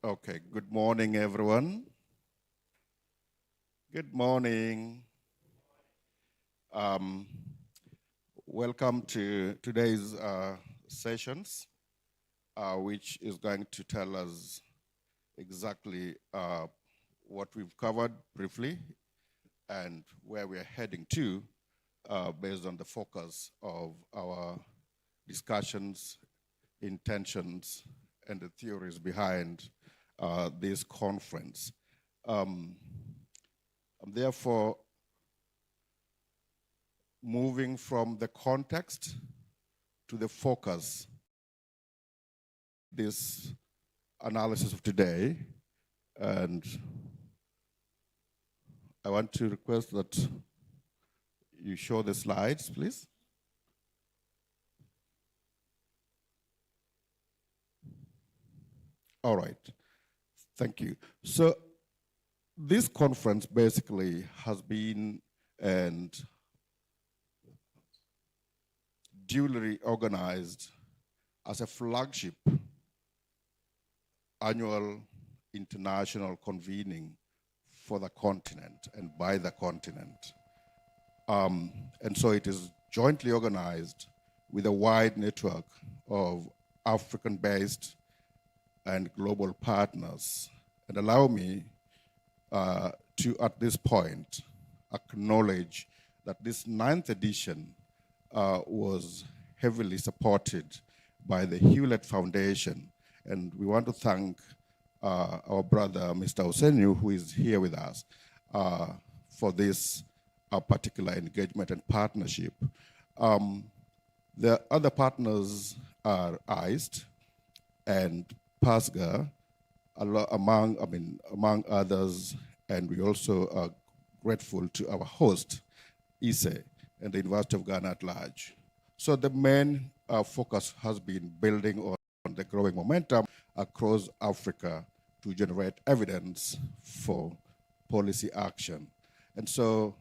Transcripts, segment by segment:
Okay, good morning, everyone. Good morning. Welcome to today's sessions, which is going to tell us exactly what we've covered briefly and where we're heading to based on the focus of our discussions, intentions, and the theories behind this conference. I'm therefore moving from the context to the focus. This analysis of today, and I want to request that you show the slides, please. All right, thank you. So this conference basically has been and duly organized as a flagship annual international convening for the continent and by the continent. And so it is jointly organized with a wide network of African-based and global partners. And allow me to, at this point, acknowledge that this 9th edition was heavily supported by the Hewlett Foundation. And we want to thank our brother, Mr. Osenu, who is here with us, for this particular engagement and partnership. The other partners are ISSER and PASGR, among others, and we also are grateful to our host, ISSER, and the University of Ghana at large. So the main focus has been building on the growing momentum across Africa to generate evidence for policy action. And so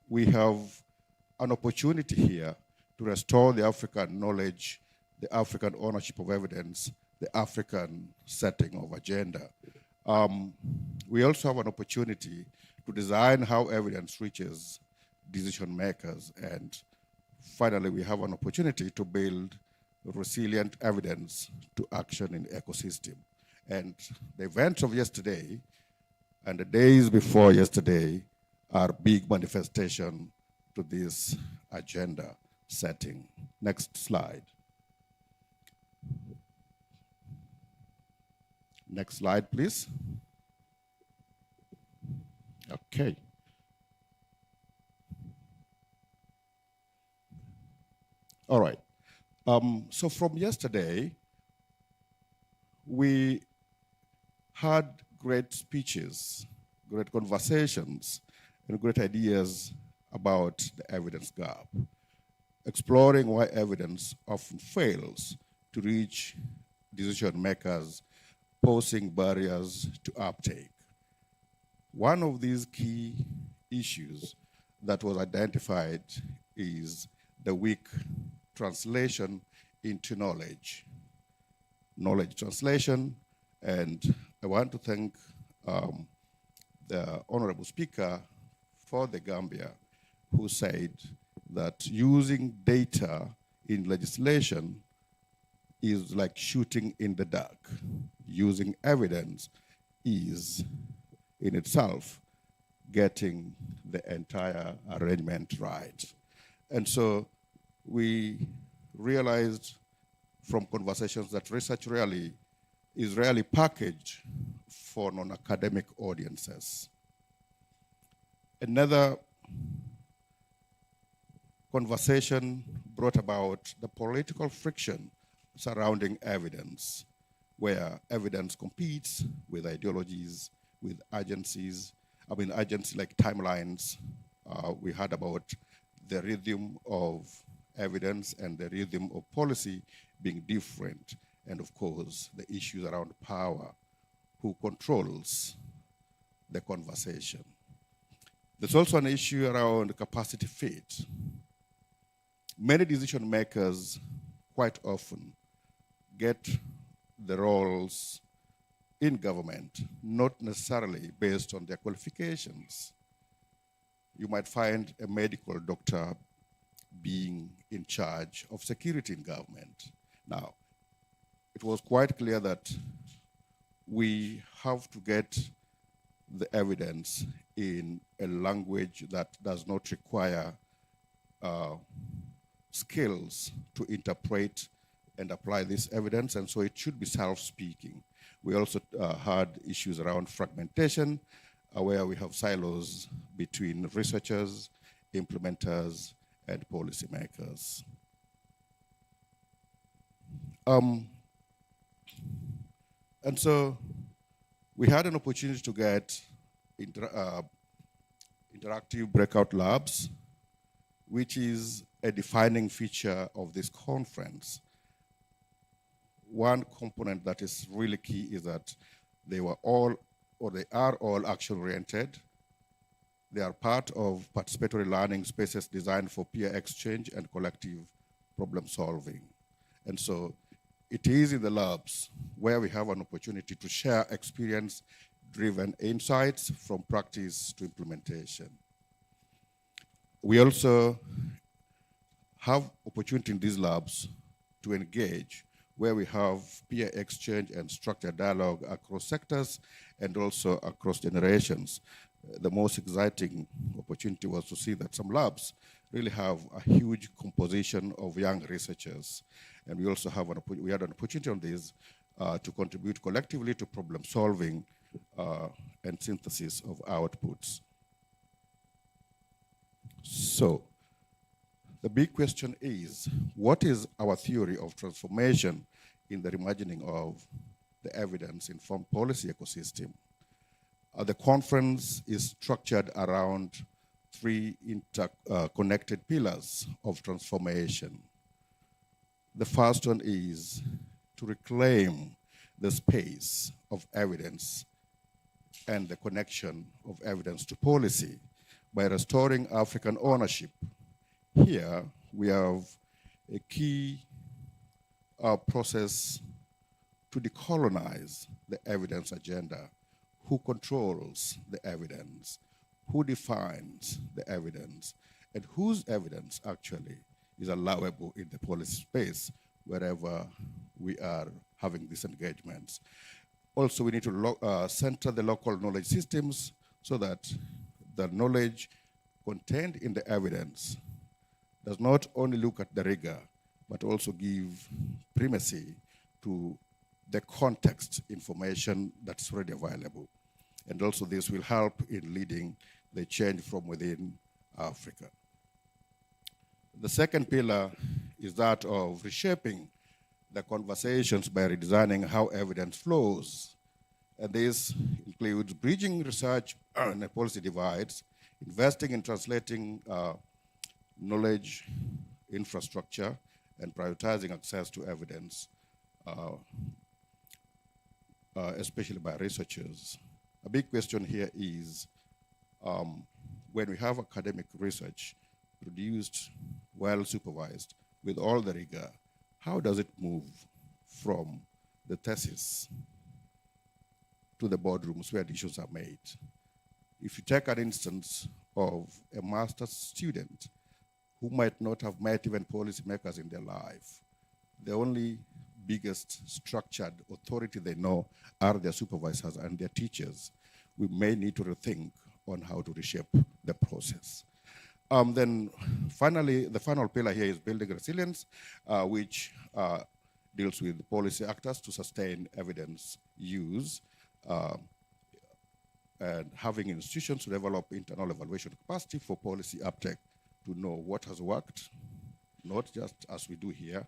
we have an opportunity here to restore the African knowledge, the African ownership of evidence, the African setting of agenda. We also have an opportunity to design how evidence reaches decision makers. And finally, we have an opportunity to build resilient evidence to action in ecosystem. And the events of yesterday and the days before yesterday are big manifestation to this agenda setting. Next slide. Next slide, please. Okay. All right. So from yesterday, we had great speeches, great conversations, and great ideas about the evidence gap, exploring why evidence often fails to reach decision makers, posing barriers to uptake. One of these key issues that was identified is the weak translation into knowledge translation. And I want to thank the honorable speaker for the Gambia, who said that using data in legislation is like shooting in the dark. Using evidence is in itself getting the entire arrangement right. And so we realized from conversations that research is rarely packaged for non-academic audiences. Another conversation brought about the political friction surrounding evidence, where evidence competes with ideologies, with agencies. Agencies like timelines. We heard about the rhythm of evidence and the rhythm of policy being different. And of course, the issues around power, who controls the conversation. There's also an issue around capacity fit. Many decision makers quite often get the roles in government, not necessarily based on their qualifications. You might find a medical doctor being in charge of security in government. Now, it was quite clear that we have to get the evidence in a language that does not require skills to interpret and apply this evidence, and so it should be self-speaking. We also had issues around fragmentation, where we have silos between researchers, implementers, and policymakers. And so we had an opportunity to get interactive breakout labs, which is a defining feature of this conference. One component that is really key is that they were all, or they are all action-oriented. They are part of participatory learning spaces designed for peer exchange and collective problem solving. And so it is in the labs where we have an opportunity to share experience-driven insights from practice to implementation. We also have opportunity in these labs to engage where we have peer exchange and structured dialogue across sectors and also across generations. The most exciting opportunity was to see that some labs really have a huge composition of young researchers. And we also have we had an opportunity on this to contribute collectively to problem solving and synthesis of outputs. So the big question is, what is our theory of transformation in the reimagining of the evidence-informed policy ecosystem? The conference is structured around three interconnected pillars of transformation. The first one is to reclaim the space of evidence and the connection of evidence to policy by restoring African ownership. Here, we have a key process to decolonize the evidence agenda. Who controls the evidence? Who defines the evidence? And whose evidence actually is allowable in the policy space wherever we are having these engagements. Also, we need to center the local knowledge systems so that the knowledge contained in the evidence does not only look at the rigor, but also give primacy to the context information that's already available. And also this will help in leading the change from within Africa. The second pillar is that of reshaping the conversations by redesigning how evidence flows. And this includes bridging research and policy divides, investing in translating knowledge infrastructure, and prioritizing access to evidence, especially by researchers. A big question here is, when we have academic research produced, well supervised, with all the rigor, how does it move from the thesis to the boardrooms where decisions are made? If you take an instance of a master's student who might not have met even policymakers in their life, the only biggest structured authority they know are their supervisors and their teachers, we may need to rethink on how to reshape the process. Then finally, the final pillar here is building resilience, which deals with policy actors to sustain evidence use, and having institutions to develop internal evaluation capacity for policy uptake to know what has worked, not just as we do here,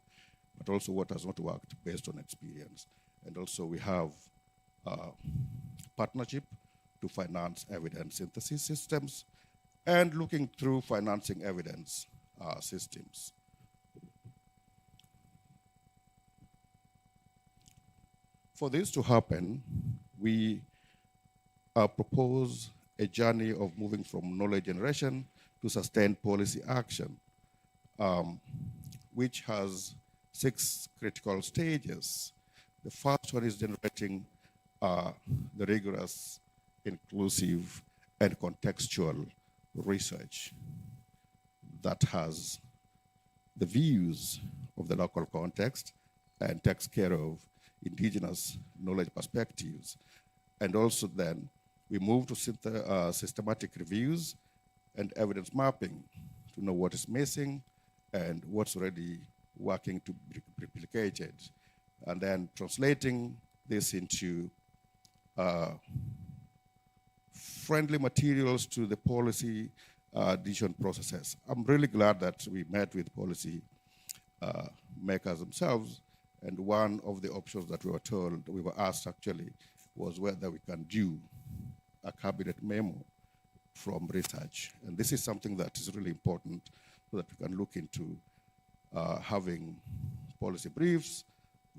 but also what has not worked based on experience. And also we have partnership to finance evidence synthesis systems and looking through financing evidence systems. For this to happen, we propose a journey of moving from knowledge generation to sustained policy action, which has 6 critical stages. The first one is generating the rigorous, inclusive, and contextual research that has the views of the local context and takes care of indigenous knowledge perspectives. And also then we move to systematic reviews and evidence mapping to know what is missing and what's already working to be replicated. And then translating this into friendly materials to the policy decision processes. I'm really glad that we met with policy makers themselves, and one of the options that we were told, we were asked actually, was whether we can do a cabinet memo from research. And this is something that is really important so that we can look into having policy briefs,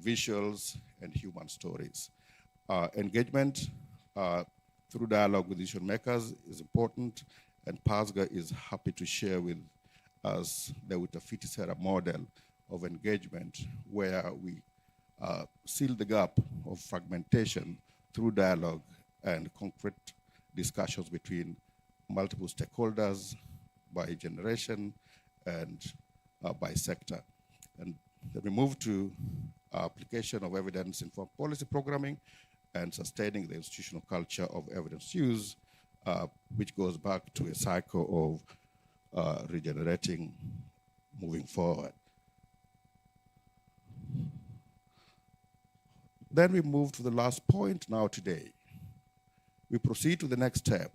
visuals, and human stories. Engagement through dialogue with decision makers is important, and PASGR is happy to share with us the ISSER model of engagement where we seal the gap of fragmentation through dialogue and concrete discussions between multiple stakeholders by generation and by sector. And then we move to application of evidence-informed policy programming and sustaining the institutional culture of evidence use, which goes back to a cycle of regenerating moving forward. Then we move to the last point now today. We proceed to the next step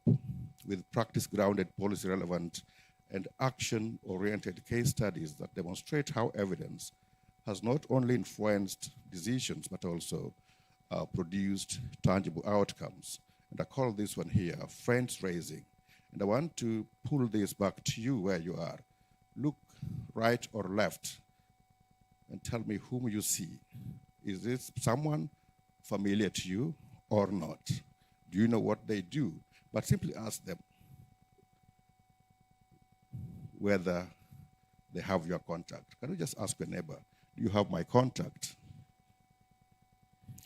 with practice-grounded, policy-relevant, and action-oriented case studies that demonstrate how evidence has not only influenced decisions, but also produced tangible outcomes. And I call this one here friends raising. And I want to pull this back to you where you are. Look right or left and tell me whom you see. Is this someone familiar to you or not? Do you know what they do? But simply ask them whether they have your contact. Can you just ask your neighbor, do you have my contact?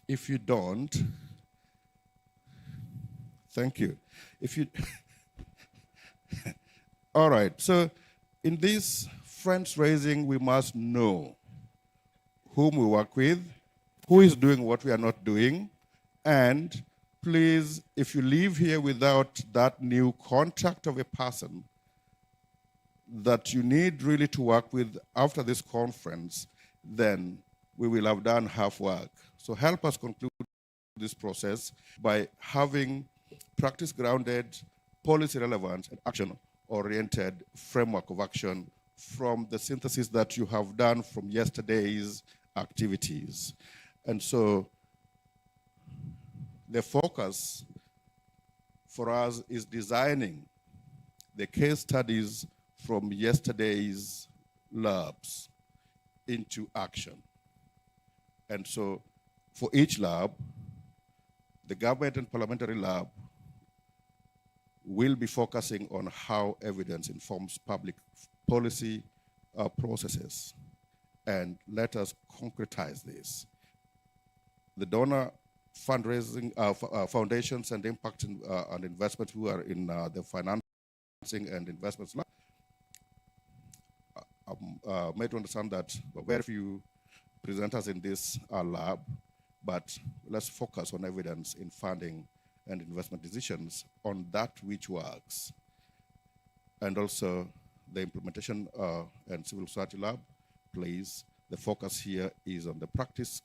If you don't, thank you. If you, all right, so in this friends raising, we must know whom we work with, who is doing what we are not doing, and please, if you leave here without that new contact of a person that you need really to work with after this conference, then we will have done half work. So help us conclude this process by having practice-grounded, policy-relevant, and action-oriented framework of action from the synthesis that you have done from yesterday's activities. And so the focus for us is designing the case studies from yesterday's labs into action. And so for each lab, the government and parliamentary lab will be focusing on how evidence informs public policy processes. And let us concretize this. The donor fundraising foundations and impact and investment who are in the financing and investments lab, I'm made to understand that very few presenters in this lab, but let's focus on evidence in funding and investment decisions on that which works. And also the implementation and civil society lab, please, the focus here is on the practice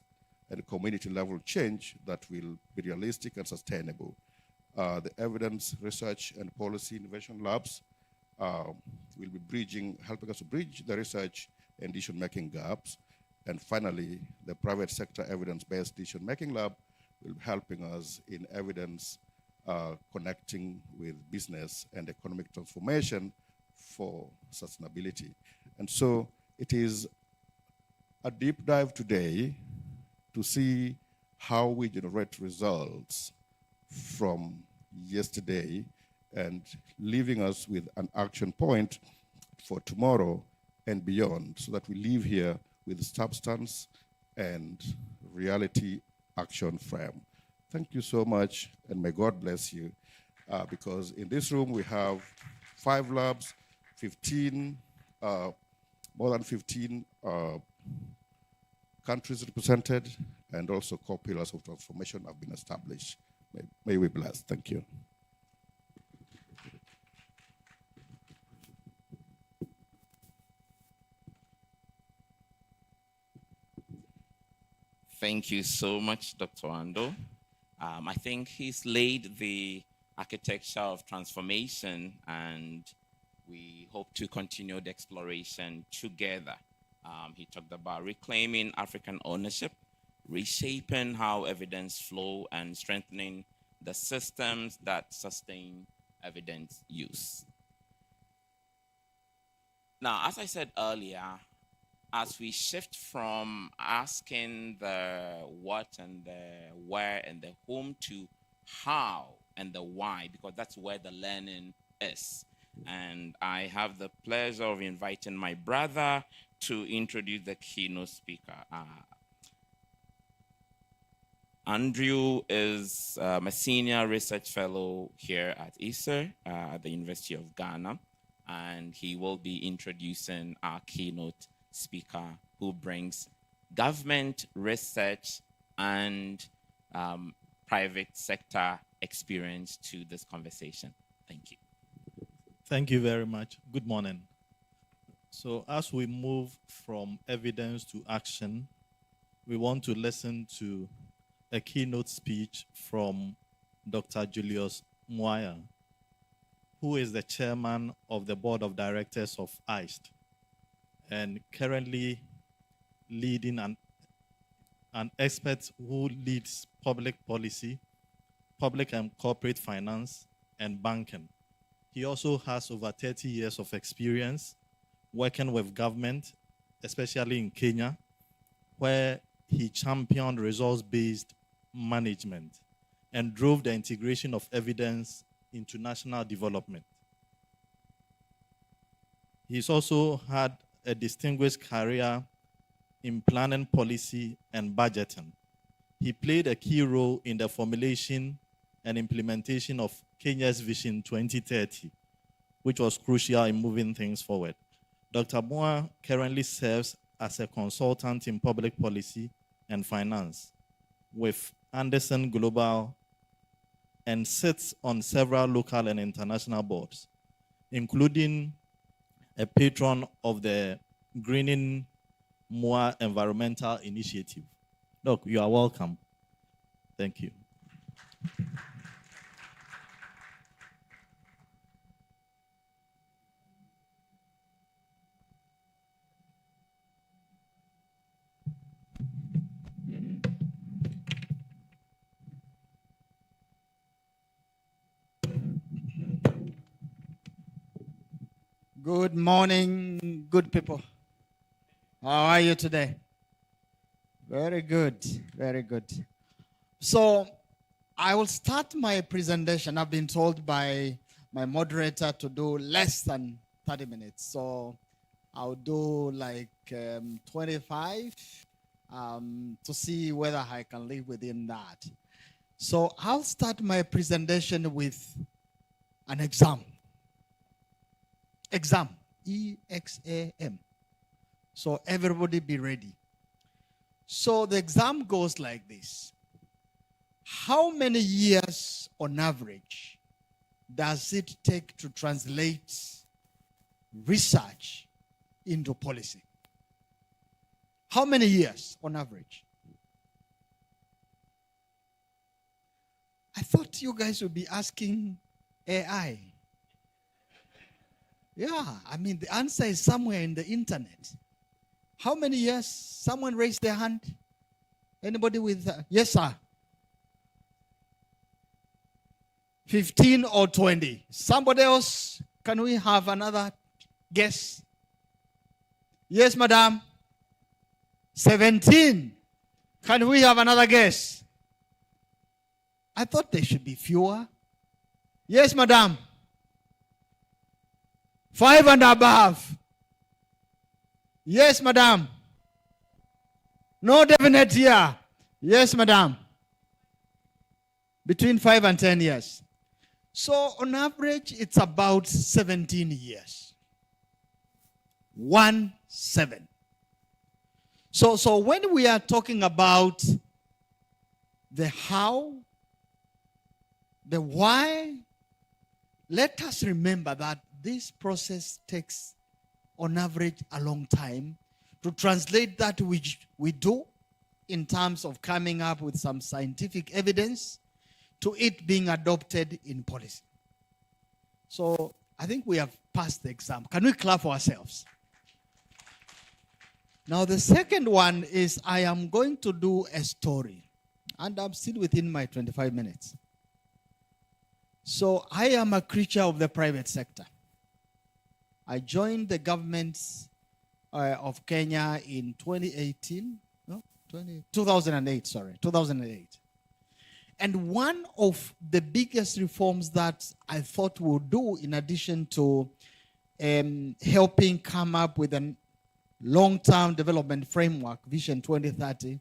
and community level change that will be realistic and sustainable. The evidence research and policy innovation labs will be helping us to bridge the research and decision-making gaps. And finally, the private sector evidence-based decision-making lab will be helping us in evidence connecting with business and economic transformation for sustainability. And so it is a deep dive today to see how we generate results from yesterday and leaving us with an action point for tomorrow and beyond, so that we leave here with substance and reality action frame. Thank you so much, and may God bless you. Because in this room we have 5 labs, 15, more than 15 countries represented, and also core pillars of transformation have been established. May we bless. Thank you. Thank you so much, Dr. Ando. I think he's laid the architecture of transformation, and we hope to continue the exploration together. He talked about reclaiming African ownership, reshaping how evidence flow, and strengthening the systems that sustain evidence use. Now, as I said earlier, as we shift from asking the what and the where and the whom to how and the why, because that's where the learning is. And I have the pleasure of inviting my brother to introduce the keynote speaker. Andrew is a senior research fellow here at ISSER at the University of Ghana, and he will be introducing our keynote speaker, who brings government, research, and private sector experience to this conversation. Thank you. Thank you very much. Good morning. So as we move from evidence to action, we want to listen to a keynote speech from Dr. Julius Mwaya, who is the chairman of the board of directors of ISSER and currently leading an expert who leads public policy, public and corporate finance, and banking. He also has over 30 years of experience working with government, especially in Kenya, where he championed results-based management and drove the integration of evidence into national development. He's also had a distinguished career in planning policy and budgeting. He played a key role in the formulation and implementation of Kenya's Vision 2030, which was crucial in moving things forward. Dr. Moa currently serves as a consultant in public policy and finance with Anderson Global and sits on several local and international boards, including a patron of the Greening Moa Environmental Initiative. Doc, you are welcome. Thank you. Good morning, good people. How are you today? Very good, very good. So I will start my presentation. I've been told by my moderator to do less than 30 minutes. So I'll do like 25 to see whether I can live within that. So I'll start my presentation with an exam. Exam, E-X-A-M. So everybody be ready. So the exam goes like this. How many years on average does it take to translate research into policy? How many years on average? I thought you guys would be asking AI. Yeah, I mean, the answer is somewhere in the internet. How many years? Someone raised their hand. Anybody with, yes, sir. 15 or 20. Somebody else, can we have another guess? Yes, madam. 17. Can we have another guess? I thought there should be fewer. Yes, madam. 5 and above. Yes, madam. No definite here. Yes, madam. Between 5 and 10 years. So on average, it's about 17 years. 17. So when we are talking about the how, the why, let us remember that this process takes on average a long time to translate that which we do in terms of coming up with some scientific evidence to it being adopted in policy. So I think we have passed the exam. Can we clap for ourselves? Now the second one is I am going to do a story, and I'm still within my 25 minutes. So I am a creature of the private sector. I joined the government of Kenya in 2008. And one of the biggest reforms that I thought we would do, in addition to helping come up with a long-term development framework, Vision 2030,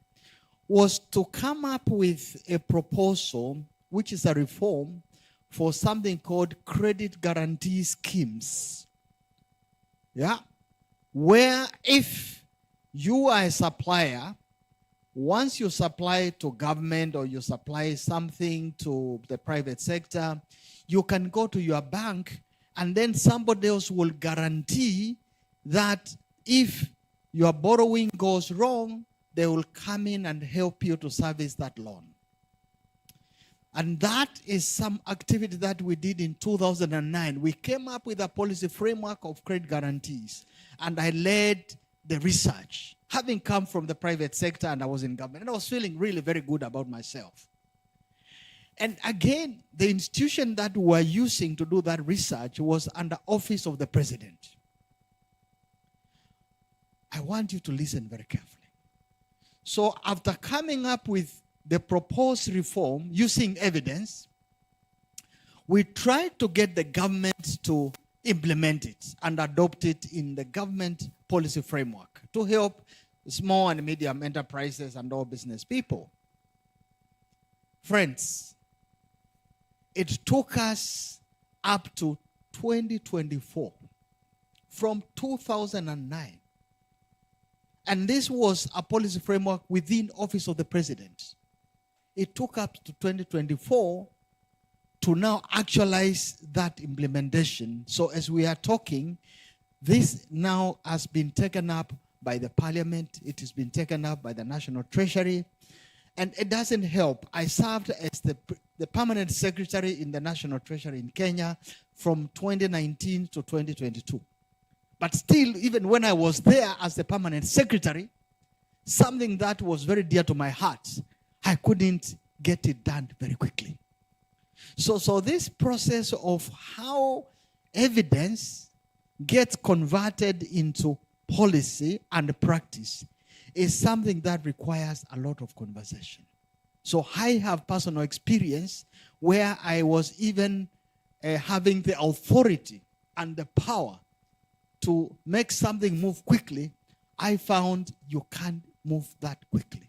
was to come up with a proposal, which is a reform for something called credit guarantee schemes. Yeah, where if you are a supplier, once you supply to government or you supply something to the private sector, you can go to your bank and then somebody else will guarantee that if your borrowing goes wrong, they will come in and help you to service that loan. And that is some activity that we did in 2009. We came up with a policy framework of credit guarantees, and I led the research, having come from the private sector and I was in government. And I was feeling really very good about myself. And again, the institution that we were using to do that research was under Office of the President. I want you to listen very carefully. So after coming up with the proposed reform using evidence, we tried to get the government to implement it and adopt it in the government policy framework to help small and medium enterprises and all business people. Friends, it took us up to 2024 from 2009. And this was a policy framework within Office of the President. It took up to 2024 to now actualize that implementation. So as we are talking, this now has been taken up by the Parliament. It has been taken up by the National Treasury. And it doesn't help. I served as the Permanent Secretary in the National Treasury in Kenya from 2019 to 2022. But still, even when I was there as the Permanent Secretary, something that was very dear to my heart, I couldn't get it done very quickly. So this process of how evidence gets converted into policy and practice is something that requires a lot of conversation. So I have personal experience where I was even having the authority and the power to make something move quickly. I found you can't move that quickly.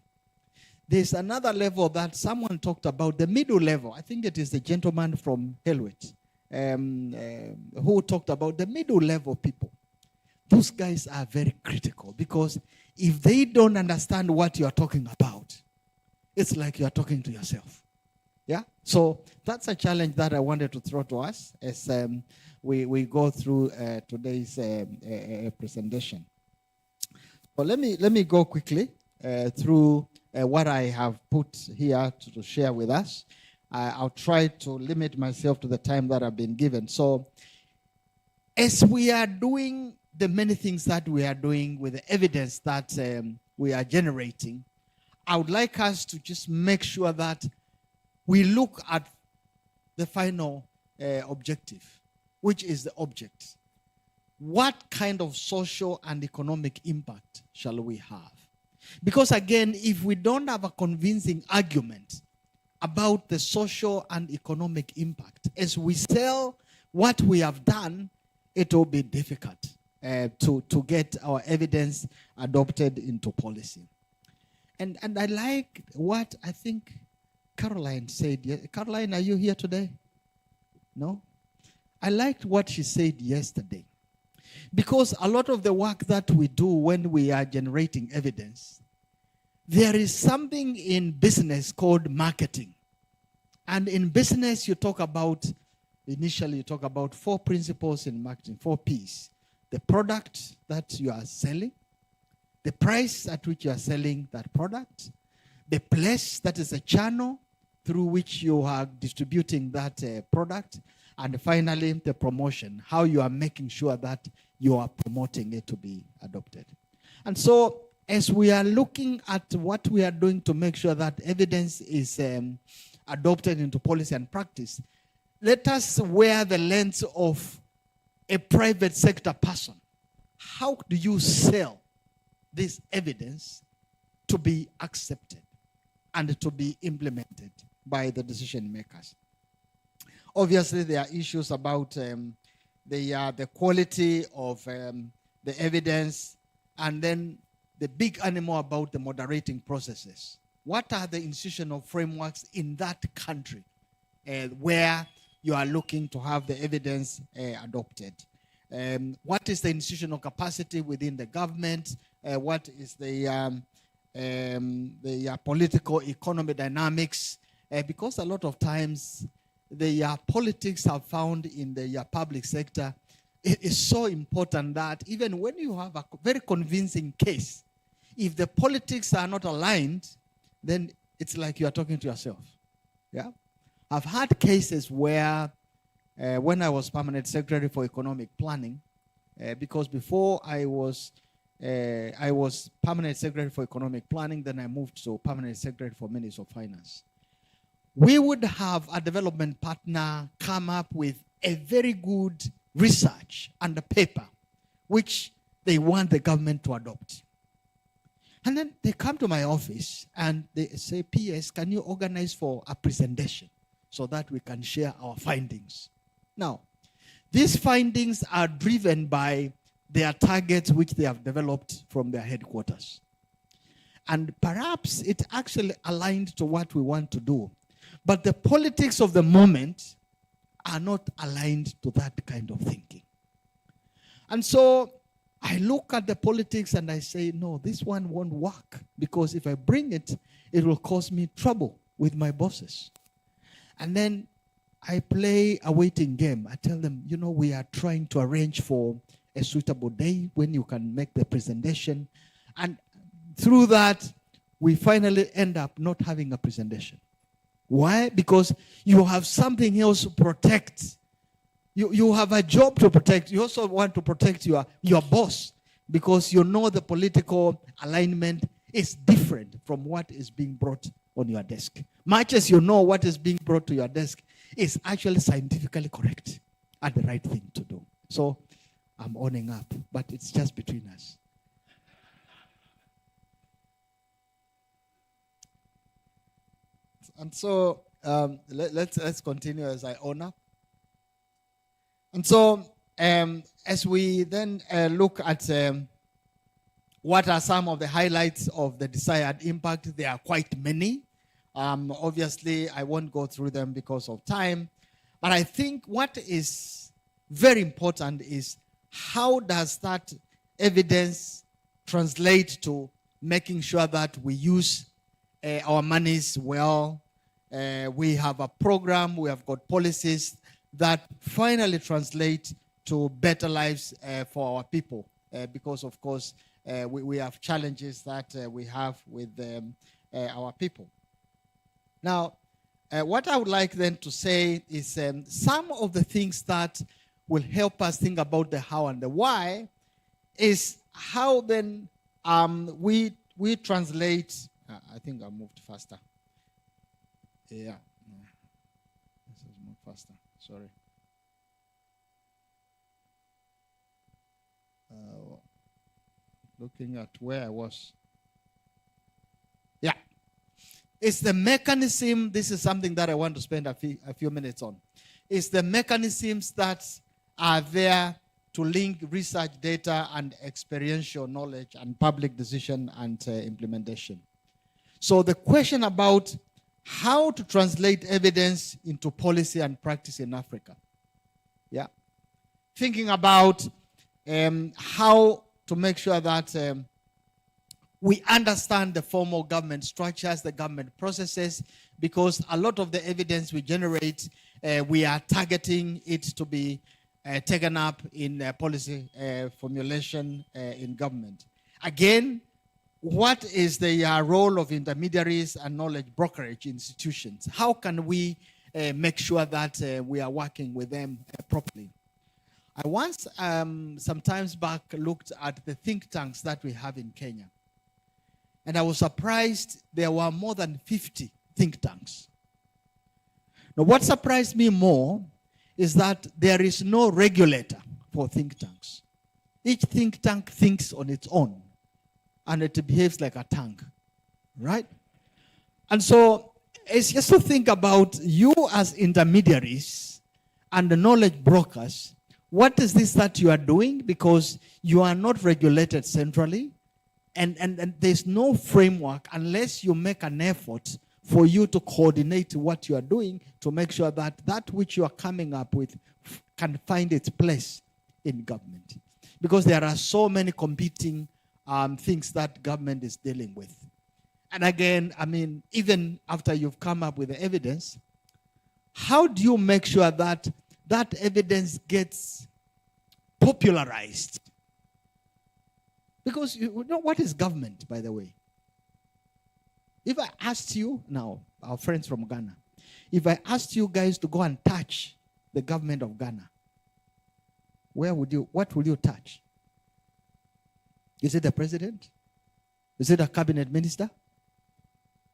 There's another level that someone talked about, the middle level. I think it is the gentleman from Helwet who talked about the middle level people. Those guys are very critical because if they don't understand what you are talking about, it's like you are talking to yourself. Yeah? So that's a challenge that I wanted to throw to us as we go through today's presentation. But let me go quickly through what I have put here to share with us. I'll try to limit myself to the time that I've been given. So as we are doing the many things that we are doing with the evidence that we are generating, I would like us to just make sure that we look at the final objective, which is the object. What kind of social and economic impact shall we have? Because again, if we don't have a convincing argument about the social and economic impact, as we sell what we have done, it will be difficult to get our evidence adopted into policy. And I like what I think Caroline said, Caroline, are you here today? No? I liked what she said yesterday. Because a lot of the work that we do when we are generating evidence, there is something in business called marketing. And in business, initially you talk about 4 principles in marketing, 4 P's. The product that you are selling, the price at which you are selling that product, the place, that is a channel through which you are distributing that product, and finally the promotion, how you are making sure that you are promoting it to be adopted. And so as we are looking at what we are doing to make sure that evidence is adopted into policy and practice, let us wear the lens of a private sector person. How do you sell this evidence to be accepted and to be implemented by the decision makers? Obviously, there are issues about the quality of the evidence, and then the big animal about the moderating processes. What are the institutional frameworks in that country where you are looking to have the evidence adopted? What is the institutional capacity within the government? What is the political economy dynamics? Because a lot of times the politics are found in the public sector. It is so important that even when you have a very convincing case, if the politics are not aligned, then it's like you are talking to yourself. Yeah, I've had cases where when I was permanent secretary for economic planning, because before I was permanent secretary for economic planning, then I moved to permanent secretary for Ministry of Finance. We would have a development partner come up with a very good research and a paper which they want the government to adopt. And then they come to my office and they say, PS, can you organize for a presentation so that we can share our findings? Now, these findings are driven by their targets which they have developed from their headquarters. And perhaps it actually aligned to what we want to do. But the politics of the moment are not aligned to that kind of thinking. And so I look at the politics and I say, no, this one won't work, because if I bring it, it will cause me trouble with my bosses. And then I play a waiting game. I tell them, you know, we are trying to arrange for a suitable day when you can make the presentation. And through that, we finally end up not having a presentation. Why? Because you have something else to protect. You have a job to protect. You also want to protect your boss, because you know the political alignment is different from what is being brought on your desk. Much as you know what is being brought to your desk is actually scientifically correct and the right thing to do. So I'm owning up, but it's just between us. And so let's continue as I own up. And so as we then look at what are some of the highlights of the desired impact, there are quite many. Obviously, I won't go through them because of time. But I think what is very important is, how does that evidence translate to making sure that we use our monies well? We have a program, we have got policies that finally translate to better lives for our people. Because, of course, we have challenges that we have with our people. Now, what I would like then to say is some of the things that will help us think about the how and the why is how then we translate. I think I moved faster. Yeah. This is more faster. Sorry. Looking at where I was. Yeah. It's the mechanism. This is something that I want to spend a few minutes on. It's the mechanisms that are there to link research data and experiential knowledge and public decision and implementation. So the question about how to translate evidence into policy and practice in Africa. Yeah. Thinking about how to make sure that we understand the formal government structures, the government processes, because a lot of the evidence we generate, we are targeting it to be taken up in policy formulation in government. Again, what is the role of intermediaries and knowledge brokerage institutions? How can we make sure that we are working with them properly? I once, some times back, looked at the think tanks that we have in Kenya. And I was surprised there were more than 50 think tanks. Now, what surprised me more is that there is no regulator for think tanks. Each think tank thinks on its own, and it behaves like a tank, right? And so it's just to think about you as intermediaries and the knowledge brokers. What is this that you are doing? Because you are not regulated centrally, and there's no framework unless you make an effort for you to coordinate what you are doing to make sure that that which you are coming up with can find its place in government. Because there are so many competing things that government is dealing with. And again, I mean, even after you've come up with the evidence, how do you make sure that that evidence gets popularized? Because you know what is government, by the way? If I asked you, now, our friends from Ghana, if I asked you guys to go and touch the government of Ghana, what would you touch? Is it the president? Is it a cabinet minister?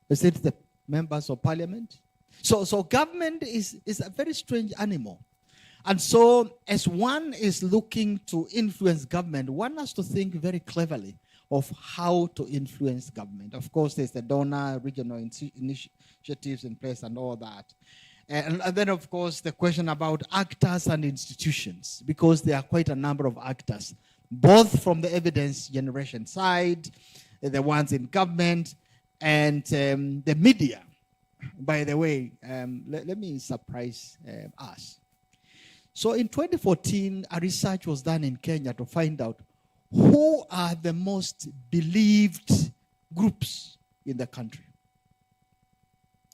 Is it the members of parliament? So government is a very strange animal. And so as one is looking to influence government, one has to think very cleverly of how to influence government. Of course, there's the donor, regional initiatives in place and all that. And then, of course, the question about actors and institutions, because there are quite a number of actors, both from the evidence generation side, the ones in government, and the media. By the way, let me surprise us. So in 2014, a research was done in Kenya to find out who are the most believed groups in the country.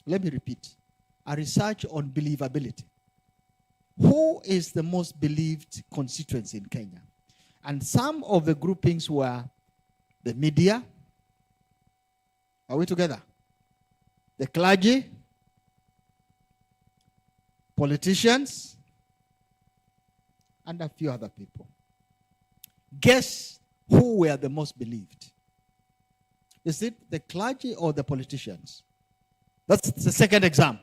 Let me repeat. A research on believability. Who is the most believed constituency in Kenya? And some of the groupings were the media. Are we together? The clergy, politicians, and a few other people. Guess who were the most believed? Is it the clergy or the politicians? That's the second exam.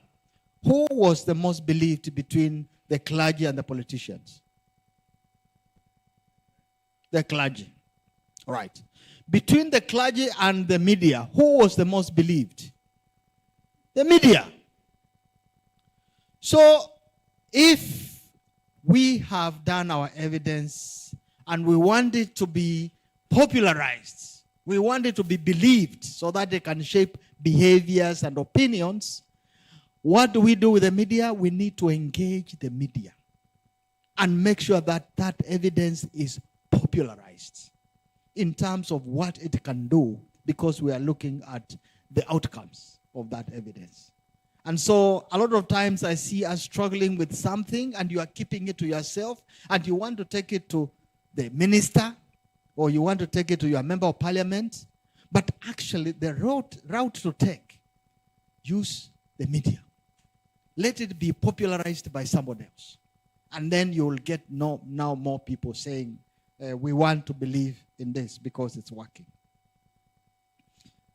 Who was the most believed between the clergy and the politicians? The clergy. All right. Between the clergy and the media, who was the most believed? The media. So, if we have done our evidence and we want it to be popularized, we want it to be believed so that they can shape behaviors and opinions, what do we do with the media? We need to engage the media and make sure that that evidence is popularized in terms of what it can do, because we are looking at the outcomes of that evidence. And so a lot of times I see us struggling with something and you are keeping it to yourself and you want to take it to the minister or you want to take it to your member of parliament. But actually the route to take, use the media. Let it be popularized by someone else. And then you will get now more people saying, we want to believe in this because it's working.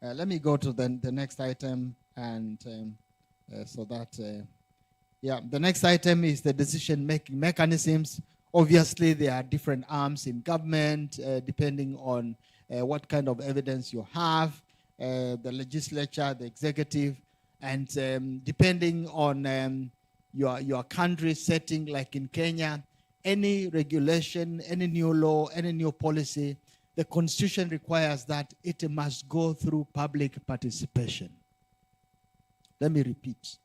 Let me go to the next item. And the next item is the decision-making mechanisms. Obviously, there are different arms in government, depending on what kind of evidence you have, the legislature, the executive, and depending on your country setting, like in Kenya, any regulation, any new law, any new policy, the Constitution requires that it must go through public participation. Let me repeat.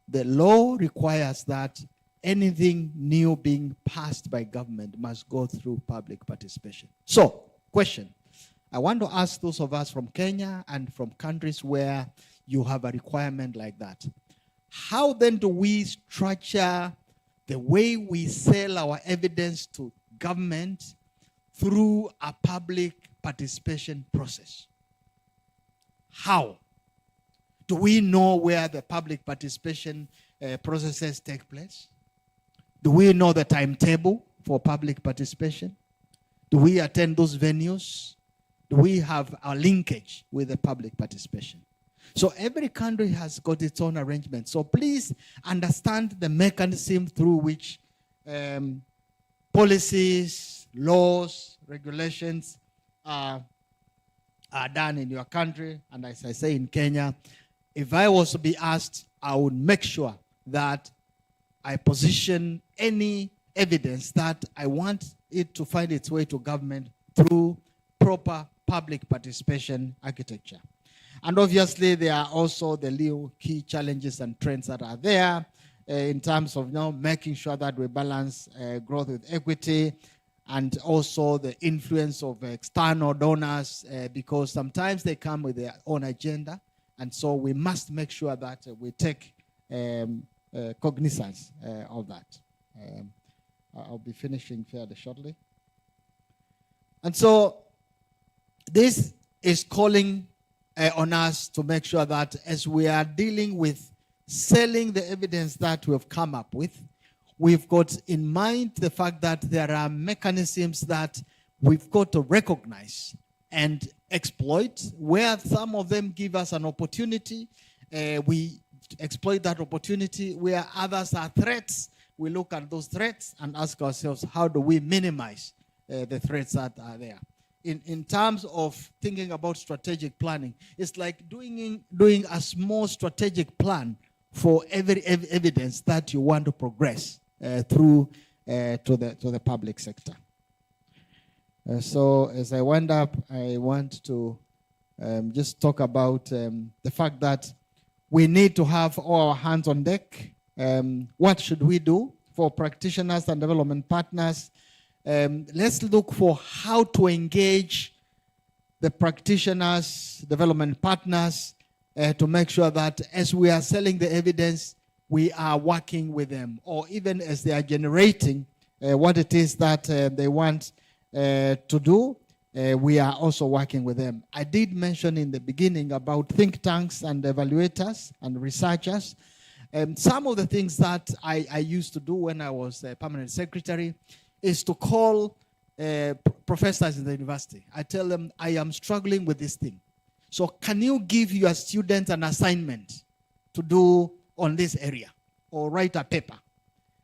The law requires that anything new being passed by government must go through public participation. So, question. I want to ask those of us from Kenya and from countries where you have a requirement like that. How then do we structure the way we sell our evidence to government through a public participation process? How? Do we know where the public participation processes take place? Do we know the timetable for public participation? Do we attend those venues? Do we have a linkage with the public participation? So every country has got its own arrangement. So please understand the mechanism through which policies, laws, regulations are done in your country. And as I say in Kenya, if I was to be asked, I would make sure that I position any evidence that I want it to find its way to government through proper public participation architecture. And obviously, there are also the little key challenges and trends that are there in terms of making sure that we balance growth with equity, and also the influence of external donors, because sometimes they come with their own agenda. And so we must make sure that we take cognizance of that. I'll be finishing fairly shortly. And so this is calling on us to make sure that as we are dealing with selling the evidence that we've come up with, we've got in mind the fact that there are mechanisms that we've got to recognize and exploit, where some of them give us an opportunity. We exploit that opportunity. Where others are threats, we look at those threats and ask ourselves, how do we minimize the threats that are there? In terms of thinking about strategic planning, it's like doing a small strategic plan for every evidence that you want to progress through to the public sector. So as I wind up, I want to just talk about the fact that we need to have all our hands on deck. What should we do for practitioners and development partners? Let's look for how to engage the practitioners, development partners, to make sure that as we are selling the evidence, we are working with them, or even as they are generating what it is that they want to do, we are also working with them. I did mention in the beginning about think tanks and evaluators and researchers. Some of the things that I used to do when I was a permanent secretary is to call professors in the university. I tell them, I am struggling with this thing. So can you give your students an assignment to do on this area or write a paper?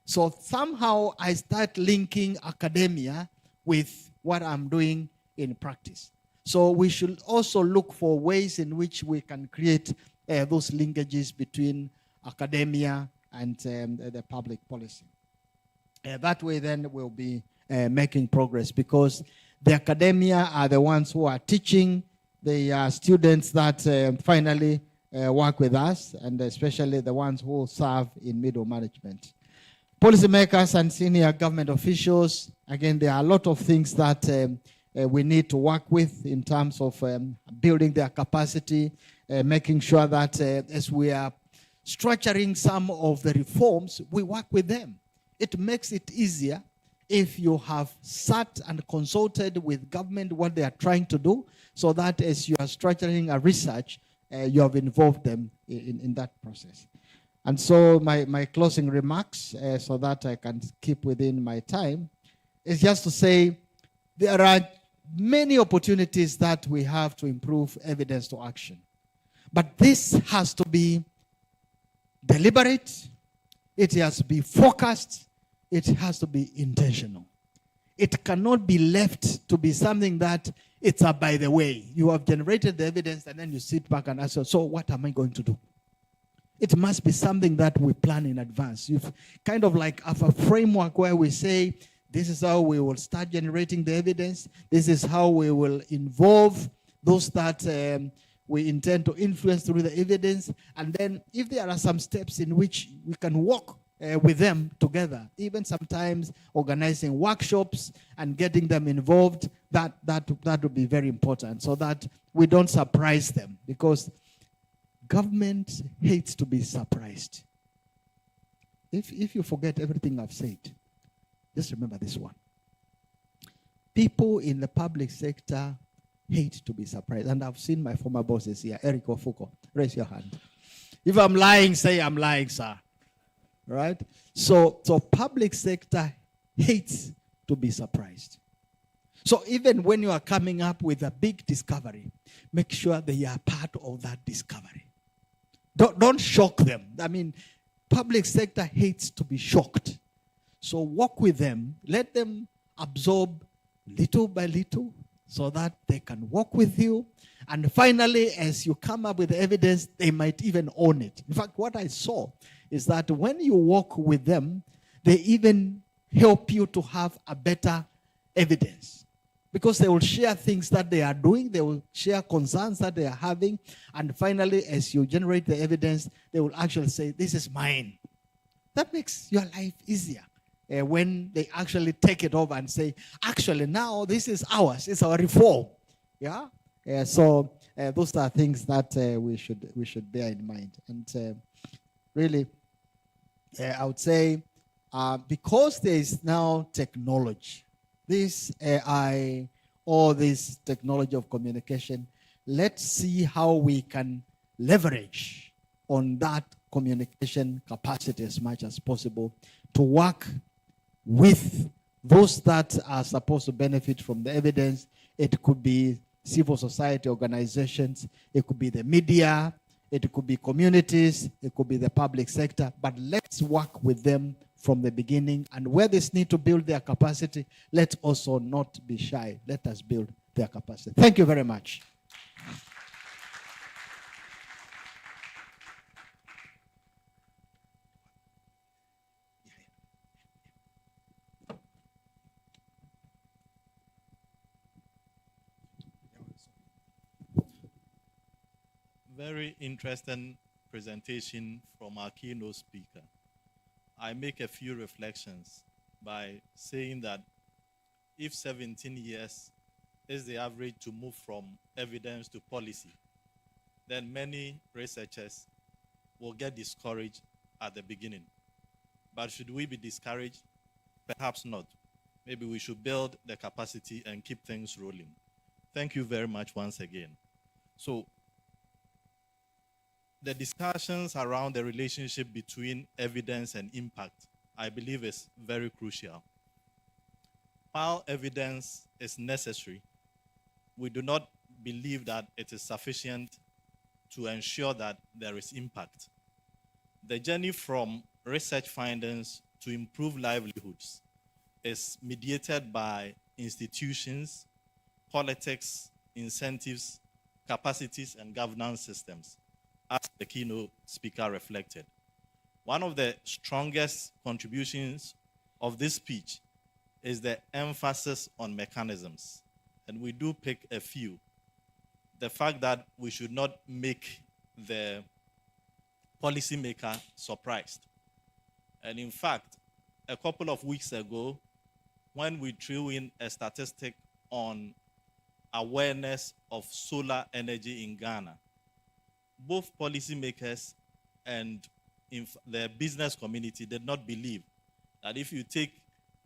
So somehow I start linking academia with what I'm doing in practice. So we should also look for ways in which we can create those linkages between academia and the public policy. That way then we'll be making progress, because the academia are the ones who are teaching the students that finally work with us, and especially the ones who serve in middle management. Policymakers and senior government officials, again, there are a lot of things that we need to work with in terms of building their capacity, making sure that as we are structuring some of the reforms, we work with them. It makes it easier if you have sat and consulted with government what they are trying to do, so that as you are structuring a research, you have involved them in that process. And so my closing remarks, so that I can keep within my time, is just to say there are many opportunities that we have to improve evidence to action. But this has to be deliberate, it has to be focused, it has to be intentional. It cannot be left to be something that it's a by the way. You have generated the evidence and then you sit back and ask, so what am I going to do? It must be something that we plan in advance. You've kind of like have a framework where we say, this is how we will start generating the evidence. This is how we will involve those that we intend to influence through the evidence. And then if there are some steps in which we can walk with them together, even sometimes organizing workshops and getting them involved, that would be very important, so that we don't surprise them, because government hates to be surprised. If you forget everything I've said, just remember this one. People in the public sector hate to be surprised. And I've seen my former bosses here. Eric Ofuko, raise your hand. If I'm lying, say I'm lying, sir. Right? So public sector hates to be surprised. So even when you are coming up with a big discovery, make sure they are part of that discovery. Don't shock them. I mean, public sector hates to be shocked. So walk with them. Let them absorb little by little so that they can walk with you. And finally, as you come up with evidence, they might even own it. In fact, what I saw is that when you walk with them, they even help you to have a better evidence. Because they will share things that they are doing, they will share concerns that they are having, and finally, as you generate the evidence, they will actually say, this is mine. That makes your life easier when they actually take it over and say, actually, now this is ours, it's our reform. Yeah? So those are things that we should bear in mind. And really, I would say, because there is now technology, this AI or this technology of communication, let's see how we can leverage on that communication capacity as much as possible to work with those that are supposed to benefit from the evidence. It could be civil society organizations, it could be the media, it could be communities, it could be the public sector, but let's work with them from the beginning. And where they need to build their capacity, let's also not be shy. Let us build their capacity. Thank you very much. Very interesting presentation from our keynote speaker. I make a few reflections by saying that if 17 years is the average to move from evidence to policy, then many researchers will get discouraged at the beginning. But should we be discouraged? Perhaps not. Maybe we should build the capacity and keep things rolling. Thank you very much once again. So, the discussions around the relationship between evidence and impact, I believe, is very crucial. While evidence is necessary, we do not believe that it is sufficient to ensure that there is impact. The journey from research findings to improve livelihoods is mediated by institutions, politics, incentives, capacities, and governance systems, as the keynote speaker reflected. One of the strongest contributions of this speech is the emphasis on mechanisms. And we do pick a few. The fact that we should not make the policymaker surprised. And in fact, a couple of weeks ago, when we threw in a statistic on awareness of solar energy in Ghana, both policymakers and the business community did not believe that if you take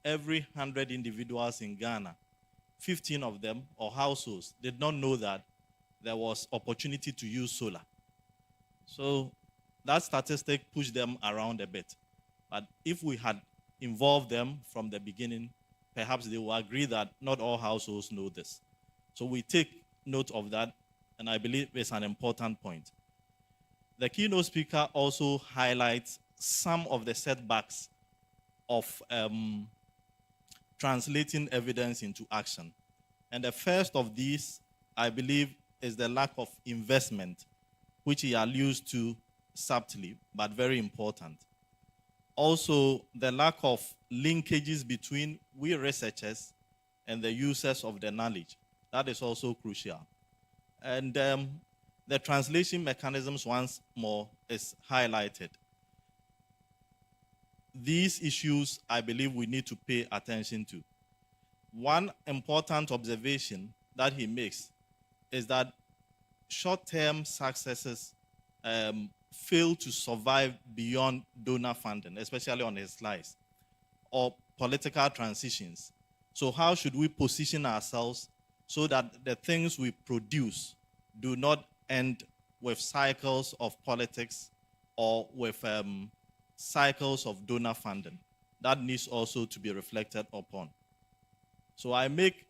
every 100 individuals in Ghana, 15 of them, or households, did not know that there was opportunity to use solar. So that statistic pushed them around a bit. But if we had involved them from the beginning, perhaps they will agree that not all households know this. So we take note of that, and I believe it's an important point. The keynote speaker also highlights some of the setbacks of translating evidence into action. And the first of these, I believe, is the lack of investment, which he alludes to subtly, but very important. Also, the lack of linkages between we researchers and the users of the knowledge. That is also crucial. And the translation mechanisms once more is highlighted. These issues, I believe we need to pay attention to. One important observation that he makes is that short-term successes fail to survive beyond donor funding, especially on his slides, or political transitions. So how should we position ourselves so that the things we produce do not end with cycles of politics or with cycles of donor funding? That needs also to be reflected upon. So I make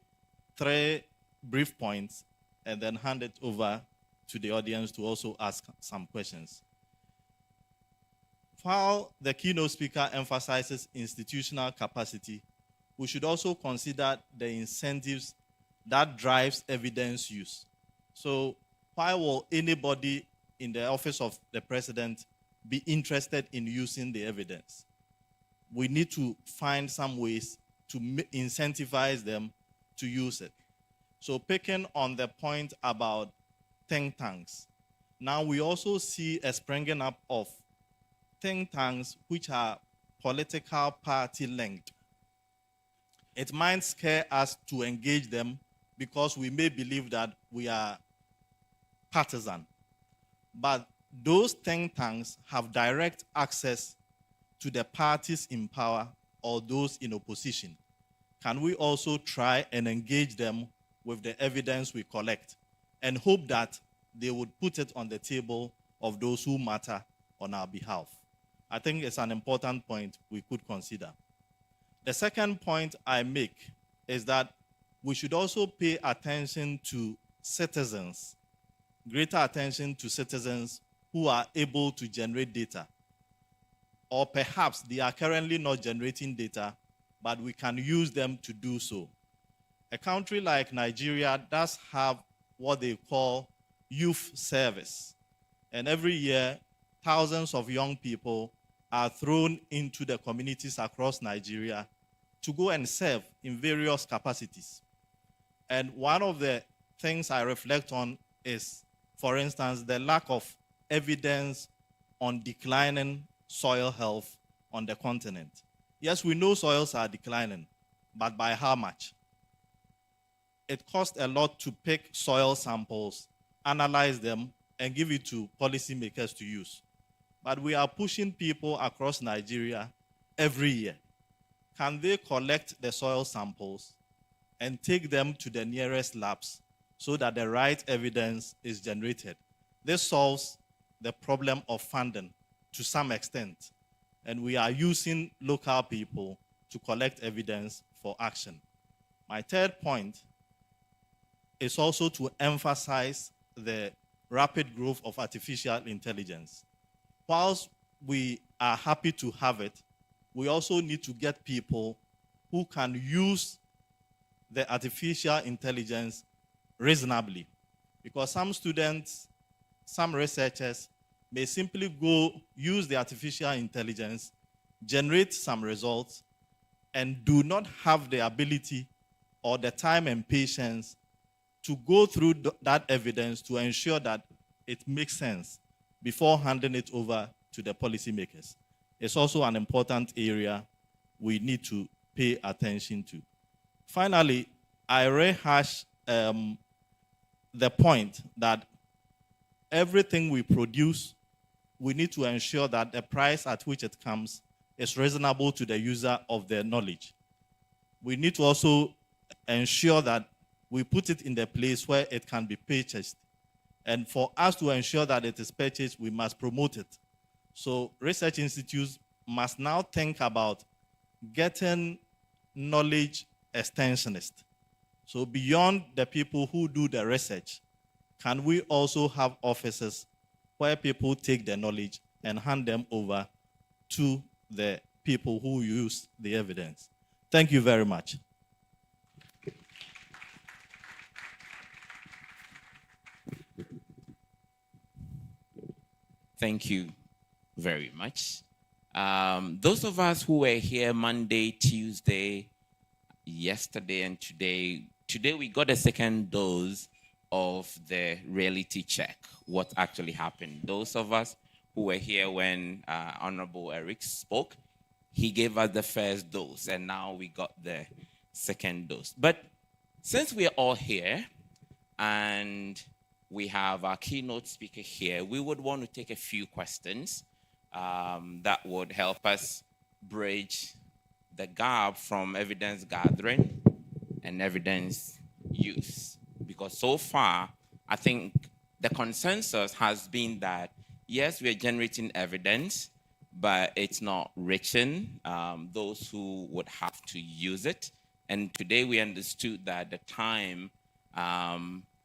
3 brief points and then hand it over to the audience to also ask some questions. While the keynote speaker emphasizes institutional capacity, we should also consider the incentives that drives evidence use. So why will anybody in the office of the president be interested in using the evidence? We need to find some ways to incentivize them to use it. So picking on the point about think tanks, now we also see a springing up of think tanks which are political party linked. It might scare us to engage them because we may believe that we are partisan. But those think tanks have direct access to the parties in power or those in opposition. Can we also try and engage them with the evidence we collect and hope that they would put it on the table of those who matter on our behalf? I think it's an important point we could consider. The second point I make is that we should also pay attention to citizens, greater attention to citizens who are able to generate data. Or perhaps they are currently not generating data, but we can use them to do so. A country like Nigeria does have what they call youth service. And every year, thousands of young people are thrown into the communities across Nigeria to go and serve in various capacities. And one of the things I reflect on is, for instance, the lack of evidence on declining soil health on the continent. Yes, we know soils are declining, but by how much? It costs a lot to pick soil samples, analyze them, and give it to policymakers to use. But we are pushing people across Nigeria every year. Can they collect the soil samples and take them to the nearest labs so that the right evidence is generated? This solves the problem of funding to some extent. And we are using local people to collect evidence for action. My third point is also to emphasize the rapid growth of artificial intelligence. Whilst we are happy to have it, we also need to get people who can use the artificial intelligence reasonably. Because some students, some researchers may simply go use the artificial intelligence, generate some results, and do not have the ability or the time and patience to go through that evidence to ensure that it makes sense before handing it over to the policymakers. It's also an important area we need to pay attention to. Finally, I rehash the point that everything we produce, we need to ensure that the price at which it comes is reasonable to the user of the knowledge. We need to also ensure that we put it in the place where it can be purchased. And for us to ensure that it is purchased, we must promote it. So research institutes must now think about getting knowledge extensionists. So beyond the people who do the research, can we also have offices where people take the knowledge and hand them over to the people who use the evidence? Thank you very much. Thank you very much. Those of us who were here Monday, Tuesday, yesterday, and today we got a second dose of the reality check, what actually happened. Those of us who were here when Honorable Eric spoke, he gave us the first dose, and now we got the second dose. But since we're all here, and we have our keynote speaker here, we would want to take a few questions that would help us bridge the gap from evidence gathering and evidence use. Because so far, I think the consensus has been that, yes, we are generating evidence, but it's not reaching those who would have to use it. And today we understood that the time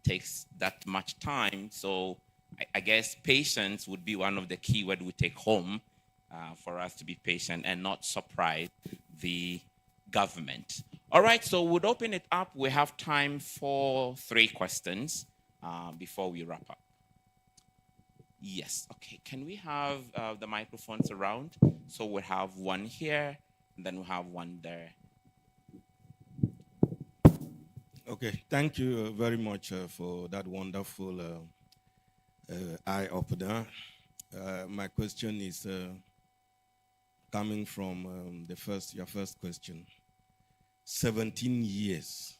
takes that much time. So I guess patience would be one of the key words we take home for us to be patient and not surprise the government. All right, so we'll open it up. We have time for 3 questions before we wrap up. Yes, okay. Can we have the microphones around? So we'll have one here, and then we'll have one there. Okay, thank you very much for that wonderful eye-opener. My question is coming from your first question. 17 years,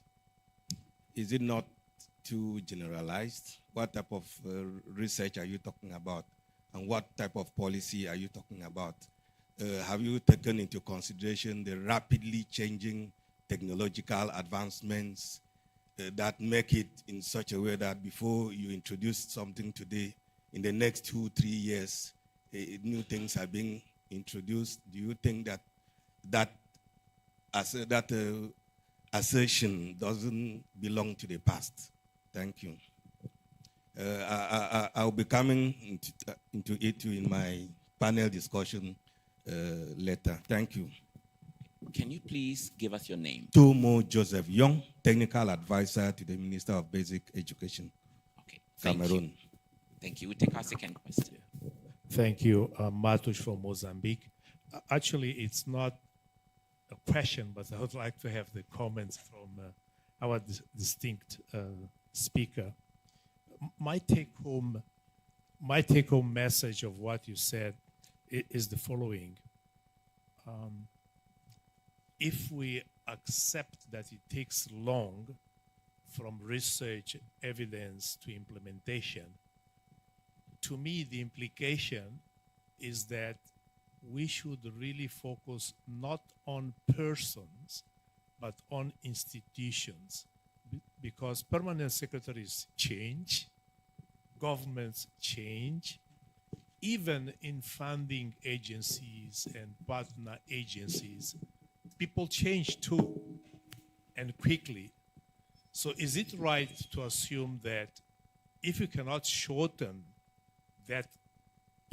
is it not too generalized? What type of research are you talking about? And what type of policy are you talking about? Have you taken into consideration the rapidly changing technological advancements that make it in such a way that before you introduce something today, in the next 2-3 years, new things are being introduced? Do you think that assertion doesn't belong to the past? Thank you. I'll be coming into it in my panel discussion later. Thank you. Can you please give us your name? Tomo Joseph Young, Technical Advisor to the Minister of Basic Education, Okay, Cameroon. You. Thank you. We'll take our second question. Thank you. Matush from Mozambique. Actually, it's not a question, but I would like to have the comments from our distinct speaker. My take-home message of what you said is the following. If we accept that it takes long from research, evidence to implementation, to me, the implication is that we should really focus not on persons, but on institutions, because permanent secretaries change, governments change, even in funding agencies and partner agencies, people change too, and quickly. So is it right to assume that if you cannot shorten that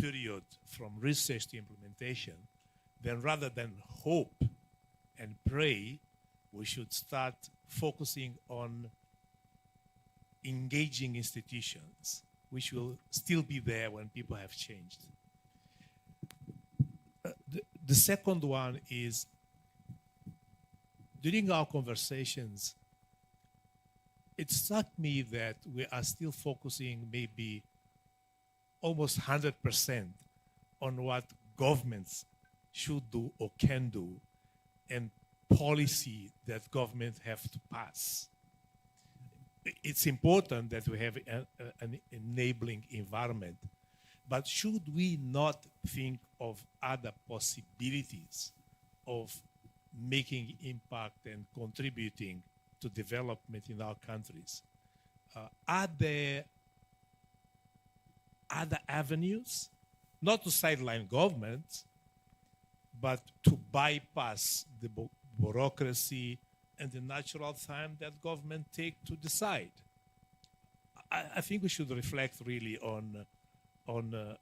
period from research to implementation, then rather than hope and pray, we should start focusing on engaging institutions, which will still be there when people have changed. The second one is, during our conversations, it struck me that we are still focusing maybe almost 100% on what governments should do or can do and policy that governments have to pass. It's important that we have an enabling environment, but should we not think of other possibilities of making impact and contributing to development in our countries? Are there other avenues, not to sideline government, but to bypass the bureaucracy and the natural time that government take to decide? I think we should reflect really on the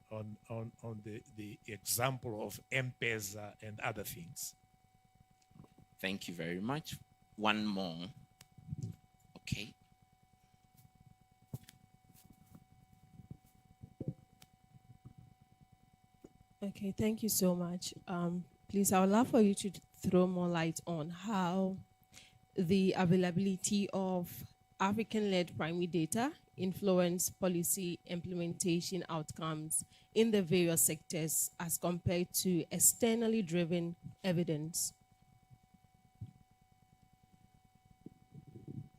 example of M-Pesa and other things. Thank you very much. One more. Okay. Okay, thank you so much. Please, I would love for you to throw more light on how the availability of African-led primary data influence policy implementation outcomes in the various sectors as compared to externally driven evidence?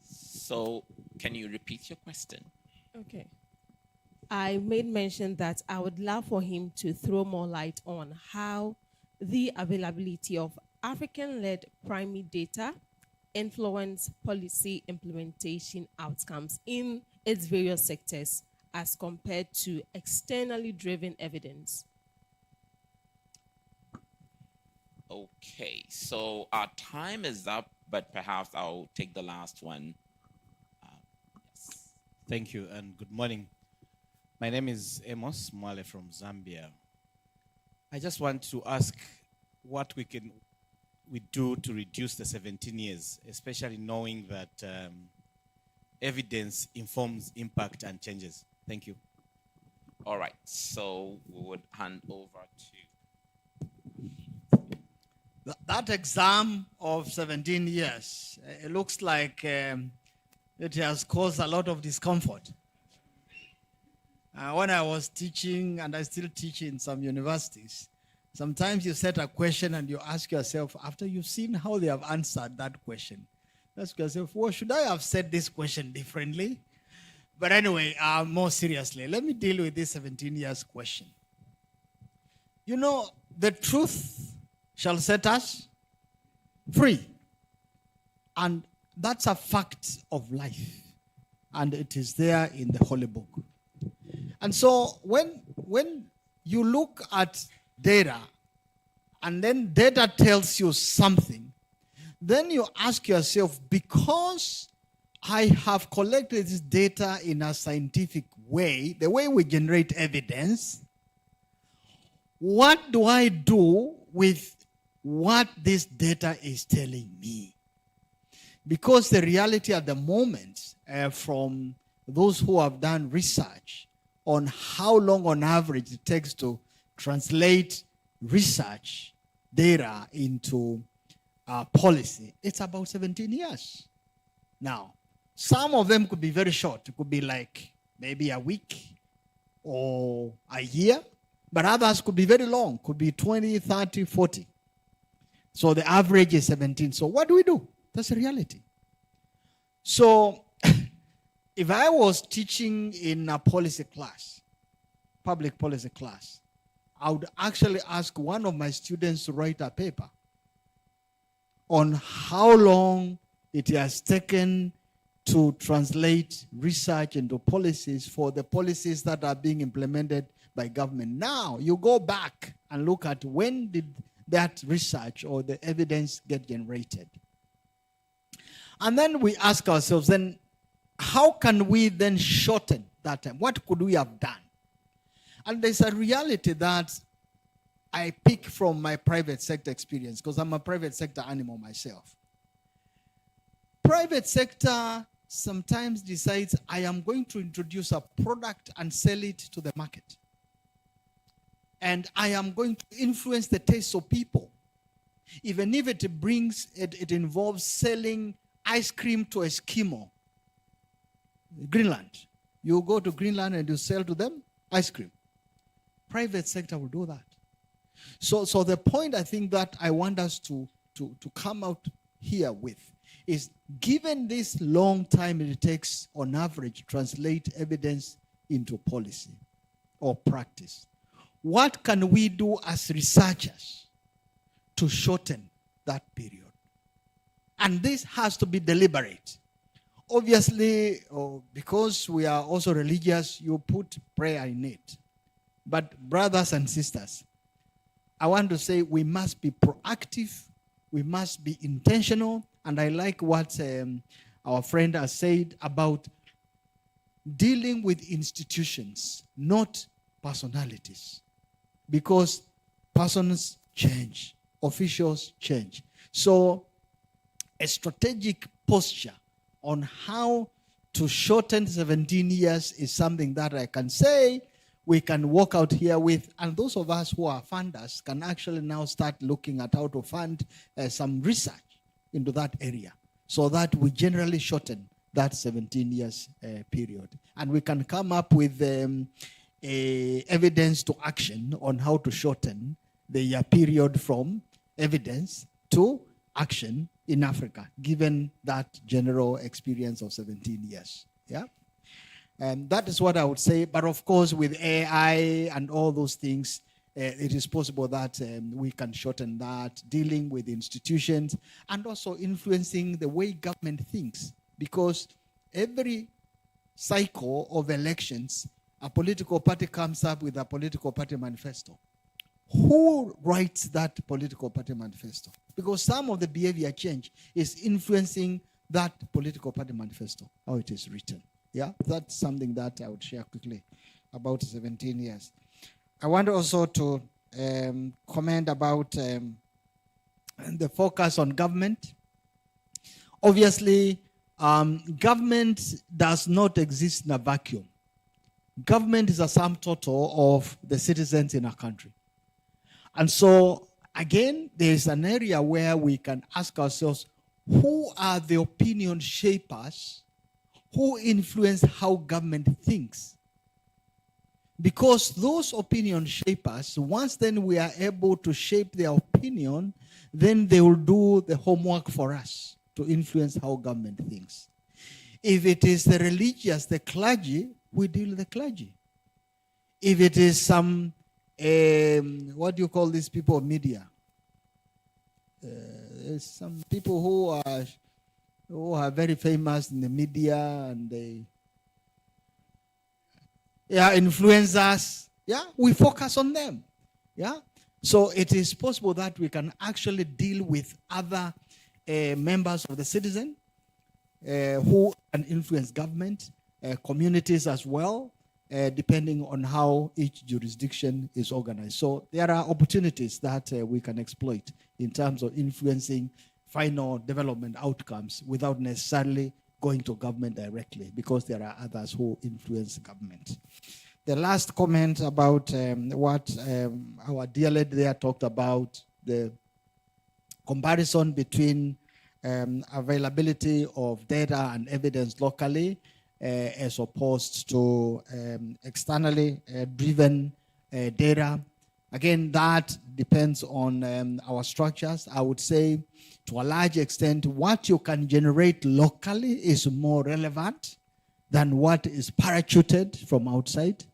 So, can you repeat your question? Okay. I made mention that I would love for him to throw more light on how the availability of African-led primary data influence policy implementation outcomes in its various sectors as compared to externally driven evidence. Okay, so our time is up, but perhaps I'll take the last one. Yes. Thank you and good morning. My name is Amos Mwale from Zambia. I just want to ask what we do to reduce the 17 years, especially knowing that evidence informs impact and changes. Thank you. All right, so we would hand over to That exam of 17 years, it looks like it has caused a lot of discomfort. When I was teaching, and I still teach in some universities, sometimes you set a question and you ask yourself, after you've seen how they have answered that question, ask yourself, well, should I have said this question differently? But anyway, more seriously, let me deal with this 17 years question. You know, the truth shall set us free. And that's a fact of life. And it is there in the Holy Book. And so when you look at data, and then data tells you something, then you ask yourself, because I have collected this data in a scientific way, the way we generate evidence, what do I do with what this data is telling me? Because the reality at the moment, from those who have done research on how long on average it takes to translate research data into policy, it's about 17 years. Now, some of them could be very short. It could be like maybe a week or a year, but others could be very long, could be 20, 30, 40. So the average is 17. So what do? That's the reality. So if I was teaching in a policy class, public policy class, I would actually ask one of my students to write a paper on how long it has taken to translate research into policies for the policies that are being implemented by government. Now, you go back and look at when did that research or the evidence get generated. And then we ask ourselves, then, how can we then shorten that time? What could we have done? And there's a reality that I pick from my private sector experience, because I'm a private sector animal myself. Private sector sometimes decides, I am going to introduce a product and sell it to the market. And I am going to influence the tastes of people. Even if it involves selling ice cream to Eskimo, Greenland. You go to Greenland and you sell to them ice cream. Private sector will do that. So the point I think that I want us to come out here with is, given this long time it takes on average to translate evidence into policy or practice, what can we do as researchers to shorten that period? And this has to be deliberate. Obviously, because we are also religious, you put prayer in it. But brothers and sisters, I want to say we must be proactive, we must be intentional, and I like what our friend has said about dealing with institutions, not personalities. Because persons change, officials change. So a strategic posture on how to shorten 17 years is something that I can say we can walk out here with, and those of us who are funders can actually now start looking at how to fund some research into that area so that we generally shorten that 17 years period. And we can come up with evidence to action on how to shorten the year period from evidence to action in Africa, given that general experience of 17 years. Yeah. And that is what I would say. But of course, with AI and all those things, it is possible that we can shorten that, dealing with institutions and also influencing the way government thinks. Because every cycle of elections, a political party comes up with a political party manifesto. Who writes that political party manifesto? Because some of the behavior change is influencing that political party manifesto, how it is written. Yeah, that's something that I would share quickly about 17 years. I want also to comment about the focus on government. Obviously, government does not exist in a vacuum. Government is a sum total of the citizens in a country. And so, again, there is an area where we can ask ourselves, who are the opinion shapers who influence how government thinks? Because those opinion shapers, once then we are able to shape their opinion, then they will do the homework for us to influence how government thinks. If it is the religious, the clergy, we deal with the clergy. If it is some, what do you call these people, media? There's some people who are very famous in the media and they influencers. Yeah, we focus on them. Yeah, so it is possible that we can actually deal with other members of the citizen who can influence government, communities as well, depending on how each jurisdiction is organized. So there are opportunities that we can exploit in terms of influencing final development outcomes without necessarily going to government directly, because there are others who influence government. The last comment about what our dear lady there talked about, the comparison between availability of data and evidence locally as opposed to externally driven data. Again, that depends on our structures. I would say to a large extent, what you can generate locally is more relevant than what is parachuted from outside.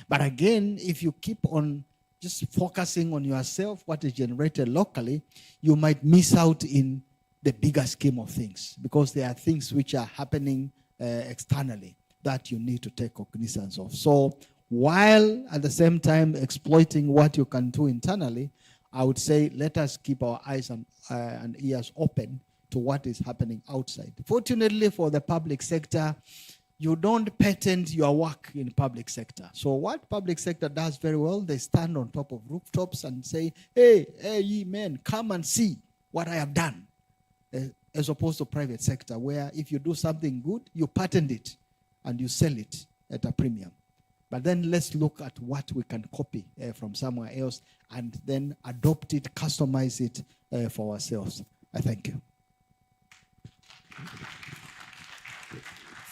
But again, if you keep on just focusing on yourself, what is generated locally, you might miss out in the bigger scheme of things, because there are things which are happening externally that you need to take cognizance of. So while at the same time exploiting what you can do internally, I would say let us keep our eyes and ears open to what is happening outside. Fortunately for the public sector, you don't patent your work in public sector. So what public sector does very well, they stand on top of rooftops and say, hey, ye men, come and see what I have done. As opposed to private sector, where if you do something good, you patent it and you sell it at a premium. But then let's look at what we can copy from somewhere else and then adopt it, customize it for ourselves. I thank you.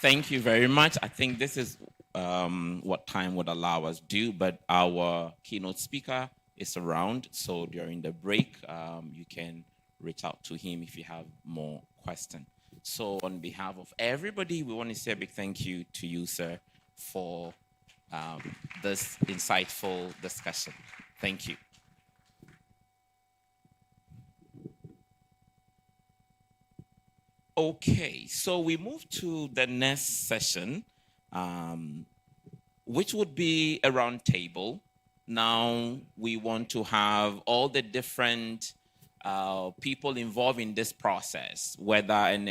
Thank you very much. I think this is what time would allow us to do, but our keynote speaker is around, so during the break, you can reach out to him if you have more questions. So on behalf of everybody, we want to say a big thank you to you, sir, for this insightful discussion. Thank you. Okay, so we move to the next session, which would a round table. Now we want to have all the different people involved in this process, whether in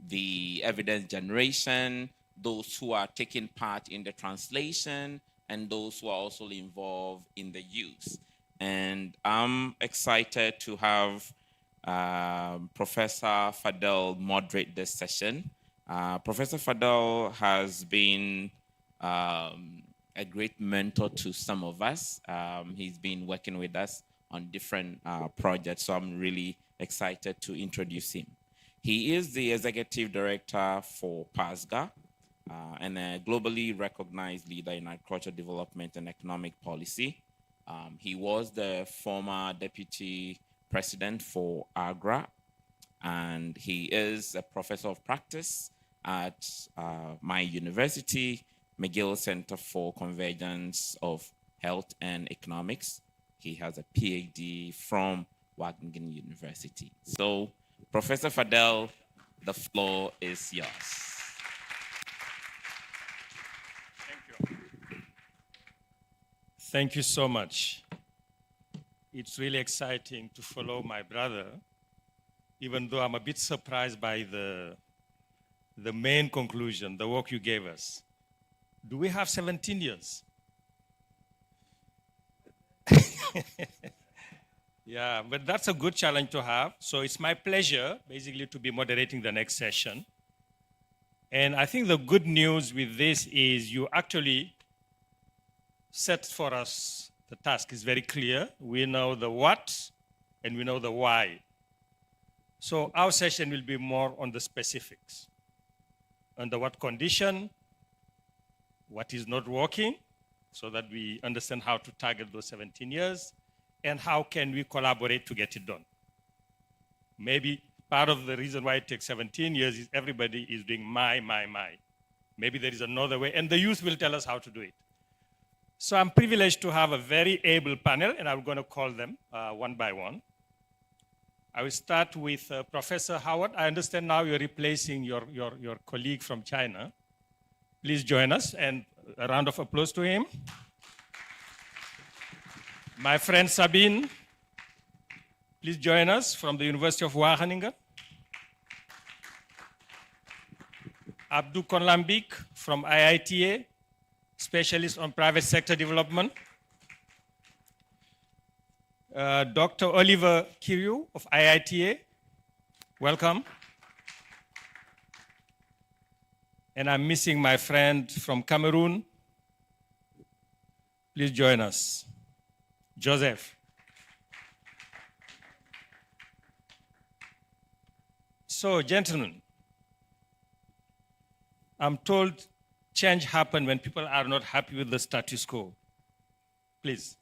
the evidence generation, those who are taking part in the translation, and those who are also involved in the use. And I'm excited to have Professor Fadel moderate this session. Professor Fadel has been a great mentor to some of us. He's been working with us on different projects, so I'm really excited to introduce him. He is the executive director for PASGR, and a globally recognized leader in agricultural development and economic policy. He was the former deputy president for AGRA, and he is a professor of practice at my university, McGill Center for Convergence of Health and Economics. He has a PhD from Wageningen University. So, Professor Fadel, the floor is yours. Thank you so much. It's really exciting to follow my brother, even though I'm a bit surprised by the main conclusion, the work you gave us. Do we have 17 years? Yeah, but that's a good challenge to have. So it's my pleasure, basically, to be moderating the next session. And I think the good news with this is you actually set for us the task is very clear. We know the what and we know the why. So our session will be more on the specifics. Under what condition, what is not working, so that we understand how to target those 17 years, and how can we collaborate to get it done. Maybe part of the reason why it takes 17 years is everybody is doing my. Maybe there is another way, and the youth will tell us how to do it. So I'm privileged to have a very able panel, and I'm going to call them one by one. I will start with Professor Howard. I understand now you're replacing your colleague from China. Please join us, and a round of applause to him. My friend Sabine, please join us from the University of Wageningen. Abdou Konlambik from IITA, specialist on private sector development. Dr. Oliver Kiriou of IITA, welcome. And I'm missing my friend from Cameroon. Please join us. Joseph. So, gentlemen, I'm told change happens when people are not happy with the status quo. Please,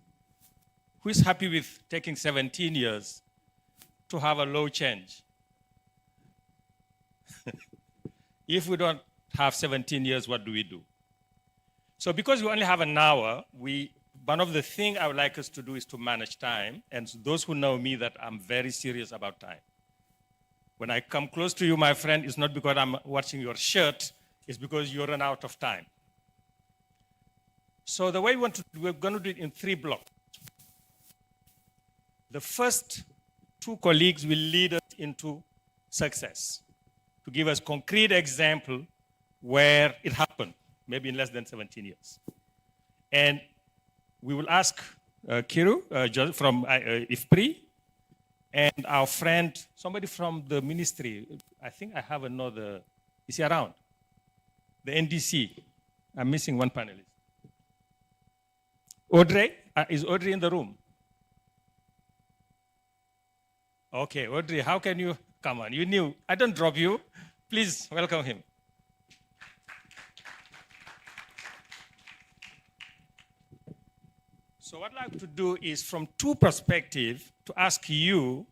who is happy with taking 17 years to have a low change? If we don't have 17 years, what do we do? So because we only have an hour, one of the things I would like us to do is to manage time. And those who know me, that I'm very serious about time. When I come close to you, my friend, it's not because I'm watching your shirt, it's because you run out of time. So the way we're going to do it in 3 blocks. The first 2 colleagues will lead us into success, to give us concrete example where it happened, maybe in less than 17 years. And we will ask Kiriou from IFPRI, and our friend, somebody from the ministry, I think I have another, is he around? The NDC. I'm missing one panelist. Audrey, is Audrey in the room? Okay, Audrey, how can you, come on, you knew, I don't drop you. Please welcome him. So what I'd like to do is from 2 perspectives to ask you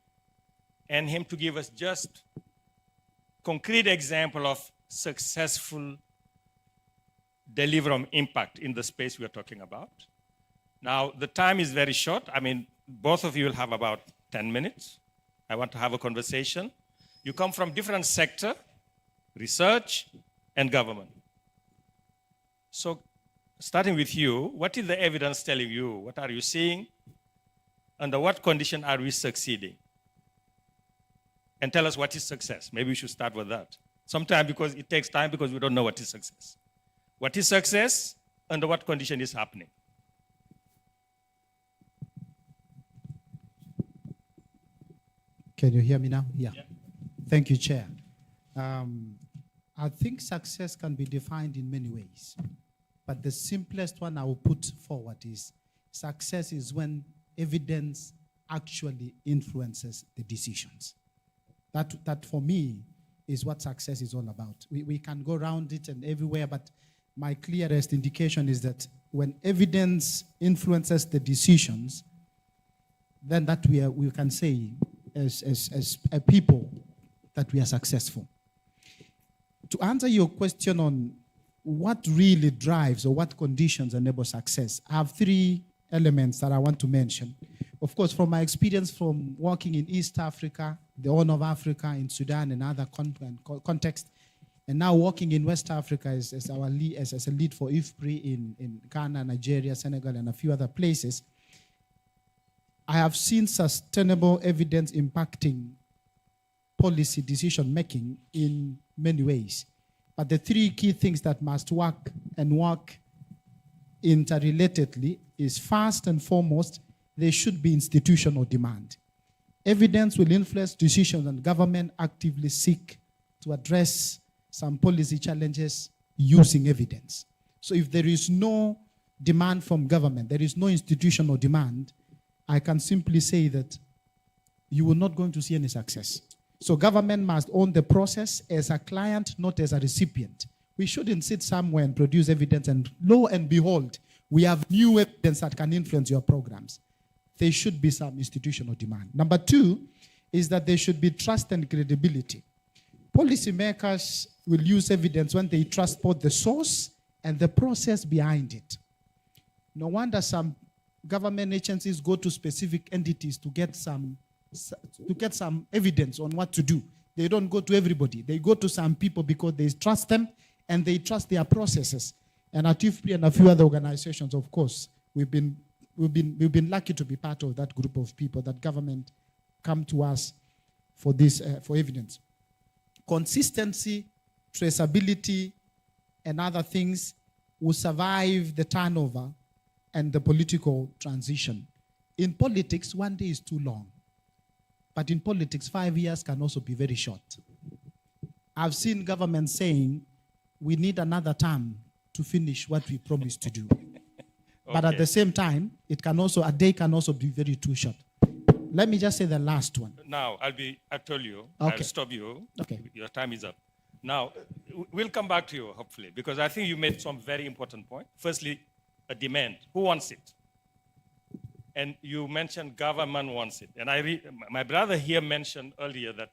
and him to give us just concrete example of successful delivery of impact in the space we're talking about. Now, the time is very short. I mean, both of you will have about 10 minutes. I want to have a conversation. You come from different sector, research, and government. So starting with you, what is the evidence telling you? What are you seeing? Under what condition are we succeeding? And tell us what is success. Maybe we should start with that. Sometimes because it takes time because we don't know what is success. What is success? Under what condition is happening? Can you hear me now? Yeah. Thank you, Chair. I think success can be defined in many ways. But the simplest one I will put forward is success is when evidence actually influences the decisions. That for me is what success is all about. We can go around it and everywhere, but my clearest indication is that when evidence influences the decisions, then that we can say as a people that we are successful. To answer your question on what really drives or what conditions enable success, I have 3 elements that I want to mention. Of course, from my experience from working in East Africa, the Horn of Africa, in Sudan and other contexts, and now working in West Africa as a lead for IFPRI in Ghana, Nigeria, Senegal, and a few other places, I have seen sustainable evidence impacting policy decision making in many ways. But the 3 key things that must work and work interrelatedly is, first and foremost, there should be institutional demand. Evidence will influence decisions, and government actively seek to address some policy challenges using evidence. So if there is no demand from government, there is no institutional demand, I can simply say that you are not going to see any success. So government must own the process as a client, not as a recipient. We shouldn't sit somewhere and produce evidence and lo and behold, we have new evidence that can influence your programs. There should be some institutional demand. Number 2 is that there should be trust and credibility. Policymakers will use evidence when they trust both the source and the process behind it. No wonder some government agencies go to specific entities to get some evidence on what to do. They don't go to everybody. They go to some people because they trust them and they trust their processes. And at IFPRI and a few other organizations, of course, we've been lucky to be part of that group of people that government come to us for this, for evidence. Consistency, traceability, and other things will survive the turnover and the political transition. In politics, 1 day is too long. But in politics, 5 years can also be very short. I've seen government saying, we need another term to finish what we promised to do. But at the same time, a day can also be very too short. Let me just say the last one. Now, I told you, Okay. I'll stop you. Okay. Your time is up. Now, we'll come back to you, hopefully, because I think you made some very important points. Firstly, a demand. Who wants it? And you mentioned government wants it. And my brother here mentioned earlier that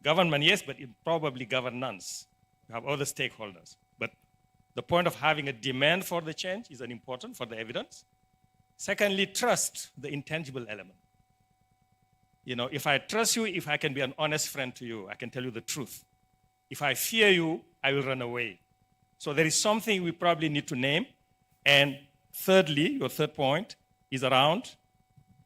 government, yes, but probably governance. You have other stakeholders. But the point of having a demand for the change is important for the evidence. Secondly, trust, the intangible element. You know, if I trust you, if I can be an honest friend to you, I can tell you the truth. If I fear you, I will run away. So there is something we probably need to name. And thirdly, your third point is around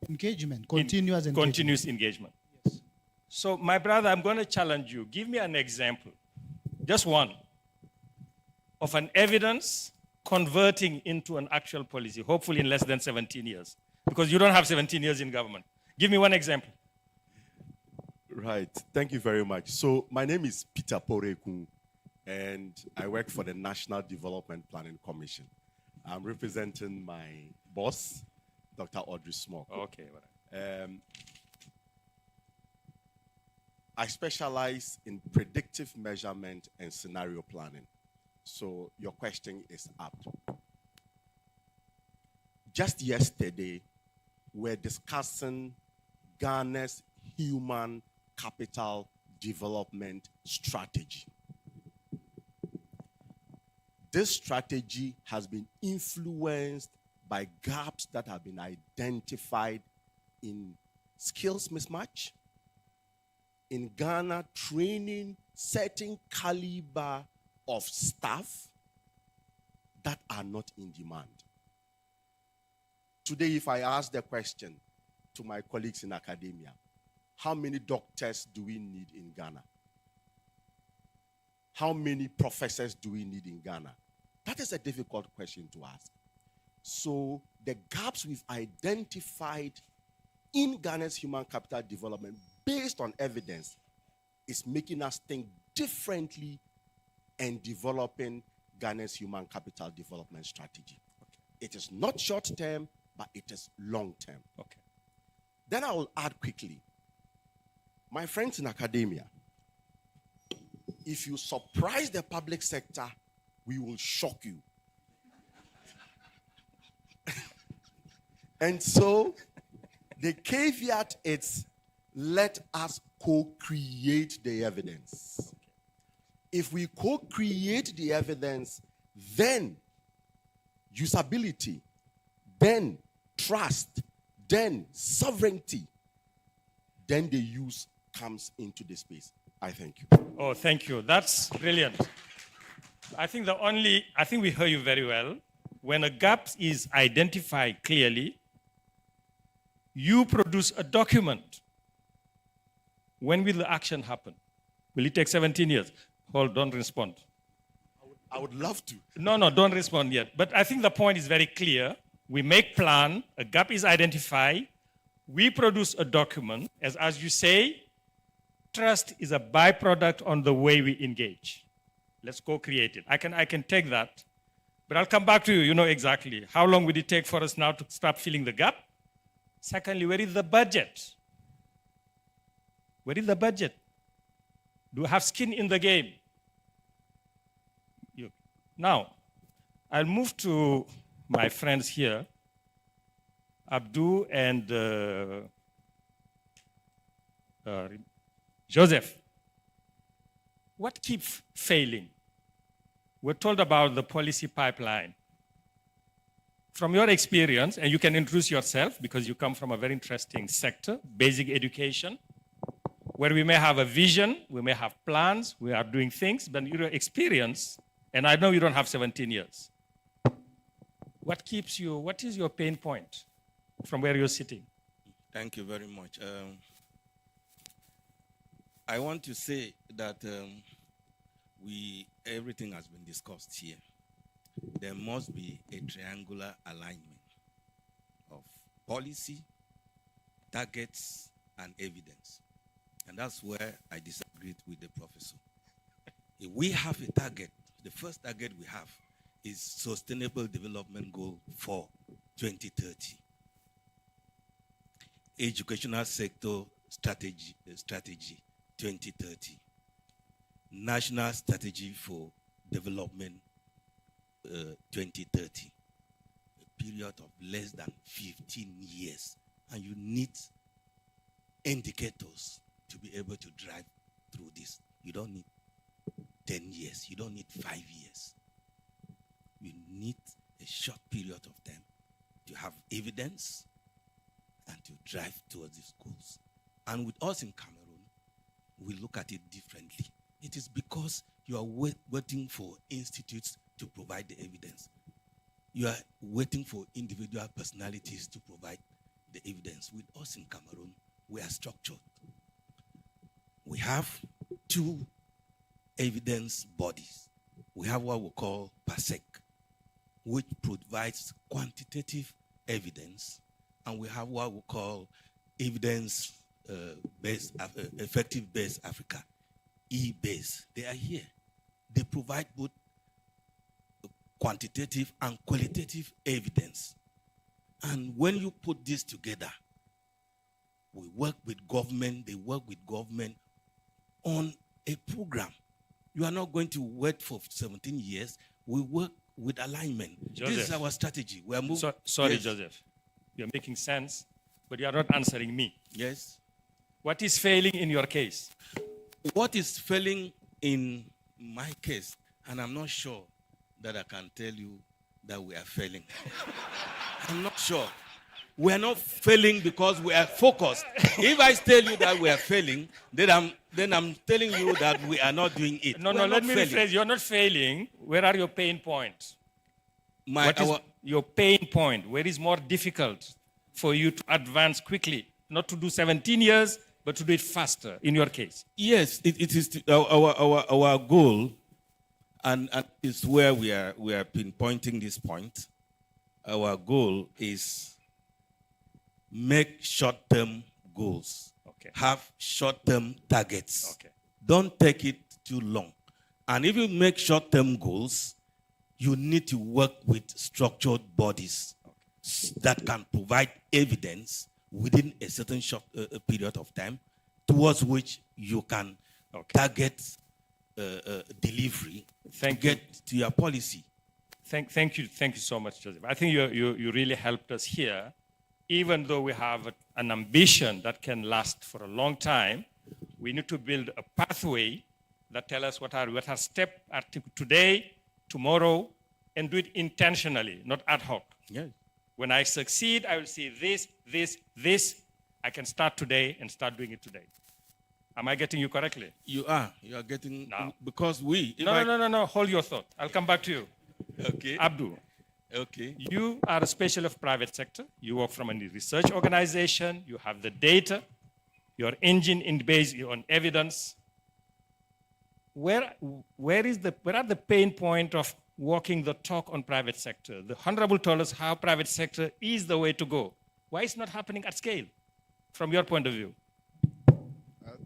engagement, continuous engagement. Continuous engagement. Yes. So my brother, I'm going to challenge you. Give me an example, just one, of an evidence converting into an actual policy, hopefully in less than 17 years, because you don't have 17 years in government. Give me one example. Right. Thank you very much. So my name is Peter Porekun, and I work for the National Development Planning Commission. I'm representing my boss, Dr. Audrey Small. Okay. I specialize in predictive measurement and scenario planning. So your question is apt. Just yesterday, we're discussing Ghana's human capital development strategy. This strategy has been influenced by gaps that have been identified in skills mismatch, in Ghana training certain caliber of staff that are not in demand. Today, if I ask the question to my colleagues in academia, how many doctors do we need in Ghana? How many professors do we need in Ghana? That is a difficult question to ask. So the gaps we've identified in Ghana's human capital development based on evidence is making us think differently and developing Ghana's human capital development strategy. Okay. It is not short-term, but it is long-term. Okay. Then I will add quickly, my friends in academia, if you surprise the public sector, we will shock you. And so the caveat is, let us co-create the evidence. If we co-create the evidence, then usability, then trust, then sovereignty, then the use comes into the space. I thank you. Oh, thank you. That's brilliant. I think we heard you very well. When a gap is identified clearly, you produce a document. When will the action happen? Will it take 17 years? Hold, don't respond. I would love to. No, don't respond yet. But I think the point is very clear. We make plan, a gap is identified, we produce a document. As you say, trust is a byproduct on the way we engage. Let's co-create it. I can take that. But I'll come back to you. You know exactly. How long will it take for us now to start filling the gap? Secondly, where is the budget? Where is the budget? Do we have skin in the game? Now, I'll move to my friends here, Abdul and Joseph. What keeps failing? We're told about the policy pipeline. From your experience, and you can introduce yourself because you come from a very interesting sector, basic education, where we may have a vision, we may have plans, we are doing things, but your experience, and I know you don't have 17 years. What is your pain point from where you're sitting? Thank you very much. I want to say that everything has been discussed here. There must be a triangular alignment of policy, targets, and evidence. And that's where I disagreed with the professor. If we have a target, the first target we have is Sustainable Development Goal for 2030. Educational Sector Strategy 2030. National Strategy for Development 2030. A period of less than 15 years. And you need indicators to be able to drive through this. You don't need 10 years. You don't need 5 years. You need a short period of time to have evidence and to drive towards these goals. And with us in Cameroon, we look at it differently. It is because you are waiting for institutes to provide the evidence. You are waiting for individual personalities to provide the evidence. With us in Cameroon, we are structured. We have 2 evidence bodies. We have what we call PASGR, which provides quantitative evidence, and we have what we call effective-based Africa, E-base. They are here. They provide both quantitative and qualitative evidence. And when you put this together, we work with government, they work with government on a program. You are not going to wait for 17 years. We work with alignment. Joseph, this is our strategy. We are moving. Sorry, yes. Joseph. You're making sense, but you are not answering me. Yes. What is failing in your case? What is failing in my case, and I'm not sure that I can tell you that we are failing. I'm not sure. We are not failing because we are focused. If I tell you that we are failing, then I'm telling you that we are not doing it. No, let me rephrase. You're not failing. Where are your pain points? What is your pain point? Where is more difficult for you to advance quickly? Not to do 17 years, but to do it faster in your case. Yes, it is our goal, and it's where we are pinpointing this point. Our goal is make short-term goals. Okay. Have short-term targets. Okay. Don't take it too long. And if you make short-term goals, you need to work with structured bodies that can provide evidence within a certain short period of time towards which you can target delivery Thank to you. get to your policy. Thank you so much, Joseph. I think you really helped us here. Even though we have an ambition that can last for a long time, we need to build a pathway that tell us what our steps are today, tomorrow, and do it intentionally, not ad hoc. Yes. When I succeed, I will see this. I can start today and start doing it today. Am I getting you correctly? You are getting, No. because we... No, hold your thought. I'll come back to you. Okay. Abdul, Okay. you are a special of private sector. You work from a research organization. You have the data. Your engine is based on evidence. Where are the pain point of walking the talk on private sector? The Honorable told us how private sector is the way to go. Why is it not happening at scale, from your point of view?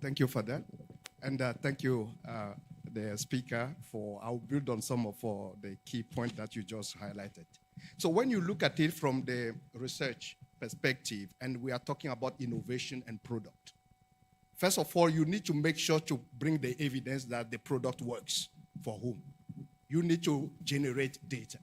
Thank you for that. And thank you, the speaker, I'll build on some of the key points that you just highlighted. So when you look at it from the research perspective, and we are talking about innovation and product, first of all, you need to make sure to bring the evidence that the product works for whom. You need to generate data.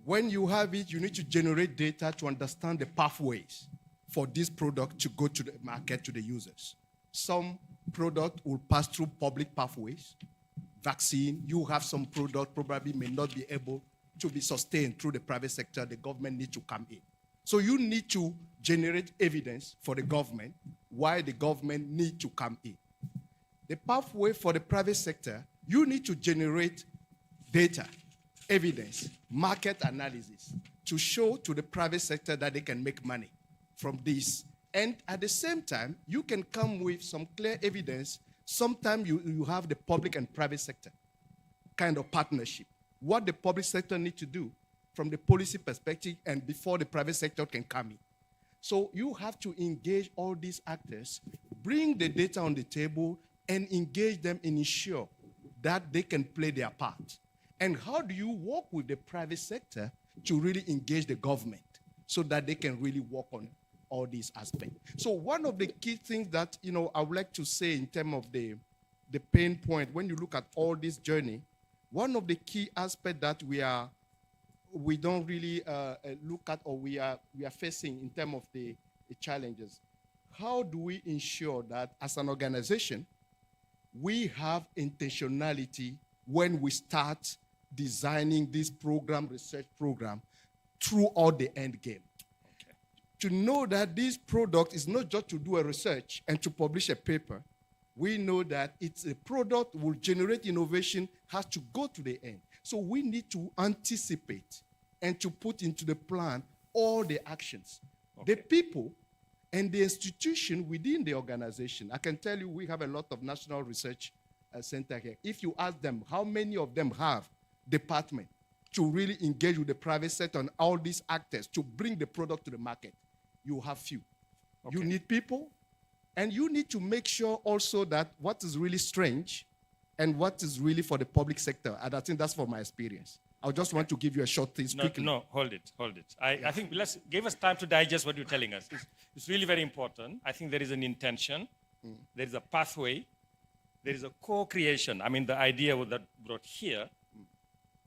When you have it, you need to generate data to understand the pathways for this product to go to the market, to the users. Some product will pass through public pathways. Vaccine, you have some product probably may not be able to be sustained through the private sector. The government needs to come in. So you need to generate evidence for the government why the government needs to come in. The pathway for the private sector, you need to generate data, evidence, market analysis to show to the private sector that they can make money from this. And at the same time, you can come with some clear evidence. Sometimes you have the public and private sector kind of partnership. What the public sector needs to do from the policy perspective and before the private sector can come in. So you have to engage all these actors, bring the data on the table, and engage them and ensure that they can play their part. And how do you work with the private sector to really engage the government so that they can really work on all these aspects? So one of the key things that I would like to say in terms of the pain point, when you look at all this journey, one of the key aspects that we don't really look at or we are facing in terms of the challenges, how do we ensure that as an organization, we have intentionality when we start designing this program, research program, throughout the end game? Okay. To know that this product is not just to do a research and to publish a paper. We know that it's a product will generate innovation, has to go to the end. So we need to anticipate and to put into the plan all the actions. Okay. The people and the institution within the organization. I can tell you we have a lot of national research center here. If you ask them, how many of them have department to really engage with the private sector and all these actors to bring the product to the market? You have few. Okay. You need people, and you need to make sure also that what is really strange and what is really for the public sector. And I think that's from my experience. I just want to give you a short thing quickly. No, hold it. I think give us time to digest what you're telling us. It's really very important. I think there is an intention. There is a pathway. There is a co-creation. I mean, the idea that brought here,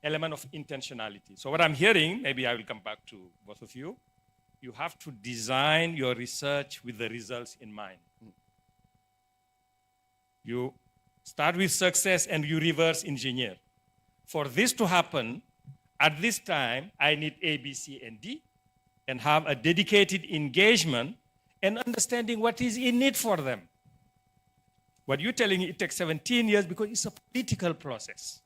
element of intentionality. So what I'm hearing, maybe I will come back to both of you, you have to design your research with the results in mind. You start with success and you reverse engineer. For this to happen, at this time, I need A, B, C, and D, and have a dedicated engagement and understanding what is in it for them. What you're telling me, it takes 17 years because it's a political process.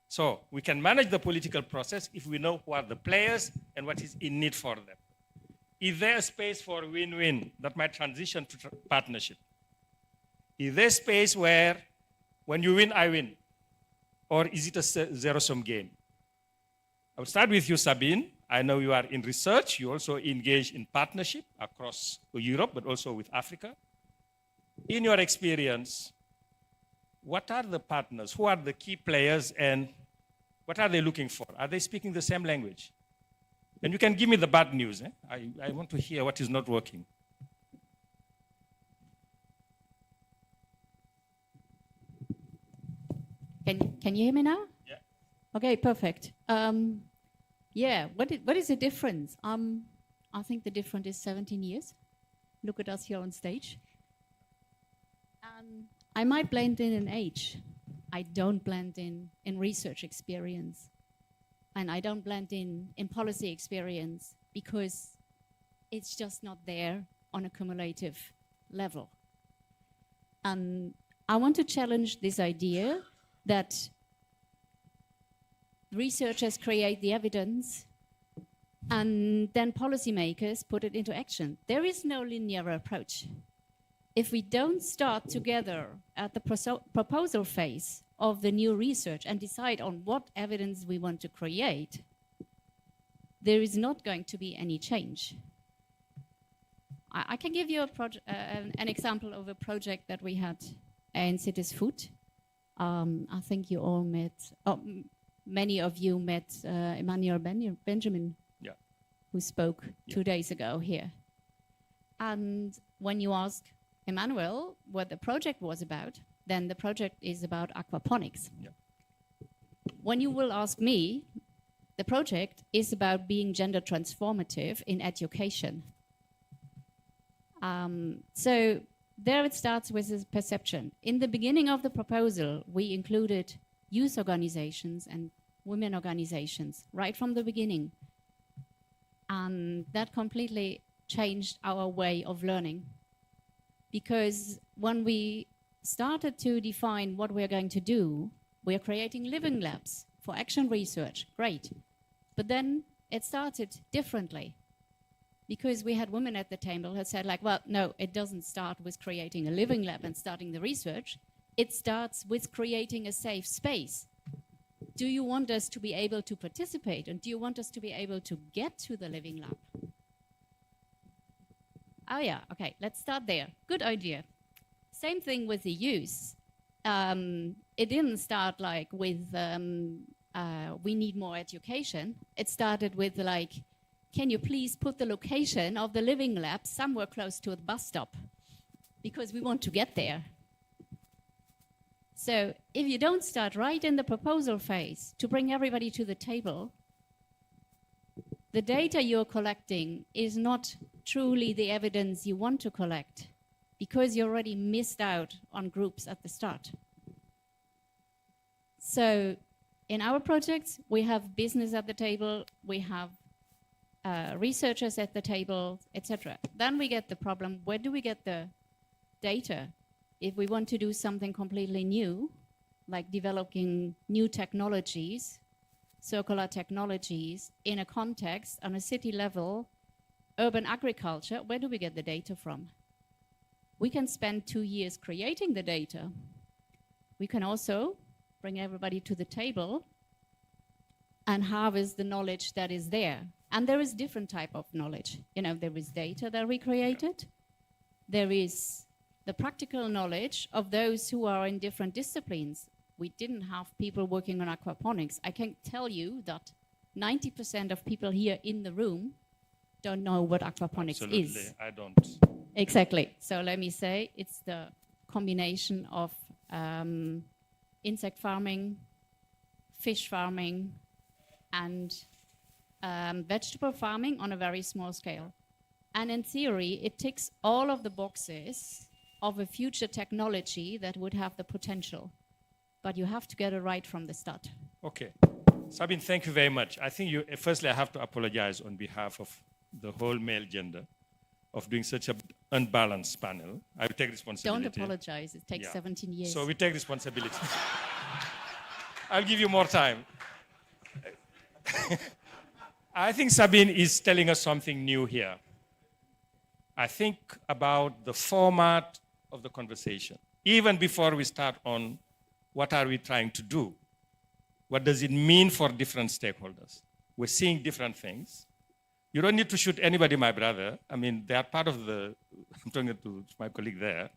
So we can manage the political process if we know who are the players and what is in it for them. Is there a space for win-win that might transition to partnership? Is there space where when you win, I win? Or is it a zero-sum game? I will start with you, Sabine. I know you are in research. You also engage in partnership across Europe, but also with Africa. In your experience, what are the partners? Who are the key players and what are they looking for? Are they speaking the same language? And you can give me the bad news. I want to hear what is not working. Can you hear me now? Yeah. Okay, perfect. Yeah, what is the difference? I think the difference is 17 years. Look at us here on stage. I might blend in age. I don't blend in research experience. And I don't blend in policy experience because it's just not there on a cumulative level. And I want to challenge this idea that researchers create the evidence and then policymakers put it into action. There is no linear approach. If we don't start together at the proposal phase of the new research and decide on what evidence we want to create, there is not going to be any change. I can give you an example of a project that we had in Cities Food. I think you all met, many of you met Emmanuel Benjamin, yeah, who spoke 2 days ago here. And when you ask Emmanuel what the project was about, then the project is about aquaponics. Yeah. When you will ask me, the project is about being gender transformative in education. So there it starts with this perception. In the beginning of the proposal, we included youth organizations and women organizations right from the beginning. And that completely changed our way of learning. Because when we started to define what we're going to do, we're creating living labs for action research, great. But then it started differently. Because we had women at the table who said like, well, no, it doesn't start with creating a living lab and starting the research. It starts with creating a safe space. Do you want us to be able to participate? And do you want us to be able to get to the living lab? Oh yeah, okay, let's start there. Good idea. Same thing with the youth. It didn't start like with, we need more education. It started with like, can you please put the location of the living lab somewhere close to the bus stop? Because we want to get there. So if you don't start right in the proposal phase to bring everybody to the table, the data you're collecting is not truly the evidence you want to collect because you already missed out on groups at the start. So in our projects, we have business at the table, we have researchers at the table, etc. Then we get the problem, where do we get the data? If we want to do something completely new, like developing new technologies, circular technologies in a context on a city level, urban agriculture, where do we get the data from? We can spend 2 years creating the data. We can also bring everybody to the table and harvest the knowledge that is there. And there is different type of knowledge. You know, there is data that we created. There is the practical knowledge of those who are in different disciplines. We didn't have people working on aquaponics. I can tell you that 90% of people here in the room don't know what aquaponics is. I don't. Exactly. So let me say it's the combination of insect farming, fish farming, and vegetable farming on a very small scale. And in theory, it ticks all of the boxes of a future technology that would have the potential. But you have to get it right from the start. Okay. Sabine, thank you very much. I think firstly, I have to apologize on behalf of the whole male gender of doing such an unbalanced panel. I will take responsibility. Don't apologize. It takes 17 years. So we take responsibility. I'll give you more time. I think Sabine is telling us something new here. I think about the format of the conversation. Even before we start on what are we trying to do? What does it mean for different stakeholders? We're seeing different things. You don't need to shoot anybody, my brother. I mean, they are part of the, I'm talking to my colleague there.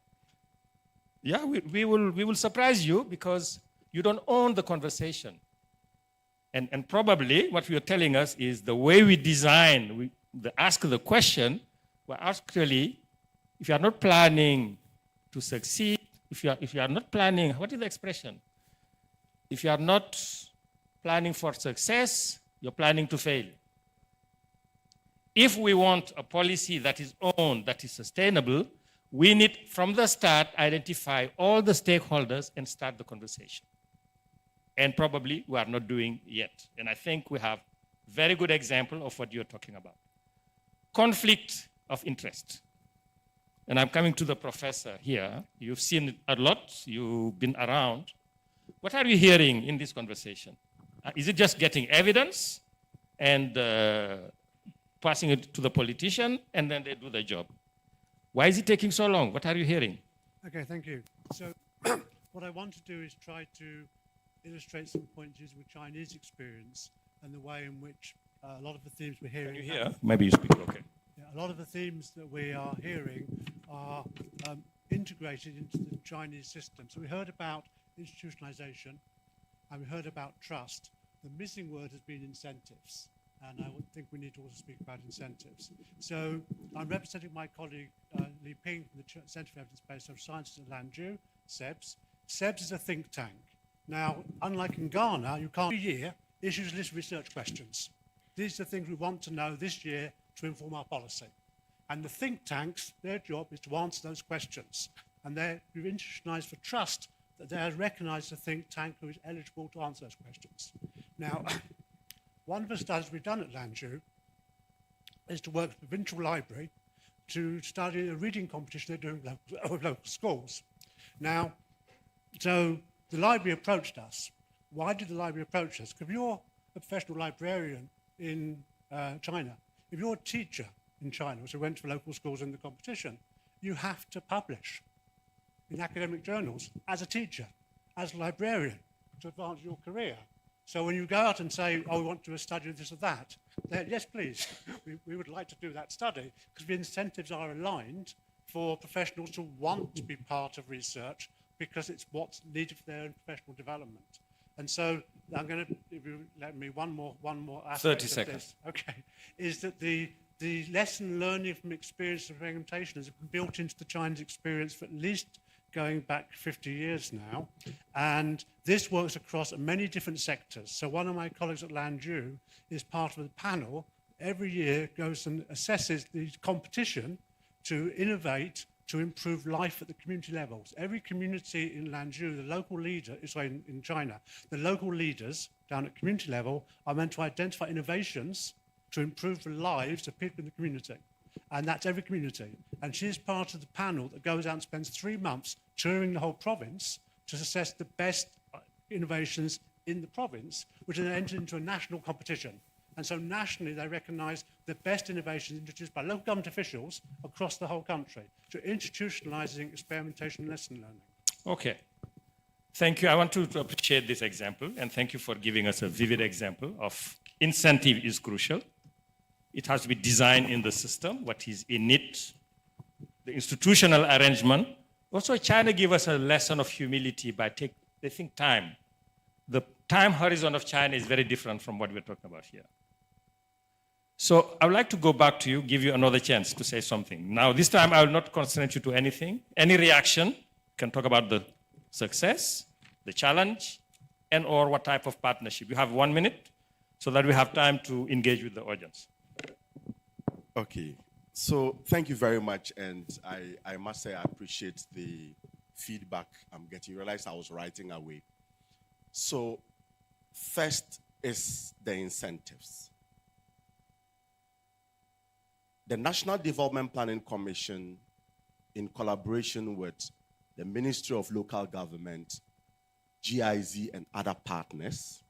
Yeah, we will surprise you because you don't own the conversation. And probably what you're telling us is the way we design, ask the question, well, actually, if you are not planning to succeed, if you are not planning, what is the expression? if you are not planning for success, you're planning to fail. If we want a policy that is owned, that is sustainable, we need, from the start, identify all the stakeholders and start the conversation. And probably we are not doing yet. And I think we have very good example of what you're talking about. Conflict of interest. And I'm coming to the professor here. You've seen it a lot. You've been around. What are you hearing in this conversation? Is it just getting evidence and passing it to the politician and then they do the job? Why is it taking so long? What are you hearing? Okay, thank you. So what I want to do is try to illustrate some points with Chinese experience and the way in which a lot of the themes we're hearing. Can you hear? Maybe you speak, okay. Yeah, a lot of the themes that we are hearing are integrated into the Chinese system. So we heard about institutionalization and we heard about trust. The missing word has been incentives. And I would think we need to also speak about incentives. So I'm representing my colleague Li Ping from the Center for Evidence-Based Social Sciences at Lanzhou, SEBS. SEBS is a think tank. Now, unlike in Ghana, you can't every year issues a list of research questions. These are things we want to know this year to inform our policy. And the think tanks, their job is to answer those questions. And they're institutionalized for trust that they are recognized as a think tank who is eligible to answer those questions. Now, one of the studies we've done at Lanzhou is to work with the provincial library to study a reading competition they're doing with local schools. Now, so the library approached us. Why did the library approach us? Because if you're a professional librarian in China, if you're a teacher in China, which went to local schools in the competition, you have to publish in academic journals as a teacher, as a librarian, to advance your career. So when you go out and say, oh, we want to do a study of this or that, yes, please, we would like to do that study, because the incentives are aligned for professionals who want to be part of research because it's what's needed for their own professional development. And so I'm going to, if you let me, one more aspect 30 of seconds. this, okay, is that the lesson learning from experience of experimentation has been built into the Chinese experience for at least going back 50 years now. And this works across many different sectors. So one of my colleagues at Lanzhou is part of the panel. Every year goes and assesses the competition to innovate, to improve life at the community levels. Every community in Lanzhou, the local leader, sorry, in China, the local leaders down at community level are meant to identify innovations to improve the lives of people in the community. And that's every community. And she's part of the panel that goes out and spends 3 months touring the whole province to assess the best innovations in the province, which are then entered into a national competition. And so nationally, they recognize the best innovations introduced by local government officials across the whole country to institutionalizing experimentation and lesson learning. Okay. Thank you. I want to appreciate this example, and thank you for giving us a vivid example of incentive is crucial. It has to be designed in the system, what is in it, the institutional arrangement. Also, China gave us a lesson of humility by they think time. The time horizon of China is very different from what we're talking about here. So I would like to go back to you, give you another chance to say something. Now, this time I will not constrain you to anything. Any reaction, you can talk about the success, the challenge, and or what type of partnership. You have 1 minute so that we have time to engage with the audience. Okay, so thank you very much, and I must say I appreciate the feedback I'm getting. You realize I was writing away. So first is the incentives. The National Development Planning Commission, in collaboration with the Ministry of Local Government, GIZ, and other partners,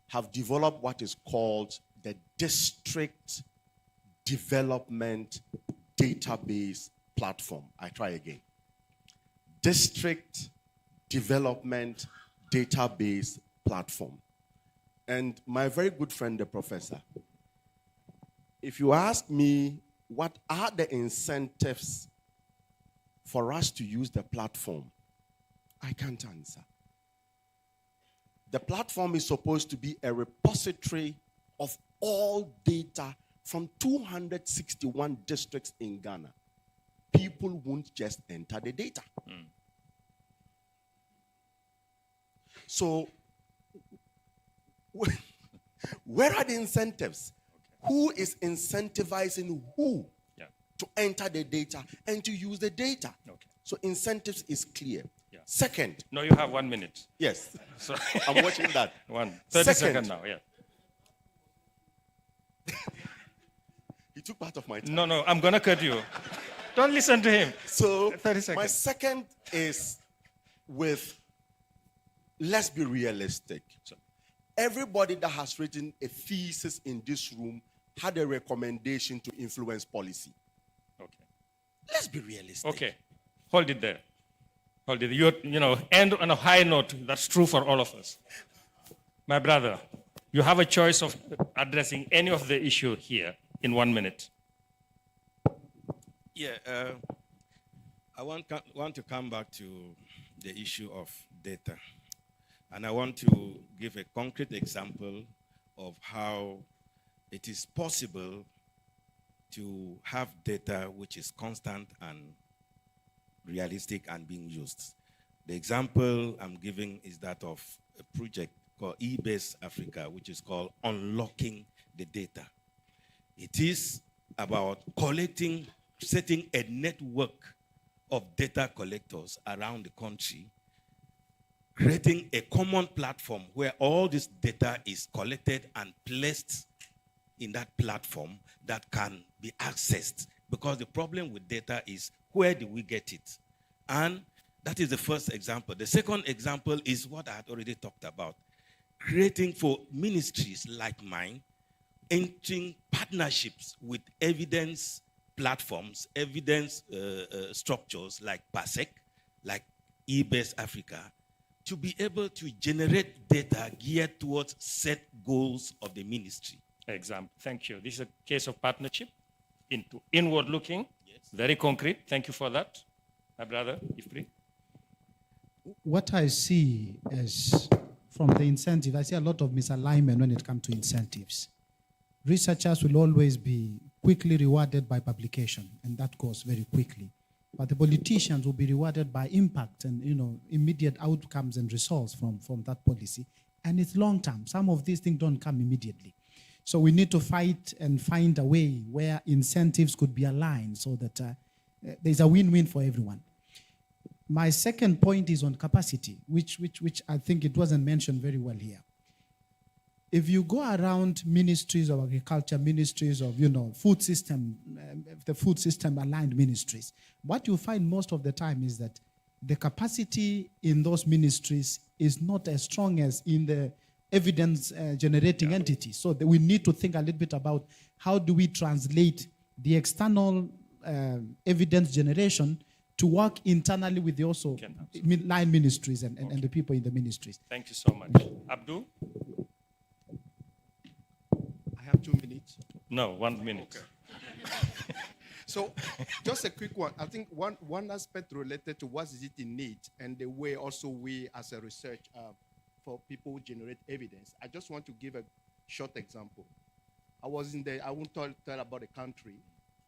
have developed what is called the District Development Database Platform. I try again. District Development Database Platform. And my very good friend, the professor, if you ask me what are the incentives for us to use the platform, I can't answer. The platform is supposed to be a repository of all data from 261 districts in Ghana. People won't just enter the data. So, where are the incentives? Who is incentivizing who to enter the data and to use the data? So incentives is clear. Second. No, you have 1 minute. Yes. So I'm watching that. 30 seconds now, yeah. He took part of my time. No, I'm going to cut you. Don't listen to him. So 30 seconds. my second is with, let's be realistic. Everybody that has written a thesis in this room had a recommendation to influence policy. Okay. Let's be realistic. Okay. Hold it there. Hold it. End on a high note. That's true for all of us. My brother, you have a choice of addressing any of the issue here in 1 minute. Yeah, I want to come back to the issue of data. And I want to give a concrete example of how it is possible to have data which is constant and realistic and being used. The example I'm giving is that of a project called eBase Africa, which is called Unlocking the Data. It is about setting a network of data collectors around the country, creating a common platform where all this data is collected and placed in that platform that can be accessed. Because the problem with data is, where do we get it? And that is the first example. The second example is what I had already talked about. Creating for ministries like mine, entering partnerships with evidence platforms, evidence structures like PASEC, like eBase Africa, to be able to generate data geared towards set goals of the ministry. Example. Thank you. This is a case of partnership, into inward looking, very concrete. Thank you for that. My brother, Ifri. What I see is from the incentive, I see a lot of misalignment when it comes to incentives. Researchers will always be quickly rewarded by publication, and that goes very quickly. But the politicians will be rewarded by impact and immediate outcomes and results from that policy. And it's long term. Some of these things don't come immediately. So we need to fight and find a way where incentives could be aligned so that there's a win-win for everyone. My second point is on capacity, which I think it wasn't mentioned very well here. If you go around ministries of agriculture, ministries of food system, the food system aligned ministries, what you find most of the time is that the capacity in those ministries is not as strong as in the evidence generating entities. So we need to think a little bit about how do we translate the external evidence generation to work internally with the also line ministries and the people in the ministries. Thank you so much. Abdul? I have 2 minutes. No, 1 minute. Okay. So just a quick one. I think one aspect related to what is it in need and the way also we as a research for people who generate evidence. I just want to give a short example. I won't tell about the country.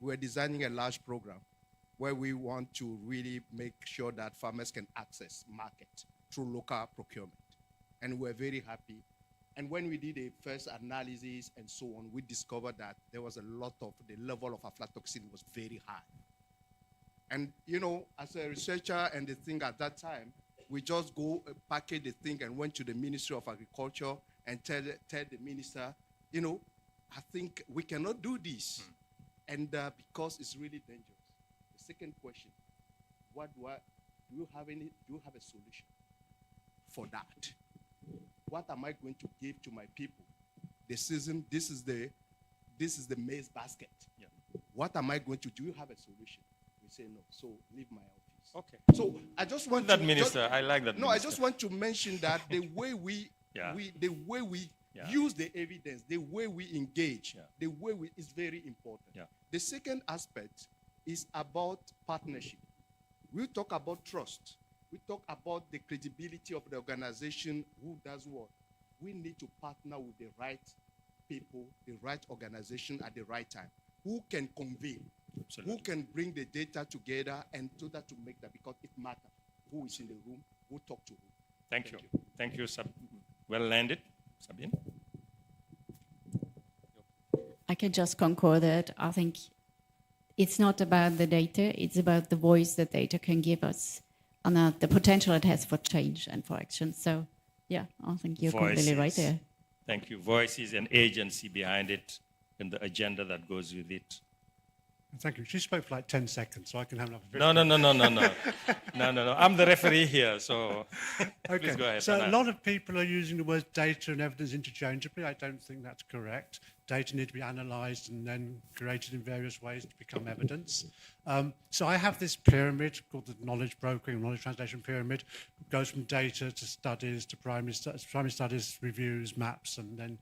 We're designing a large program where we want to really make sure that farmers can access market through local procurement. And we're very happy. And when we did a first analysis and so on, we discovered that there was a lot of, the level of aflatoxin was very high. And, as a researcher and the thing at that time, we just go package the thing and went to the Ministry of Agriculture and tell the minister, I think we cannot do this. And because it's really dangerous. The second question, do you have a solution for that? What am I going to give to my people? This is the maize basket. Yeah. What am I going to do? You have a solution. We say no. So leave my office. Okay. So I just want that minister. I like that. No, minister. I just want to mention that the way we use the evidence, the way we engage, the way is very important. Yeah. The second aspect is about partnership. We talk about trust. We talk about the credibility of the organization, who does what. We need to partner with the right people, the right organization at the right time. Who can convey? Absolutely. Who can bring the data together and so that to make that, because it matters. Who is in the room, who talk to who. Thank you. Thank you, well landed. Sabine? I can just concur that I think it's not about the data, it's about the voice that data can give us and the potential it has for change and for action. So, yeah, I think you're completely right there. Thank you. Voice is an agency behind it and the agenda that goes with it. Thank you. She spoke for like 10 seconds, so I can have another 15. No. I'm the referee here, so okay. Please go ahead. So a lot of people are using the words data and evidence interchangeably. I don't think that's correct. Data need to be analysed and then created in various ways to become evidence. So I have this pyramid called the knowledge brokering, knowledge translation pyramid. It goes from data to studies to primary studies, reviews, maps, and then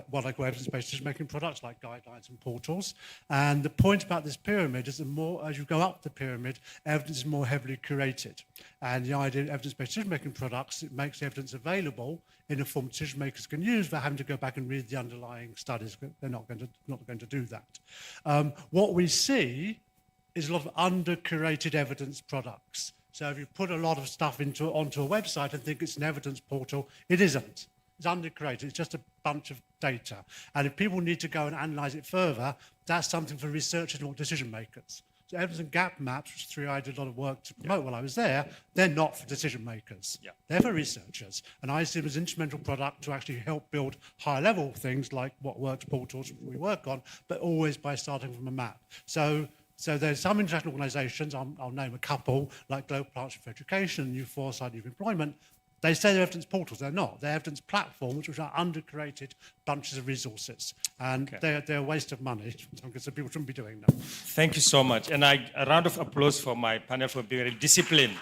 what I call evidence-based decision-making products like guidelines and portals. And the point about this pyramid is the more, as you go up the pyramid, evidence is more heavily curated. And the idea of evidence-based decision-making products, it makes the evidence available in a form decision-makers can use without having to go back and read the underlying studies. They're not going to do that. What we see is a lot of under-curated evidence products. So if you put a lot of stuff onto a website and think it's an evidence portal, it isn't. It's under-curated. It's just a bunch of data. And if people need to go and analyse it further, that's something for researchers and decision-makers. So evidence and gap maps, which 3I did a lot of work to promote while I was there, they're not for decision-makers. They're for researchers. And I see them as an instrumental product to actually help build high-level things like what works portals we work on, but always by starting from a map. So there's some international organisations, I'll name a couple, like Global Partnership for Education, New Foresight, New Employment. They say they're evidence portals. They're not. They're evidence platforms, which are under-curated bunches of resources. And they're a waste of money, so people shouldn't be doing them. Thank you so much. And a round of applause for my panel for being very disciplined.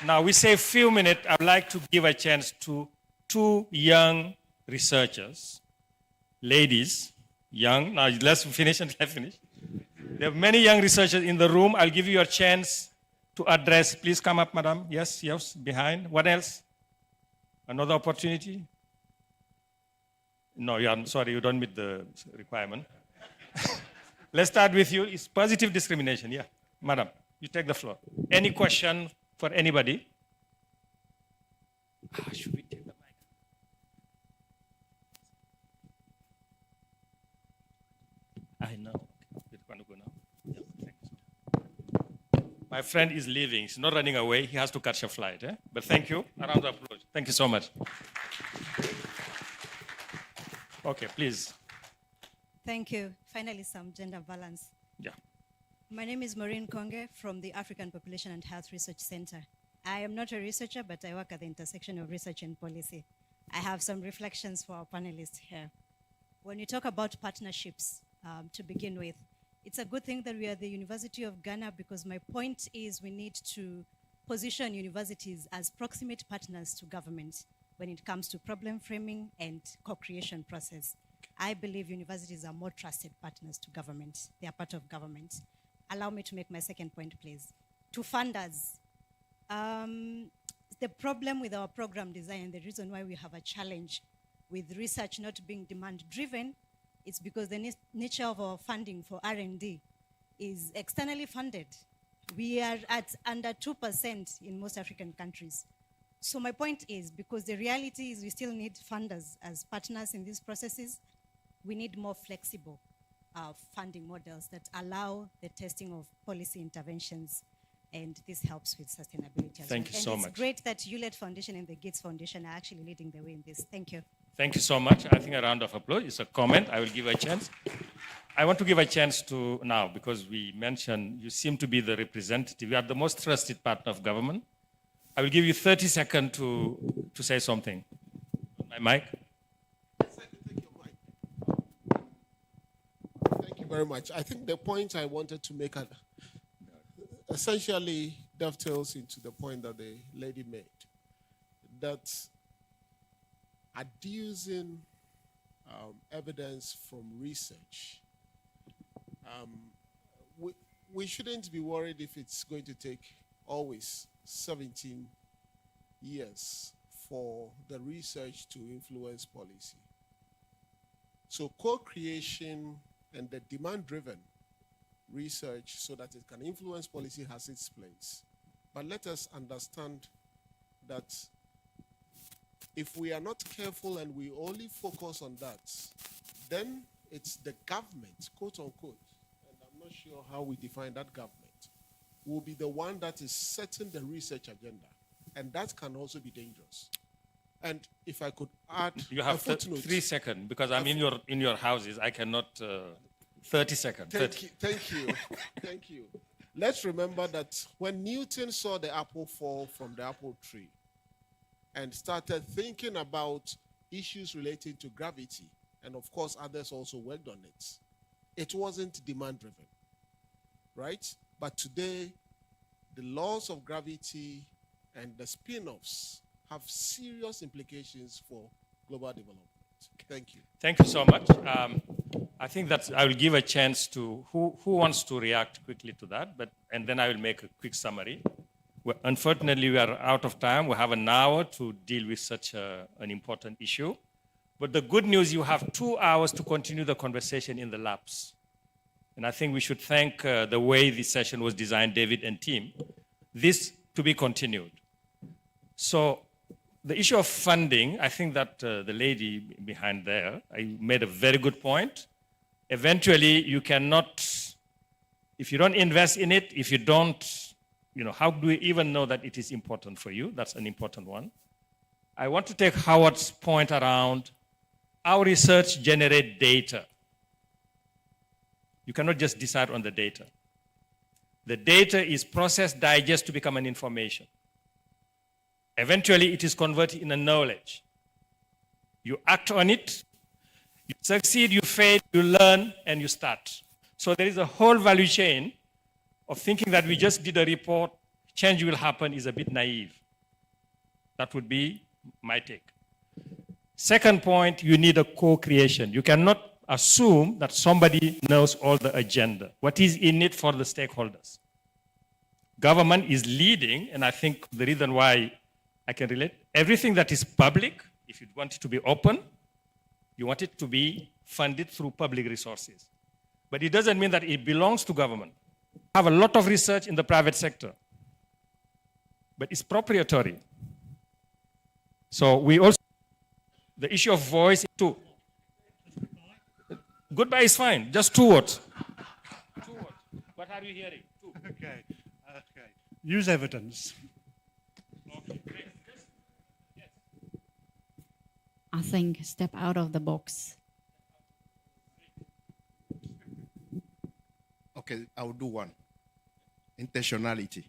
Now, we say a few minutes. I'd like to give a chance to two young researchers, ladies, young. Now, let's finish and let's finish. There are many young researchers in the room. I'll give you a chance to address. Please come up, madam. Yes, behind. What else? Another opportunity? No, I'm sorry, you don't meet the requirement. Let's start with you. It's positive discrimination. Yeah, madam, you take the floor. Any question for anybody? Should we take the mic? I know. My friend is leaving. He's not running away. He has to catch a flight. But thank you. A round of applause. Thank you so much. Okay, please. Thank you. Finally, some gender balance. Yeah. My name is Maureen Konge from the African Population and Health Research Center. I am not a researcher, but I work at the intersection of research and policy. I have some reflections for our panelists here. When you talk about partnerships, to begin with, it's a good thing that we are the University of Ghana, because my point is we need to position universities as proximate partners to government when it comes to problem framing and co-creation process. I believe universities are more trusted partners to government. They are part of government. Allow me to make my second point, please. To funders, the problem with our program design, the reason why we have a challenge with research not being demand-driven, it's because the nature of our funding for R&D is externally funded. We are at under 2% in most African countries. So my point is, because the reality is we still need funders as partners in these processes, we need more flexible funding models that allow the testing of policy interventions, and this helps with sustainability as well. Thank you so much. It's great that Hewlett Foundation and the Gates Foundation are actually leading the way in this. Thank you. Thank you so much. I think a round of applause is a comment. I will give a chance. I want to give a chance to now, because we mentioned you seem to be the representative. You are the most trusted partner of government. I will give you 30 seconds to say something. My mic. Thank you very much. I think the point I wanted to make essentially dovetails into the point that the lady made, that adducing evidence from research, we shouldn't be worried if it's going to take always 17 years for the research to influence policy. So co-creation and the demand-driven research so that it can influence policy has its place. But let us understand that if we are not careful and we only focus on that, then it's the government, quote unquote, and I'm not sure how we define that government, will be the one that is setting the research agenda. And that can also be dangerous. And if I could add you have a footnote. 3 seconds, because I'm in your houses. I cannot, 30 seconds. Thank you. Thank you. Let's remember that when Newton saw the apple fall from the apple tree and started thinking about issues relating to gravity, and of course others also worked on it, it wasn't demand-driven, right? But today, the laws of gravity and the spin-offs have serious implications for global development. Thank you. Thank you so much. I think that I will give a chance to who wants to react quickly to that, and then I will make a quick summary. Unfortunately, we are out of time. We have an hour to deal with such an important issue. But the good news, you have 2 hours to continue the conversation in the labs. And I think we should thank the way this session was designed, David and team. This to be continued. So the issue of funding, I think that the lady behind there, I made a very good point. Eventually, you cannot, if you don't invest in it, if you don't, how do we even know that it is important for you? That's an important one. I want to take Howard's point around our research generate data. You cannot just decide on the data. The data is processed, digested to become an information. Eventually, it is converted in a knowledge. You act on it, you succeed, you fail, you learn, and you start. So there is a whole value chain of thinking that we just did a report, change will happen is a bit naive. That would be my take. Second point, you need a co-creation. You cannot assume that somebody knows all the agenda. What is in it for the stakeholders? Government is leading, and I think the reason why I can relate, everything that is public, if you want it to be open, you want it to be funded through public resources. But it doesn't mean that it belongs to government. I have a lot of research in the private sector, but it's proprietary. So we also, the issue of voice too. Goodbye is fine, just 2 words. 2 words. What are you hearing? 2. Okay. Use evidence. Okay, great. Yes. I think step out of the box. Okay, I will do one. Intentionality.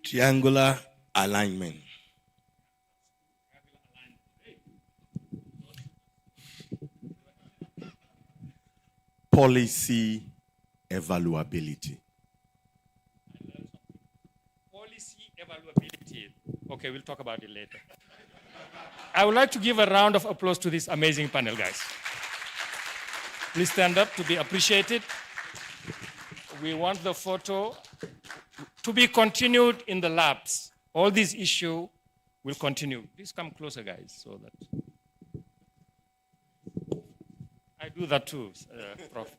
Triangular alignment. Policy evaluability. Policy evaluability. Okay, we'll talk about it later. I would like to give a round of applause to this amazing panel, guys. Please stand up to be appreciated. We want the photo to be continued in the labs. All these issues will continue. Please come closer, guys, so that I do that too, Prof.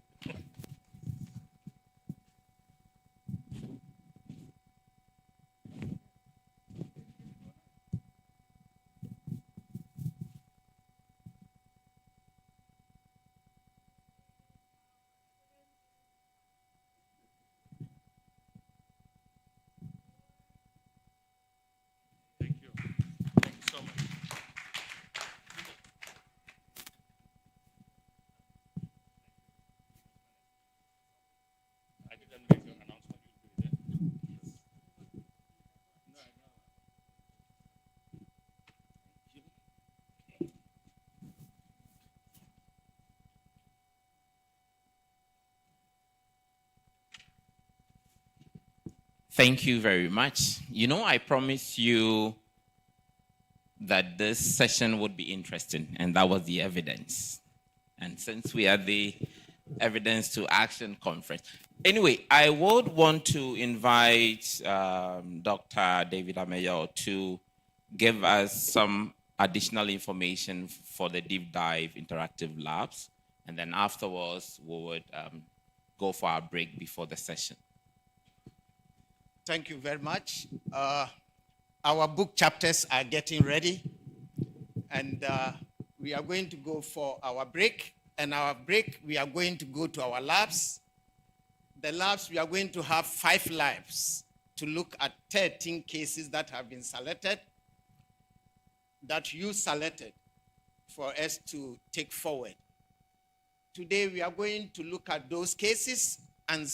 Thank you. Thank you so much. I didn't make the announcement. Thank you very much. I promised you that this session would be interesting, and that was the evidence. And since we are the Evidence to Action Conference. Anyway, I would want to invite Dr. David Ameyo to give us some additional information for the deep dive interactive labs. And then afterwards, we would go for our break before the session. Thank you very much. Our book chapters are getting ready, and we are going to go for our break. And our break, we are going to go to our labs. The labs, we are going to have 5 labs to look at 13 cases that have been selected, that you selected for us to take forward. Today, we are going to look at those cases and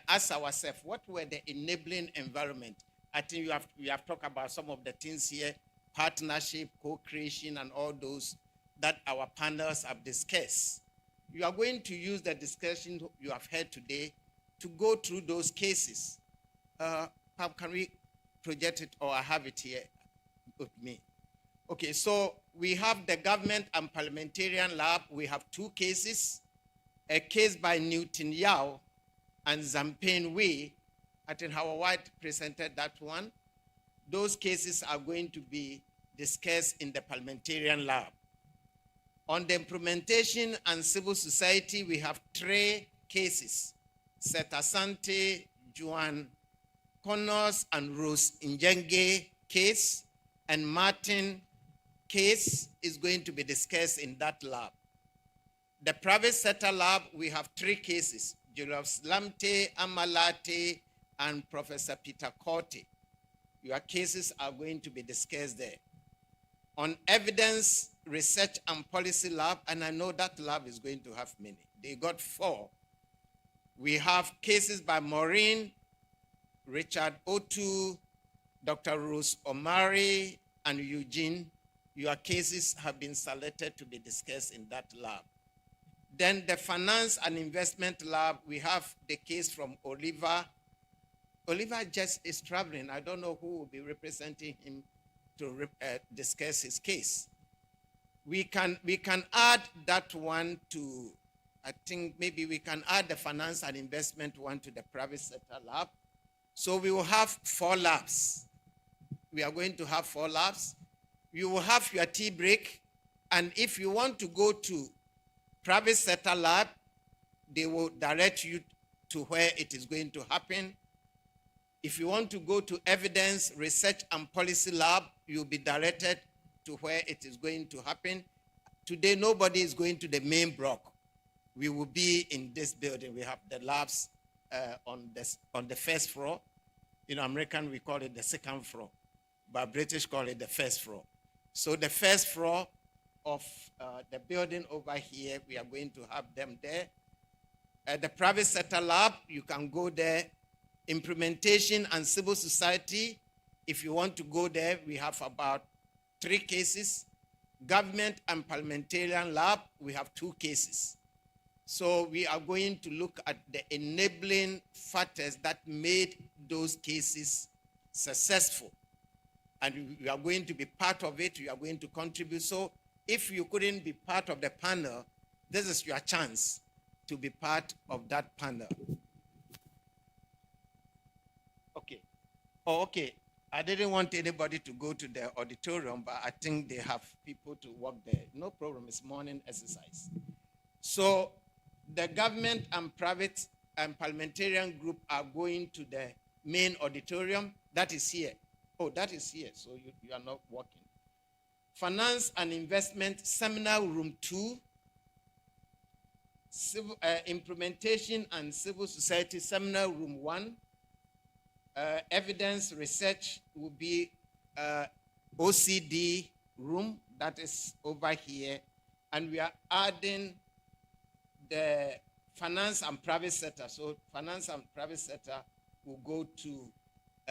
ask ourselves, what were the enabling environment? I think we have talked about some of the things here, partnership, co-creation, and all those that our panels have discussed. You are going to use the discussion you have heard today to go through those cases. Can we project it, or I have it here with me? Okay, so we have the government and parliamentarian lab. We have 2 cases, a case by Newton Yao and Zampane Wei. I think Howard White presented that one. Those cases are going to be discussed in the parliamentarian lab. On the implementation and civil society, we have 3 cases, Setasante, Juan Connors, and Rose Njenge case, and Martin case is going to be discussed in that lab. The private sector lab, we have 3 cases, Julius Lamte, Amalate, and Professor Peter Corte. Your cases are going to be discussed there. On evidence, research, and policy lab, and I know that lab is going to have many. They got 4. We have cases by Maureen, Richard Otu, Dr. Rose Omari, and Eugene. Your cases have been selected to be discussed in that lab. Then the finance and investment lab, we have the case from Oliver. Oliver just is traveling. I don't know who will be representing him to discuss his case. We can add that one to, I think maybe we can add the finance and investment one to the private sector lab. So we will have 4 labs. We are going to have 4 labs. You will have your tea break, and if you want to go to private sector lab, they will direct you to where it is going to happen. If you want to go to evidence, research, and policy lab, you'll be directed to where it is going to happen. Today, nobody is going to the main block. We will be in this building. We have the labs on the first floor. In American, we call it the second floor, but British call it the first floor. So the first floor of the building over here, we are going to have them there. The private sector lab, you can go there. Implementation and civil society, if you want to go there, we have about 3 cases. Government and parliamentarian lab, we have 2 cases. So we are going to look at the enabling factors that made those cases successful. And we are going to be part of it. We are going to contribute. So if you couldn't be part of the panel, this is your chance to be part of that panel. Okay. Oh, okay. I didn't want anybody to go to the auditorium, but I think they have people to work there. No problem. It's morning exercise. So the government and private and parliamentarian group are going to the main auditorium. That is here. Oh, that is here, so you are not working. Finance and investment, seminar room 2. Civil, implementation and civil society, seminar room 1. Evidence research will be OCD room, that is over here. And we are adding the finance and private sector. So finance and private sector will go to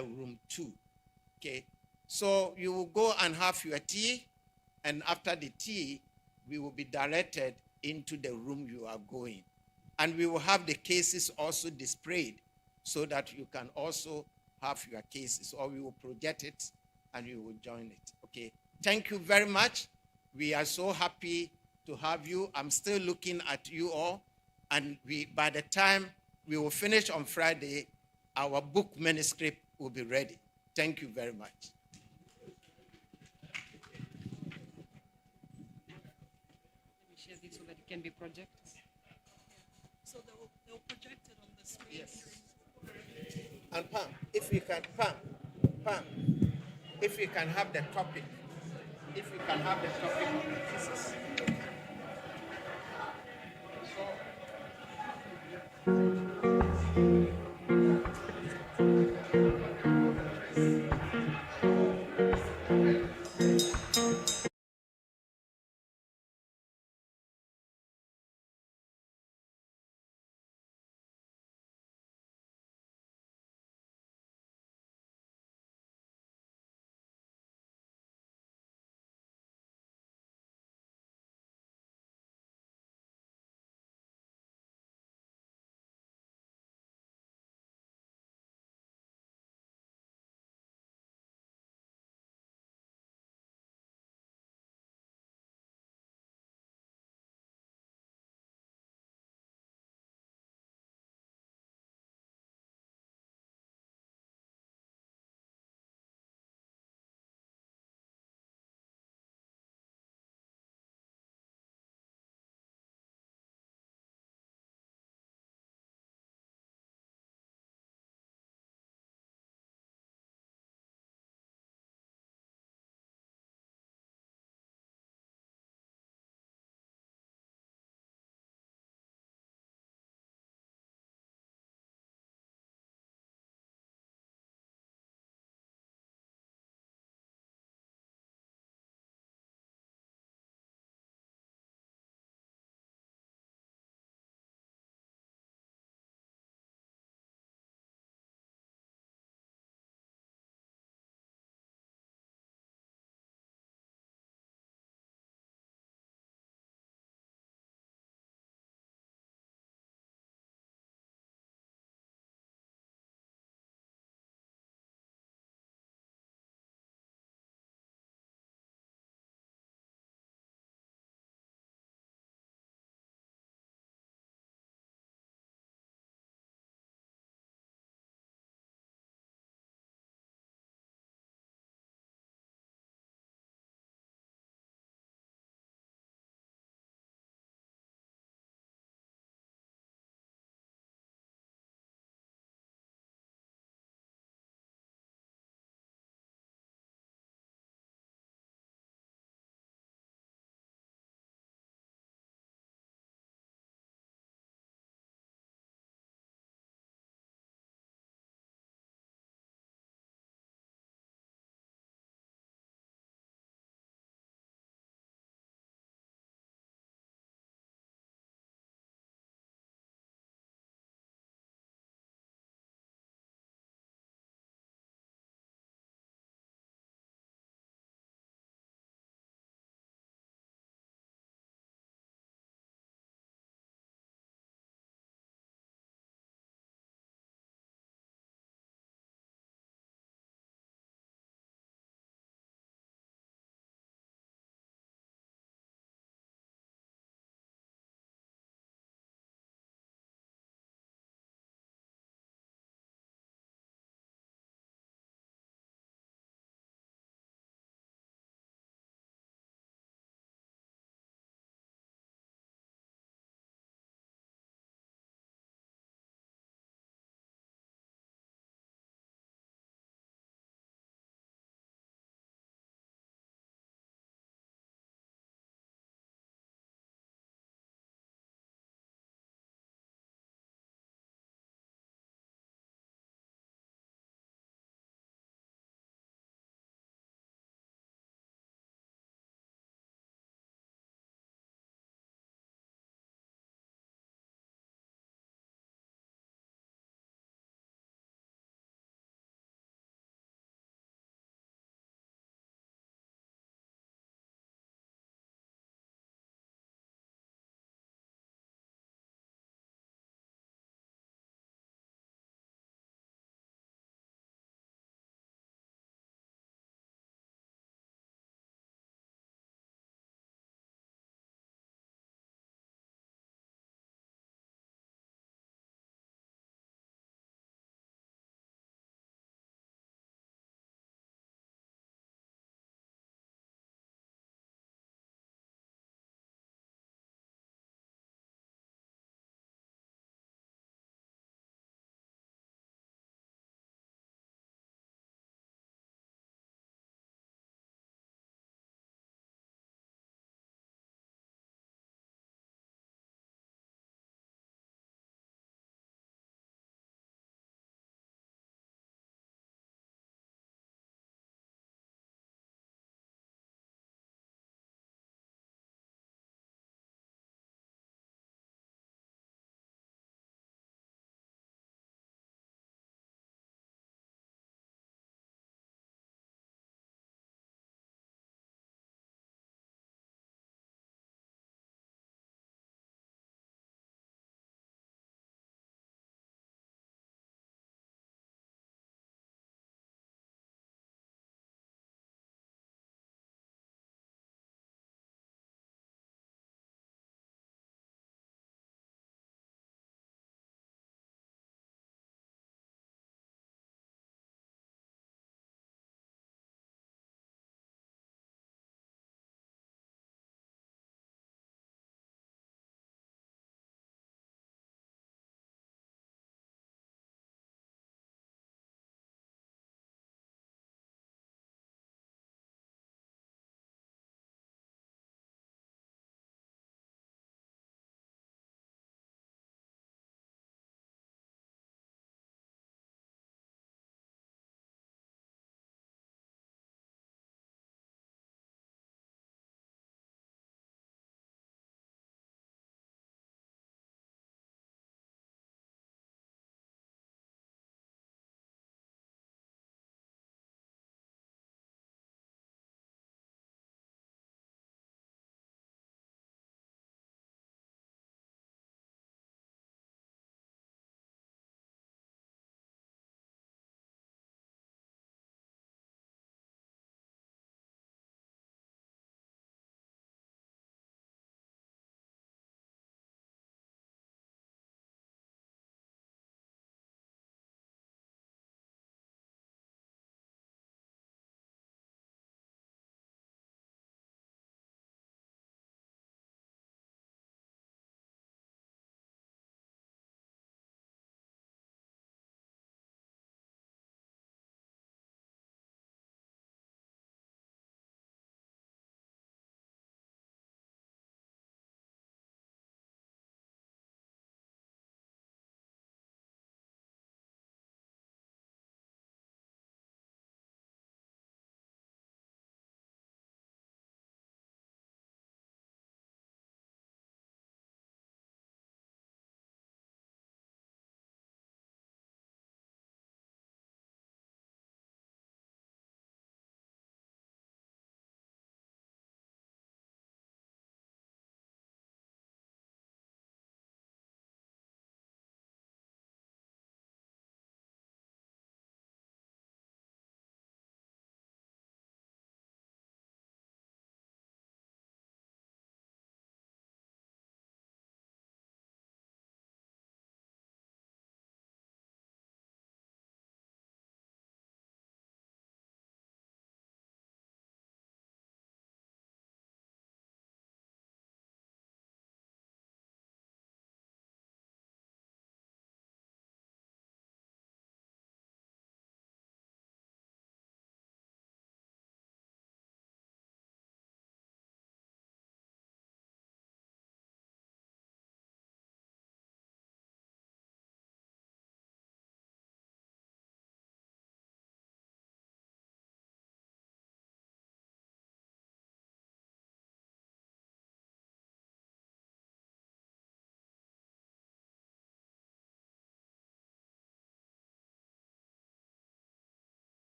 room 2. Okay, so you will go and have your tea, and after the tea, we will be directed into the room you are going. And we will have the cases also displayed so that you can also have your cases, or we will project it and you will join it. Okay, thank you very much. We are so happy to have you. I'm still looking at you all, and by the time we will finish on Friday, our book manuscript will be ready. Thank you very much. Let me share this so that it can be projected. So they'll project it Yes. And Pam, if we can, Pam, if we can have the topic, if we can have the topic of the thesis.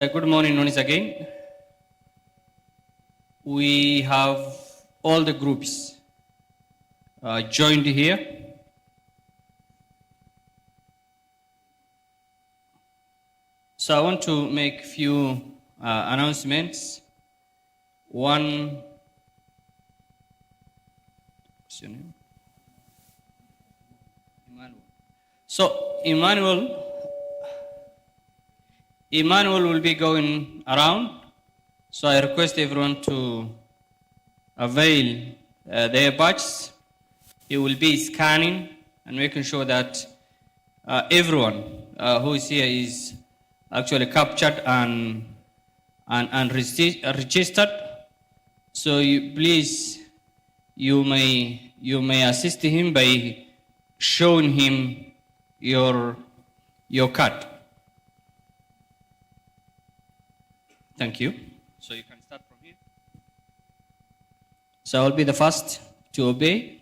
Good morning once again. We have all the groups joined here. So I want to make few announcements. One, what's your name? Emmanuel. So Emmanuel will be going around. So I request everyone to avail their badges. He will be scanning and making sure that everyone who is here is actually captured and registered. So please, you may assist him by showing him your card. Thank you. So you can start from here. So I will be the first to obey.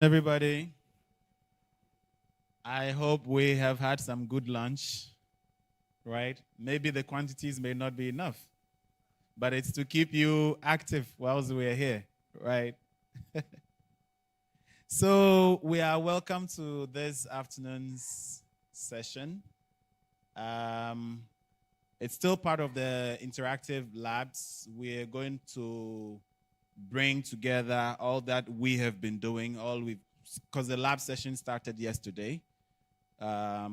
Everybody, I hope we have had some good lunch, right? Maybe the quantities may not be enough, but it's to keep you active whilst we're here, right? So we are welcome to this afternoon's session. It's still part of the interactive labs. We're going to bring together all that we have been doing, because the lab session started yesterday.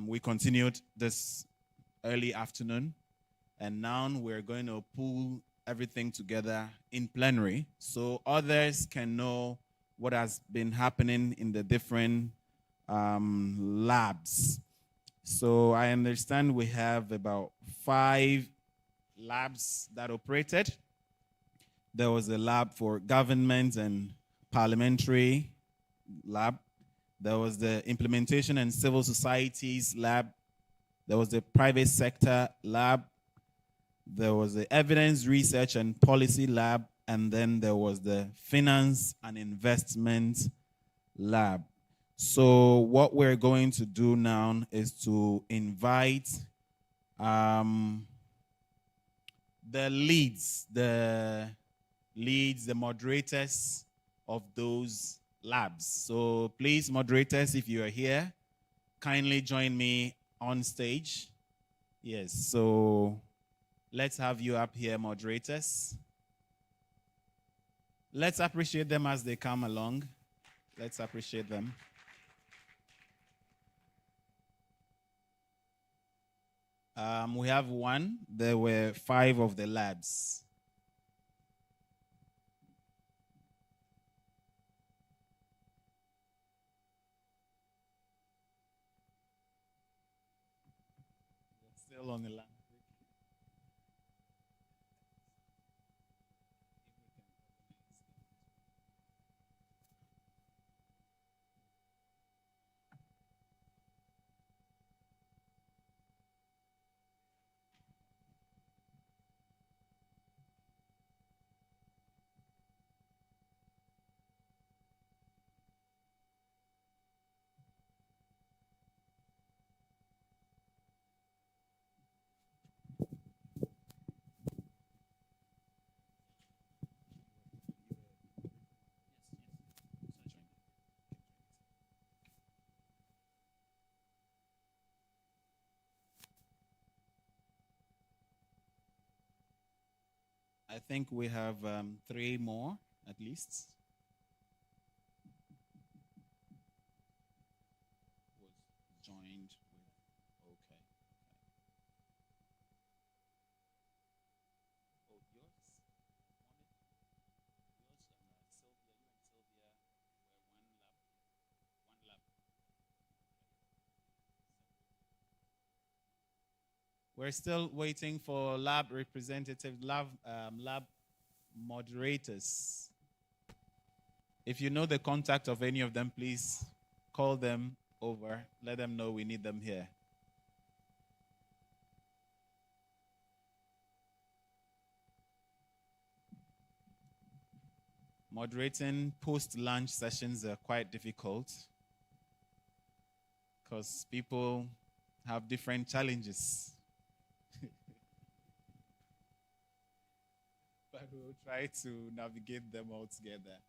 We continued this early afternoon, and now we're going to pull everything together in plenary so others can know what has been happening in the different labs. So I understand we have about 5 labs that operated. There was a lab for government and parliamentary lab. There was the implementation and civil societies lab. There was the private sector lab. There was the evidence research and policy lab. And then there was the finance and investment lab. So what we're going to do now is to invite the moderators of those labs. So please, moderators, if you are here, kindly join me on stage. Yes, so let's have you up here, moderators. Let's appreciate them as they come along. Let's appreciate them. We have 1. There were 5 of the labs. Still on the line. I think we have 3 more, at least. Was joined with, okay. Oh, yours? Sylvia, you and Sylvia were one lab. We're still waiting for lab representatives, lab moderators. If you know the contact of any of them, please call them over. Let them know we need them here. Moderating post-lunch sessions are quite difficult because people have different challenges. But we'll try to navigate them all together.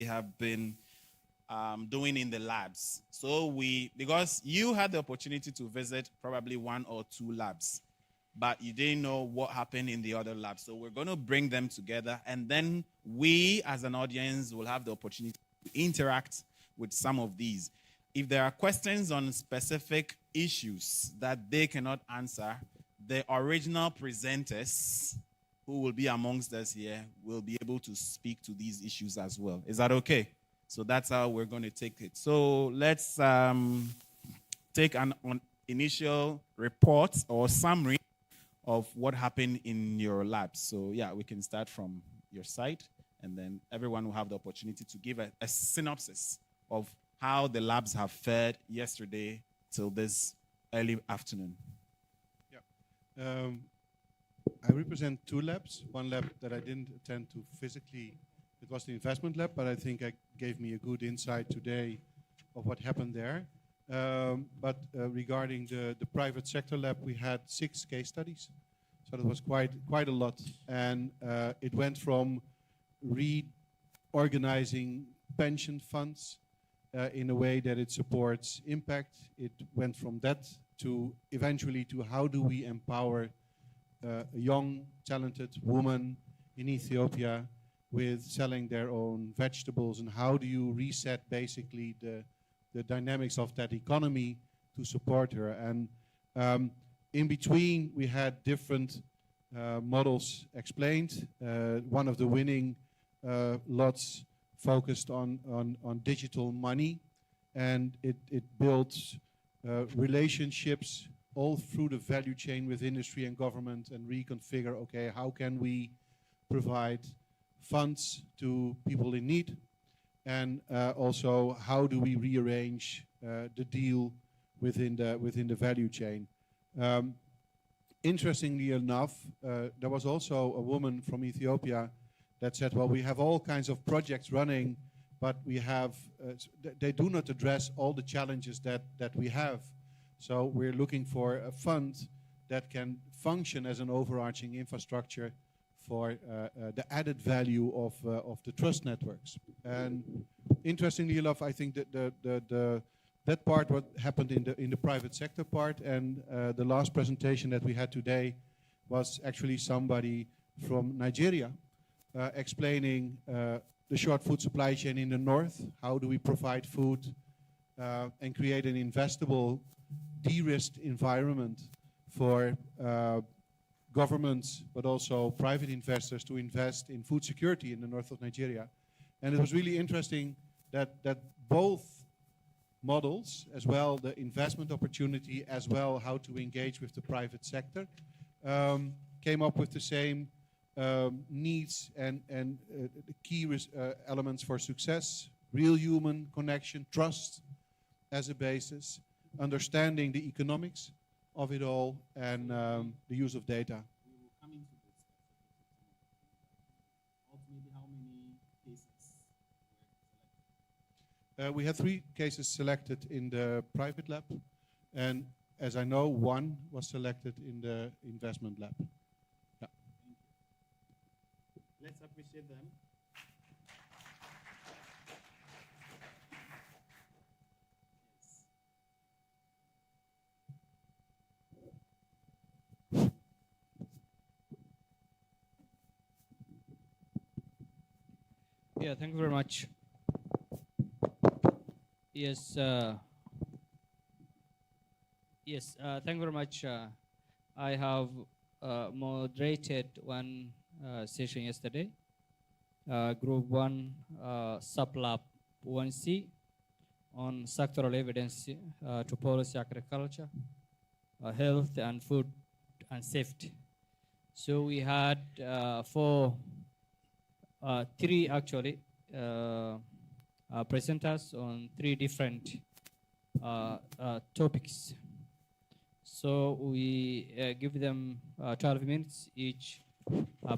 have been doing in the labs. So because you had the opportunity to visit probably 1 or 2 labs, but you didn't know what happened in the other labs. So we're going to bring them together, and then we as an audience will have the opportunity to interact with some of these. If there are questions on specific issues that they cannot answer, the original presenters who will be amongst us here will be able to speak to these issues as well. Is that okay? So that's how we're going to take it. So let's take an initial report or summary of what happened in your lab. So yeah, we can start from your side, and then everyone will have the opportunity to give a synopsis of how the labs have fared yesterday till this early afternoon. Yeah. I represent 2 labs. One lab that I didn't attend to physically, it was the investment lab, but I think it gave me a good insight today of what happened there. Regarding the private sector lab, we had 6 case studies. So that was quite a lot. And it went from reorganizing pension funds in a way that it supports impact. It went from that to eventually to how do we empower a young, talented woman in Ethiopia with selling their own vegetables, and how do you reset basically the dynamics of that economy to support her. And in between, we had different models explained. One of the winning lots focused on digital money, and it builds relationships all through the value chain with industry and government, and reconfigure, okay, how can we provide funds to people in need, and also how do we rearrange the deal within the value chain. Interestingly enough, there was also a woman from Ethiopia that said, well, we have all kinds of projects running, but we have they do not address all the challenges that we have. So we're looking for a fund that can function as an overarching infrastructure for the added value of the trust networks. And interestingly enough, I think that that part what happened in the private sector part, and the last presentation that we had today was actually somebody from Nigeria explaining the short food supply chain in the north. How do we provide food and create an investable, de-risked environment for governments, but also private investors to invest in food security in the north of Nigeria. And it was really interesting that both models, as well the investment opportunity, as well how to engage with the private sector, came up with the same needs and the key elements for success: real human connection, trust as a basis, understanding the economics of it all, and the use of data. We will come into this. Ultimately, how many cases were selected? We had 3 cases selected in the private lab, and as I know, 1 was selected in the investment lab. Yeah. Let's appreciate them. Yeah, thank you very much. Yes, thank you very much. I have moderated one session yesterday, Group 1 Sublab 1C on sectoral evidence to policy agriculture, health and food and safety. So we had 3 actually presenters on 3 different topics. So we give them 12 minutes each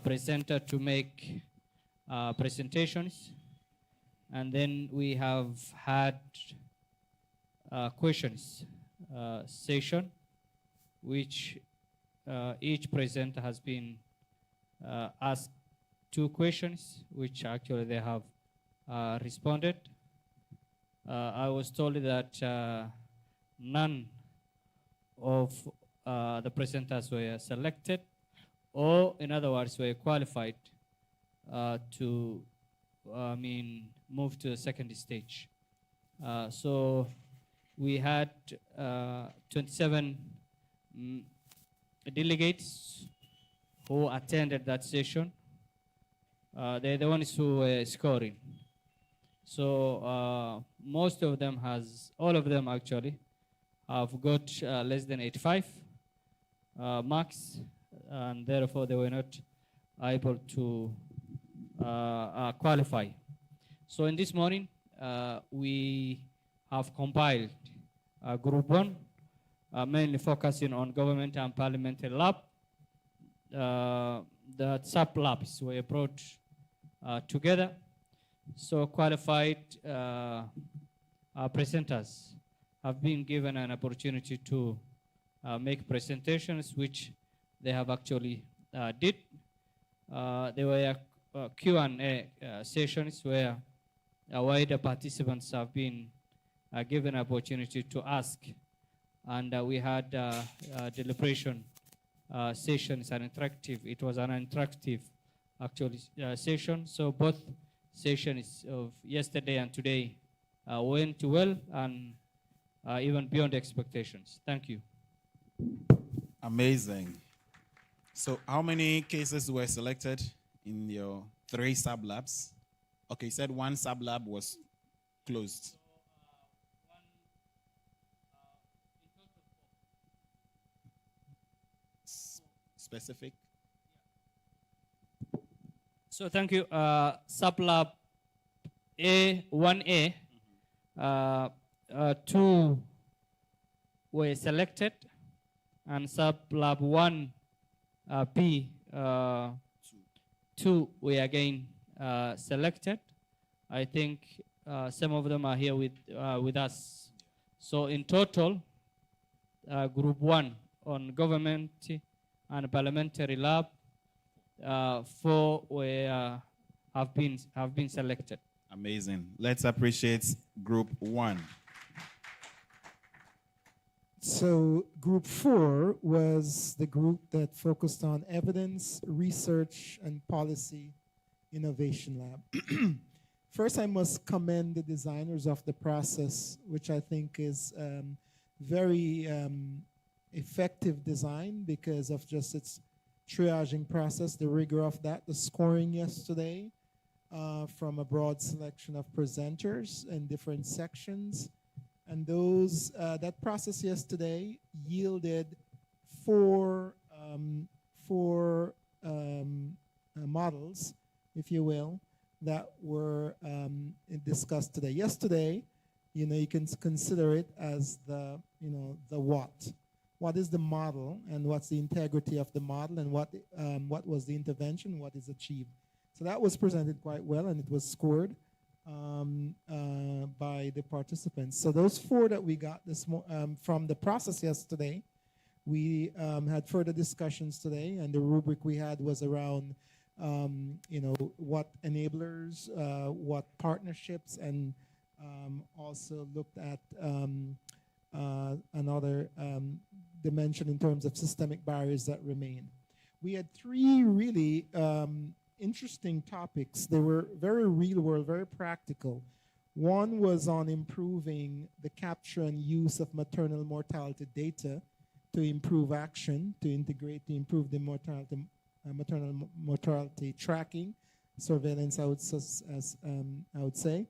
presenter to make presentations, and then we have had questions session, which each presenter has been asked 2 questions, which actually they have responded. I was told that none of the presenters were selected, or in other words, were qualified to, move to the second stage. So we had 27 delegates who attended that session. They're the ones who were scoring. So most of them all of them actually, have got less than 85 marks, and therefore they were not able to qualify. So in this morning, we have compiled Group 1, mainly focusing on government and parliamentary lab. The sub-labs were brought together. So qualified presenters have been given an opportunity to make presentations, which they have actually did. There were Q&A sessions where wider participants have been given an opportunity to ask, and we had deliberation sessions, it was an interactive actually session. So both sessions of yesterday and today went well and even beyond expectations. Thank you. Amazing. So how many cases were selected in your 3 sub-labs? Okay, you said 1 sub-lab was closed. Specific? So thank you. Sub-lab A, 1A, 2 were selected, and sub-lab 1B, 2 were again selected. I think some of them are here with us. So in total, Group 1 on government and parliamentary lab, 4 were have been selected. Amazing. Let's appreciate Group 1. So Group 4 was the group that focused on evidence, research, and policy innovation lab. First, I must commend the designers of the process, which I think is very effective design because of just its triaging process, the rigor of that, the scoring yesterday from a broad selection of presenters in different sections. And those that process yesterday yielded 4 models, if you will, that were discussed today. Yesterday, you can consider it as the what. What is the model, and what's the integrity of the model, and what was the intervention, what is achieved. So that was presented quite well, and it was scored by the participants. So those 4 that we got from the process yesterday, we had further discussions today, and the rubric we had was around what enablers, what partnerships, and also looked at another dimension in terms of systemic barriers that remain. We had 3 really interesting topics. They were very real world, very practical. One was on improving the capture and use of maternal mortality data to improve action, to improve the maternal mortality tracking, surveillance, I would say.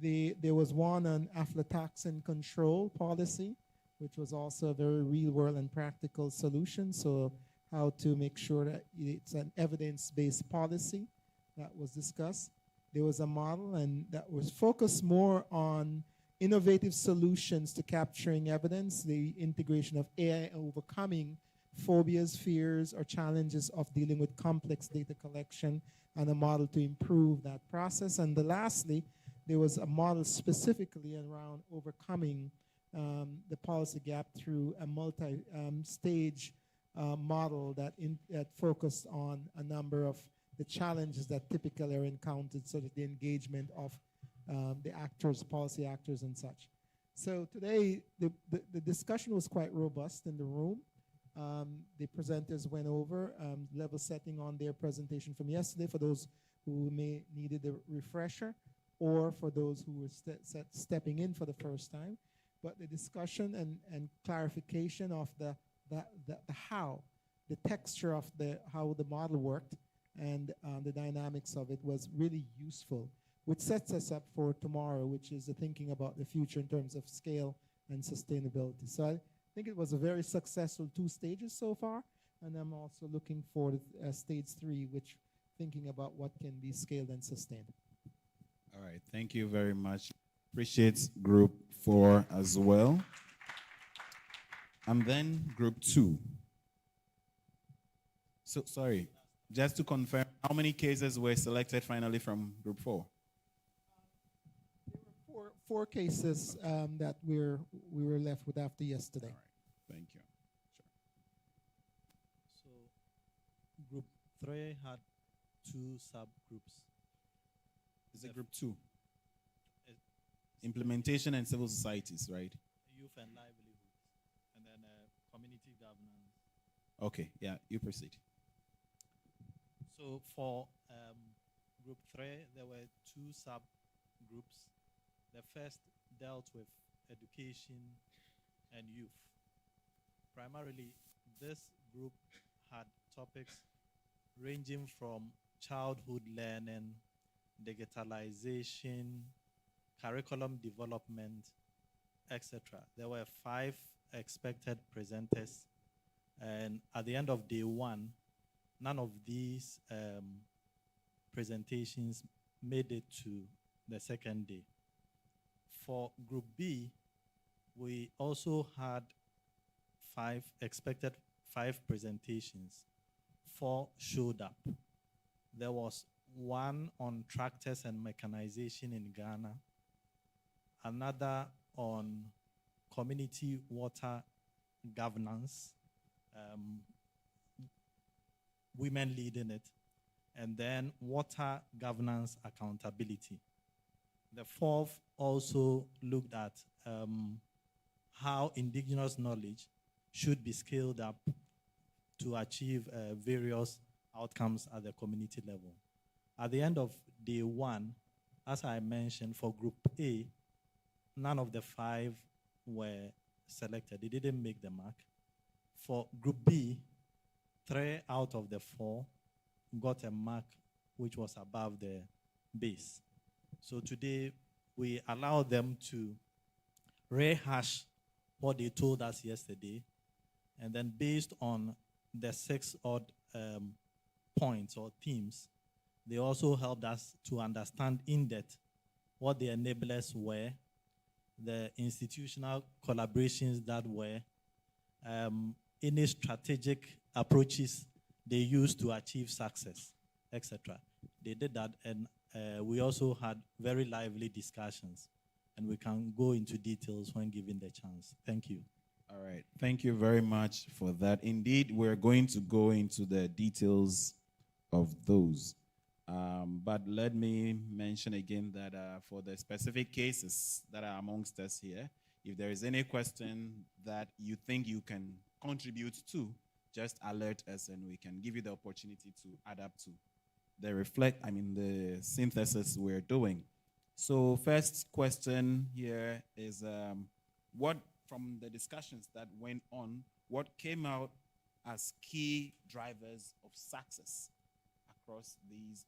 There was one on aflatoxin control policy, which was also a very real world and practical solution. So how to make sure that it's an evidence-based policy that was discussed. There was a model, and that was focused more on innovative solutions to capturing evidence, the integration of AI overcoming phobias, fears, or challenges of dealing with complex data collection, and a model to improve that process. And lastly, there was a model specifically around overcoming the policy gap through a multi-stage model that focused on a number of the challenges that typically are encountered, sort of the engagement of the actors, policy actors and such. So today, the discussion was quite robust in the room. The presenters went over level setting on their presentation from yesterday for those who may needed a refresher or for those who were stepping in for the first time. But the discussion and clarification of the how, the texture of how the model worked and the dynamics of it was really useful, which sets us up for tomorrow, which is the thinking about the future in terms of scale and sustainability. So I think it was a very successful 2 stages so far, and I'm also looking forward to stage 3, which thinking about what can be scaled and sustained. All right, thank you very much. Appreciate group 4 as well. And then group 2. So sorry, just to confirm, how many cases were selected finally from group 4? Four cases that we were left with after yesterday. All right, thank you. Sure. So group 3 had 2 subgroups. Is it group 2? Implementation and civil societies, right? Youth and livelihoods, and then community governance. Okay, yeah, you proceed. So for group 3, there were 2 subgroups. The first dealt with education and youth. Primarily, this group had topics ranging from childhood learning, digitalization, curriculum development, etc. There were 5 expected presenters, and at the end of day 1, none of these presentations made it to the second day. For group B, we also had 5 expected 5 presentations. 4 showed up. There was 1 on tractors and mechanization in Ghana, another on community water governance, women leading it, and then water governance accountability. The 4th also looked at how indigenous knowledge should be scaled up to achieve various outcomes at the community level. At the end of day 1, as I mentioned, for group A, none of the 5 were selected. They didn't make the mark. For group B, 3 out of the 4 got a mark which was above the base. So today, we allow them to rehash what they told us yesterday, and then based on the 6 odd points or themes, they also helped us to understand in depth what the enablers were, the institutional collaborations that were, any strategic approaches they used to achieve success, etc. They did that, and we also had very lively discussions, and we can go into details when given the chance. Thank you. All right, thank you very much for that. Indeed, we're going to go into the details of those. But let me mention again that for the specific cases that are amongst us here, if there is any question that you think you can contribute to, just alert us and we can give you the opportunity to adapt to the synthesis we're doing. So first question here is what, from the discussions that went on, what came out as key drivers of success across these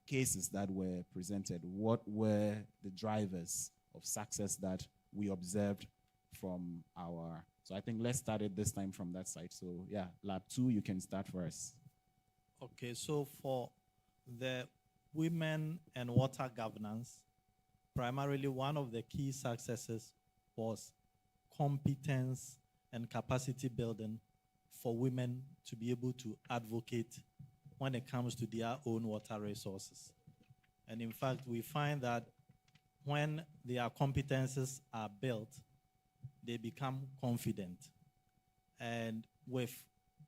cases that were presented? What were the drivers of success that we observed from our, so I think let's start it this time from that side. So yeah, lab 2, you can start for us. Okay, so for the women and water governance, primarily one of the key successes was competence and capacity building for women to be able to advocate when it comes to their own water resources. And in fact, we find that when their competences are built, they become confident. And with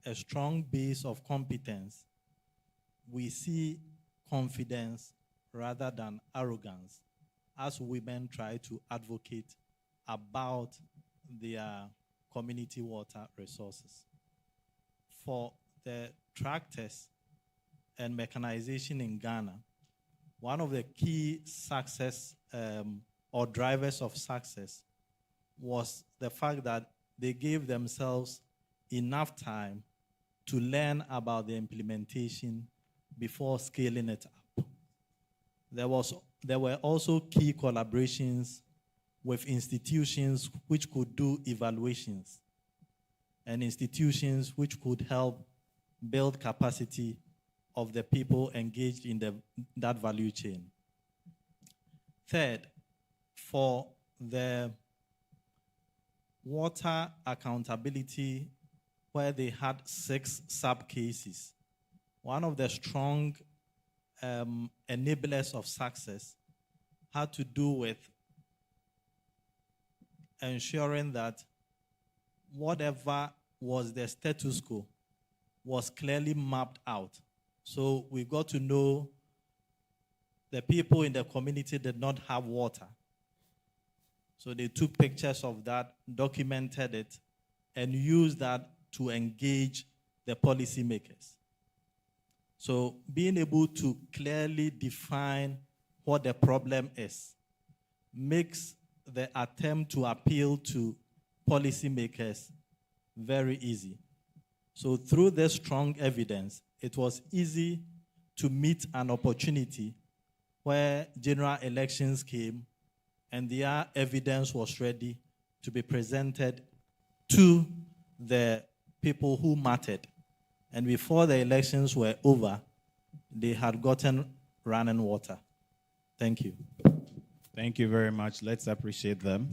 a strong base of competence, we see confidence rather than arrogance as women try to advocate about their community water resources. For the tractors and mechanization in Ghana, one of the key success or drivers of success was the fact that they gave themselves enough time to learn about the implementation before scaling it up. There were also key collaborations with institutions which could do evaluations and institutions which could help build capacity of the people engaged in that value chain. Third, for the water accountability, where they had 6 sub-cases, one of the strong enablers of success had to do with ensuring that whatever was the status quo was clearly mapped out. So we got to know the people in the community did not have water. So they took pictures of that, documented it, and used that to engage the policymakers. So being able to clearly define what the problem is makes the attempt to appeal to policymakers very easy. So through this strong evidence, it was easy to meet an opportunity where general elections came and their evidence was ready to be presented to the people who mattered. And before the elections were over, they had gotten running water. Thank you. Thank you very much. Let's appreciate them.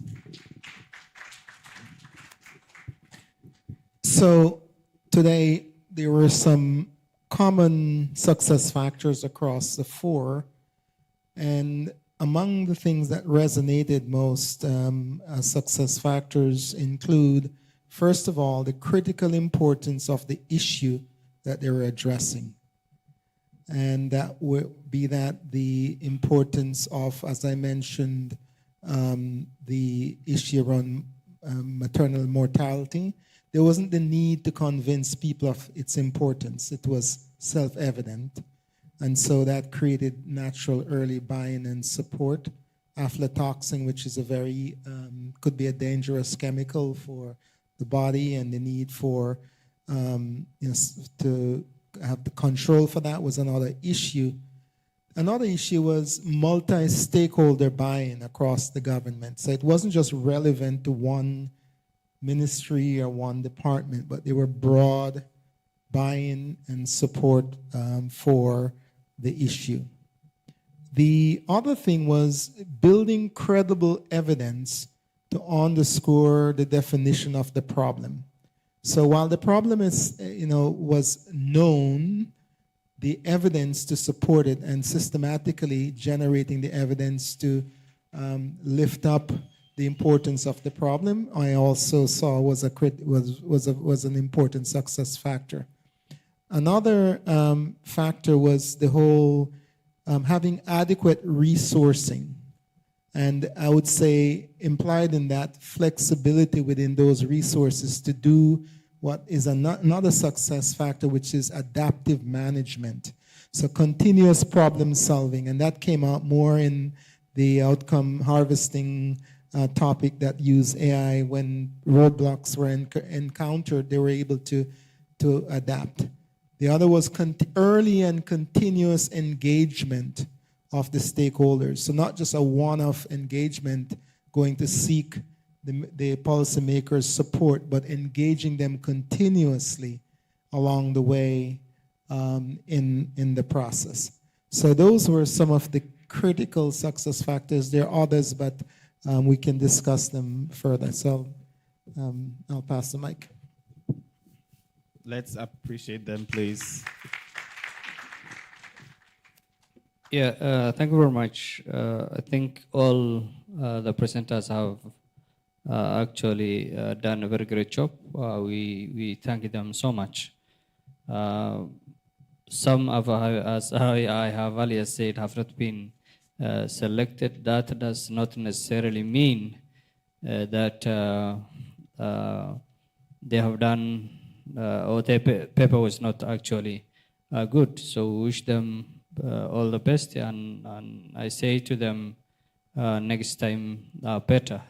So today there were some common success factors across the 4, and among the things that resonated most as success factors include, first of all, the critical importance of the issue that they were addressing. And that would be that the importance of, as I mentioned, the issue around maternal mortality. There wasn't the need to convince people of its importance. It was self-evident. And so that created natural early buy-in and support. Aflatoxin, which is a very, could be a dangerous chemical for the body, and the need for, to have the control for that was another issue. Another issue was multi-stakeholder buy-in across the government. So it wasn't just relevant to one ministry or one department, but there were broad buy-in and support for the issue. The other thing was building credible evidence to underscore the definition of the problem. So while the problem is, was known, the evidence to support it and systematically generating the evidence to lift up the importance of the problem, I also saw was an important success factor. Another factor was the whole having adequate resourcing. And I would say implied in that flexibility within those resources to do what is another success factor, which is adaptive management. So continuous problem solving. And that came out more in the outcome harvesting topic that used AI. When roadblocks were encountered, they were able to adapt. The other was early and continuous engagement of the stakeholders. So not just a one-off engagement going to seek the policymakers' support, but engaging them continuously along the way in the process. So those were some of the critical success factors. There are others, but we can discuss them further. So I'll pass the mic. Let's appreciate them, please. Yeah, thank you very much. I think all the presenters have actually done a very great job. We thank them so much. some of, as I have earlier said, have not been selected. That does not necessarily mean that they have done, or their paper was not actually good. So we wish them all the best, and I say to them, next time better.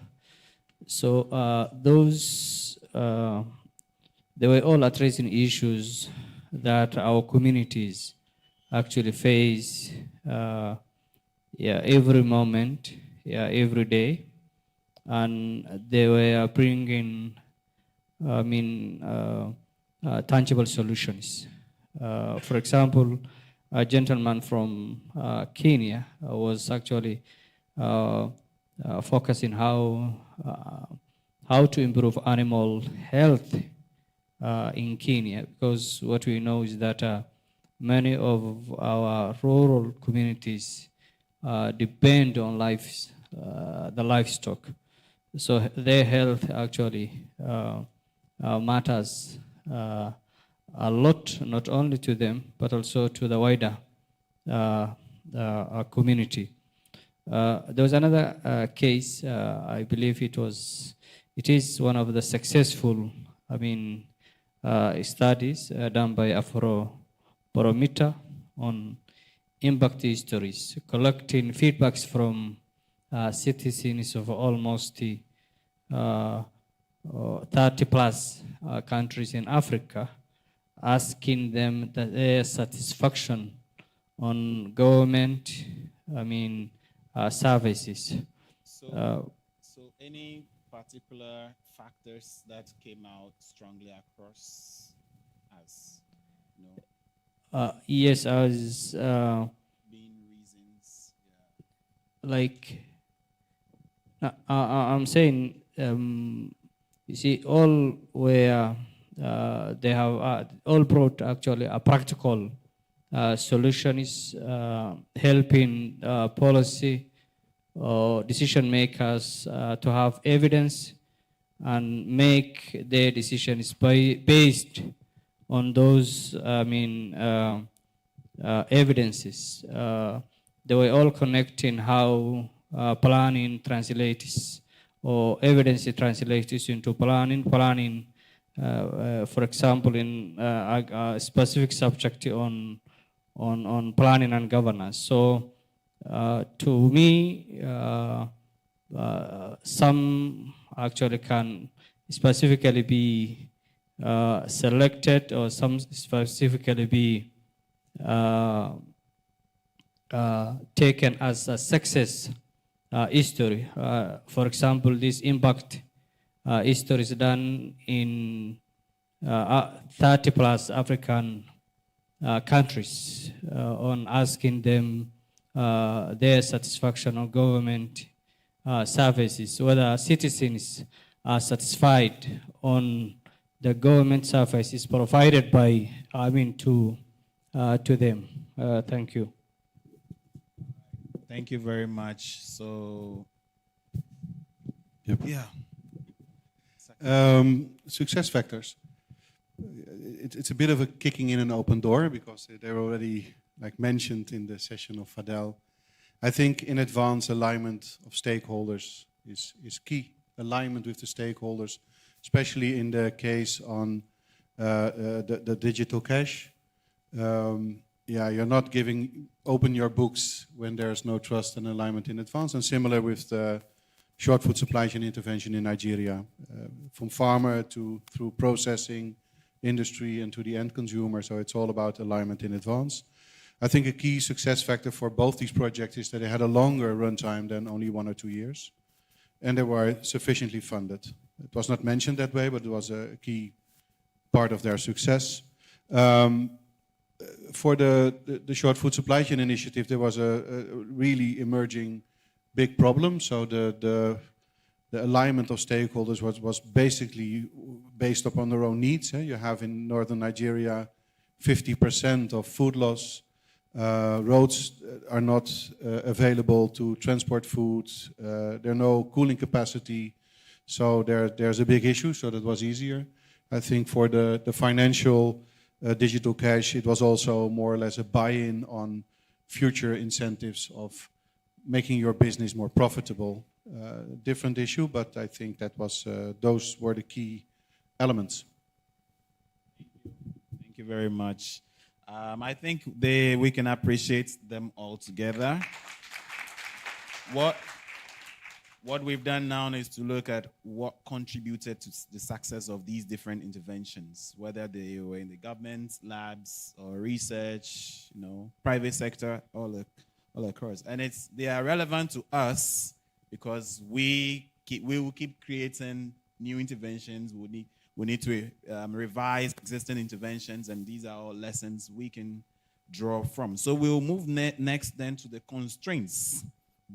So those, they were all addressing issues that our communities actually face every moment, every day. And they were bringing, tangible solutions. For example, a gentleman from Kenya was actually focusing how to improve animal health in Kenya, because what we know is that many of our rural communities depend on the livestock. So their health actually matters a lot, not only to them, but also to the wider community. There was another case, I believe it is one of the successful, studies done by Afrobarometer on impact histories, collecting feedbacks from citizens of almost 30 plus countries in Africa, asking them their satisfaction on government, services. So any particular factors that came out strongly across as, yes, as being reasons, like I'm saying, you see, all were they have all brought actually a practical solution is helping policy or decision makers to have evidence and make their decisions based on those evidences. They were all connecting how planning translates, or evidence translates into planning. For example, in a specific subject on planning and governance. So to me, some actually can specifically be selected, or some specifically be taken as a success history. For example, this impact history is done in 30 plus African countries on asking them their satisfaction on government services, whether citizens are satisfied on the government services provided by, to them. Thank you. Thank you very much. So, yeah. Success factors. It's a bit of a kicking in an open door, because they're already mentioned in the session of Fadel. I think in advance alignment of stakeholders is key. Alignment with the stakeholders, especially in the case on the digital cash. You're not open your books when there's no trust and alignment in advance. And similar with the short food supply chain intervention in Nigeria, from farmer through processing, industry, and to the end consumer. So it's all about alignment in advance. I think a key success factor for both these projects is that they had a longer runtime than only 1 or 2 years, and they were sufficiently funded. It was not mentioned that way, but it was a key part of their success. For the short food supply chain initiative, there was a really emerging big problem. So the alignment of stakeholders was basically based upon their own needs. You have in northern Nigeria 50% of food loss. Roads are not available to transport food. There are no cooling capacity. So there's a big issue, so that was easier. I think for the financial digital cash. It was also more or less a buy-in on future incentives of making your business more profitable. Different issue, but I think that was those were the key elements. Thank you very much. I think we can appreciate them all together. What we've done now is to look at what contributed to the success of these different interventions, whether they were in the government, labs, or research, private sector, all across. And they are relevant to us because we will keep creating new interventions. We need to revise existing interventions, and these are all lessons we can draw from. So we'll move next then to the constraints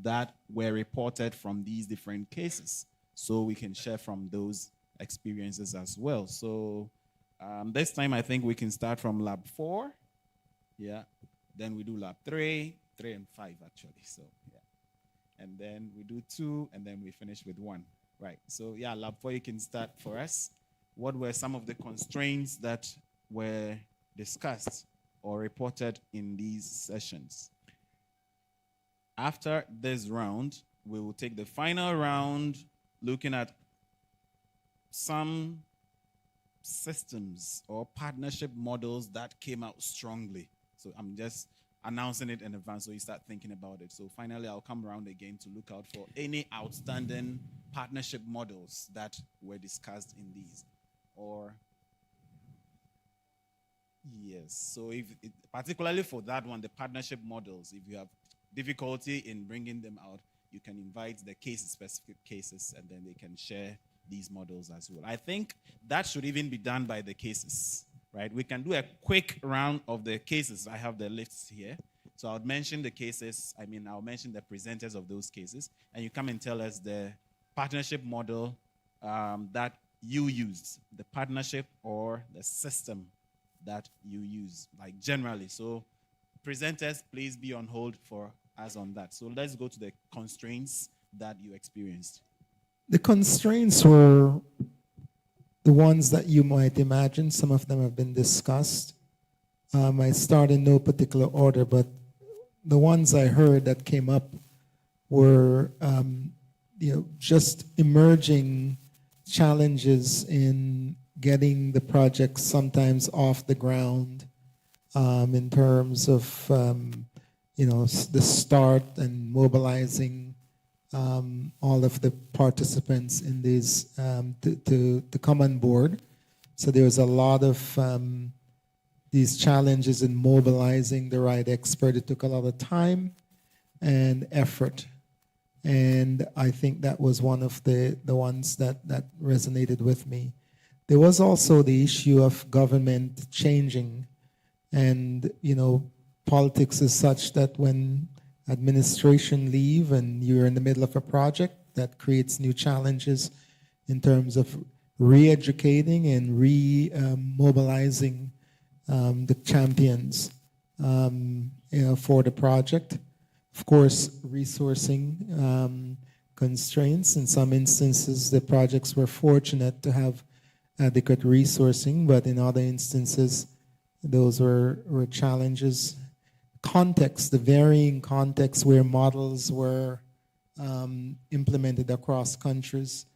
that were reported from these different cases, so we can share from those experiences as well. So this time I think we can start from lab 4, then we do lab 3 and 5 actually, so and then we do 2, and then we finish with 1, right? So lab 4, you can start for us. What were some of the constraints that were discussed or reported in these sessions? After this round, we will take the final round looking at some systems or partnership models that came out strongly. So I'm just announcing it in advance so you start thinking about it. So finally, I'll come around again to look out for any outstanding partnership models that were discussed in these. Yes, so particularly for that one, the partnership models, if you have difficulty in bringing them out, you can invite the case-specific cases, and then they can share these models as well. I think that should even be done by the cases, right? We can do a quick round of the cases. I have the lists here. So I'll mention the cases. I'll mention the presenters of those cases, and you come and tell us the partnership model that you used, the partnership or the system that you use, like generally. So presenters, please be on hold for us on that. So let's go to the constraints that you experienced. The constraints were the ones that you might imagine. Some of them have been discussed. I start in no particular order, but the ones I heard that came up were just emerging challenges in getting the projects sometimes off the ground, in terms of the start and mobilizing all of the participants in these to come on board. So there was a lot of these challenges in mobilizing the right expert. It took a lot of time and effort. And I think that was one of the ones that resonated with me. There was also the issue of government changing. And, politics is such that when administration leave and you're in the middle of a project, that creates new challenges in terms of re-educating and re-mobilizing the champions for the project. Of course, resourcing constraints. In some instances, the projects were fortunate to have adequate resourcing, but in other instances, those were challenges. Context, the varying context where models were implemented across countries,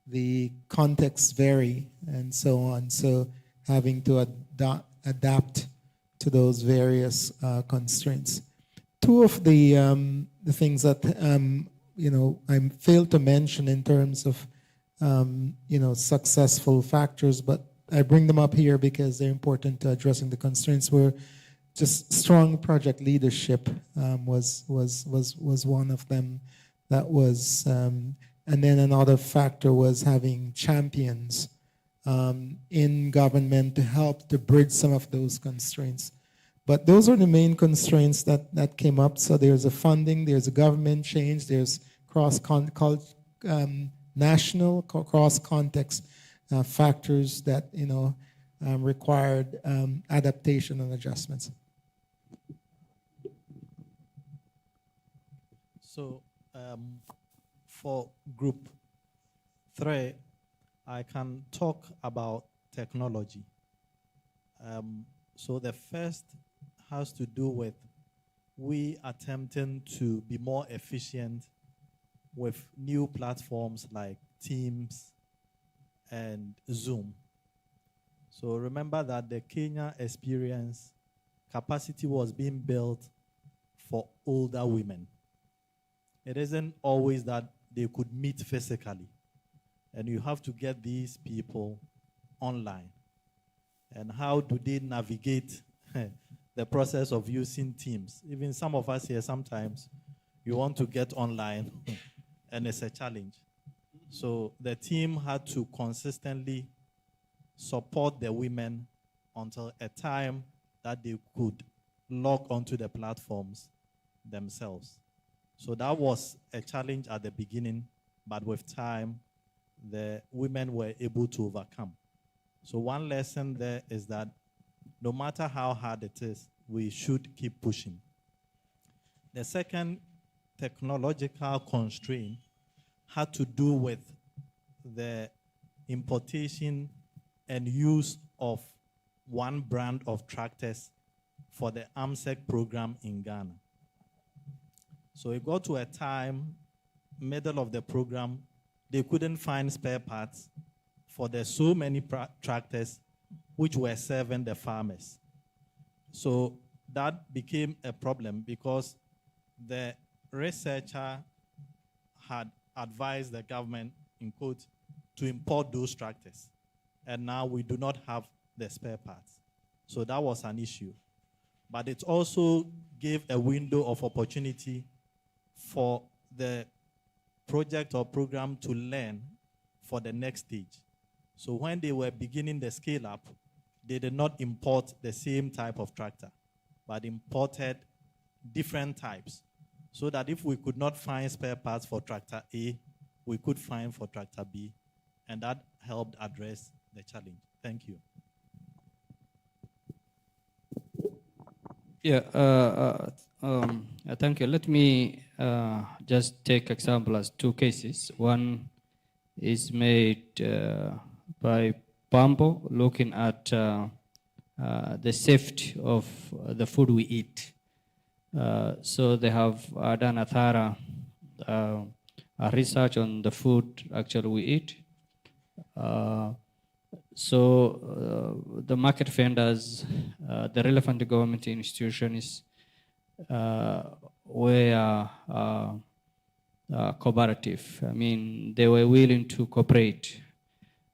the contexts vary and so on. So having to adapt to those various constraints. Two of the things that I failed to mention in terms of successful factors, but I bring them up here because they're important to addressing the constraints. Were just strong project leadership was one of them. That was, and then another factor was having champions in government to help to bridge some of those constraints. But those are the main constraints that came up. So there's a funding, there's a government change, there's national cross-context factors that required adaptation and adjustments. So for group 3, I can talk about technology. So the first has to do with we attempting to be more efficient with new platforms like Teams and Zoom. So remember that the Kenya experience, capacity was being built for older women. It isn't always that they could meet physically. And you have to get these people online. And how do they navigate the process of using Teams? Even some of us here, sometimes you want to get online and it's a challenge. So the team had to consistently support the women until a time that they could log onto the platforms themselves. So that was a challenge at the beginning, but with time, the women were able to overcome. So one lesson there is that no matter how hard it is, we should keep pushing. The second technological constraint had to do with the importation and use of one brand of tractors for the AMSEC program in Ghana. So it got to a time, middle of the program, they couldn't find spare parts for the so many tractors which were serving the farmers. So that became a problem because the researcher had advised the government, in quotes, to import those tractors. And now we do not have the spare parts. So that was an issue. But it also gave a window of opportunity for the project or program to learn for the next stage. So when they were beginning the scale up, they did not import the same type of tractor, but imported different types, so that if we could not find spare parts for tractor A, we could find for tractor B, and that helped address the challenge. Thank you. Yeah, thank you. Let me just take example as two cases. One is made by Pambo, looking at the safety of the food we eat. So they have done a thorough research on the food actually we eat. The market vendors, the relevant government institutions were cooperative. I mean, they were willing to cooperate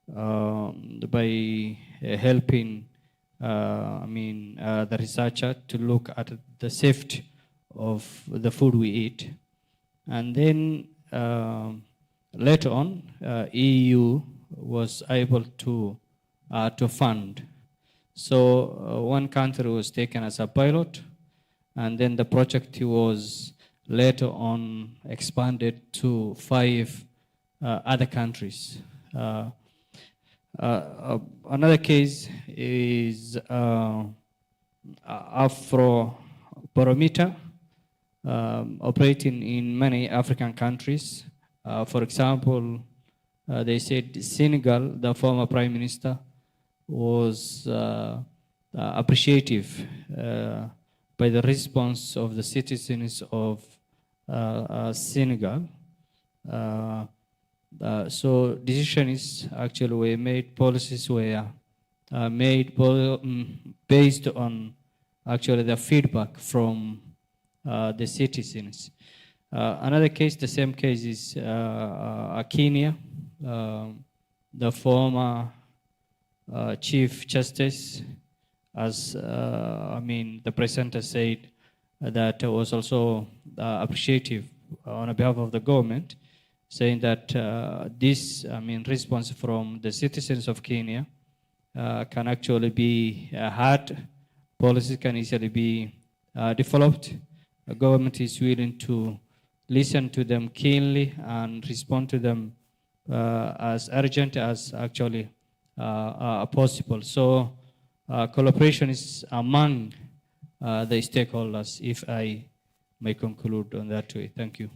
by helping the researcher to look at the safety of the food we eat. And then later on, EU was able to fund. So one country was taken as a pilot, and then the project was later on expanded to 5 other countries. Another case is Afrobarometer, operating in many African countries. For example, they said Senegal, the former prime minister, was appreciative by the response of the citizens of Senegal. So decisions actually were made, policies were made based on actually the feedback from the citizens. Another case, the same case is Kenya. The former Chief Justice, as the presenter said, that was also appreciative on behalf of the government, saying that this response from the citizens of Kenya can actually be had. Policies can easily be developed. The government is willing to listen to them keenly and respond to them as urgent as actually possible. So collaboration is among the stakeholders, if I may conclude on that way. Thank you.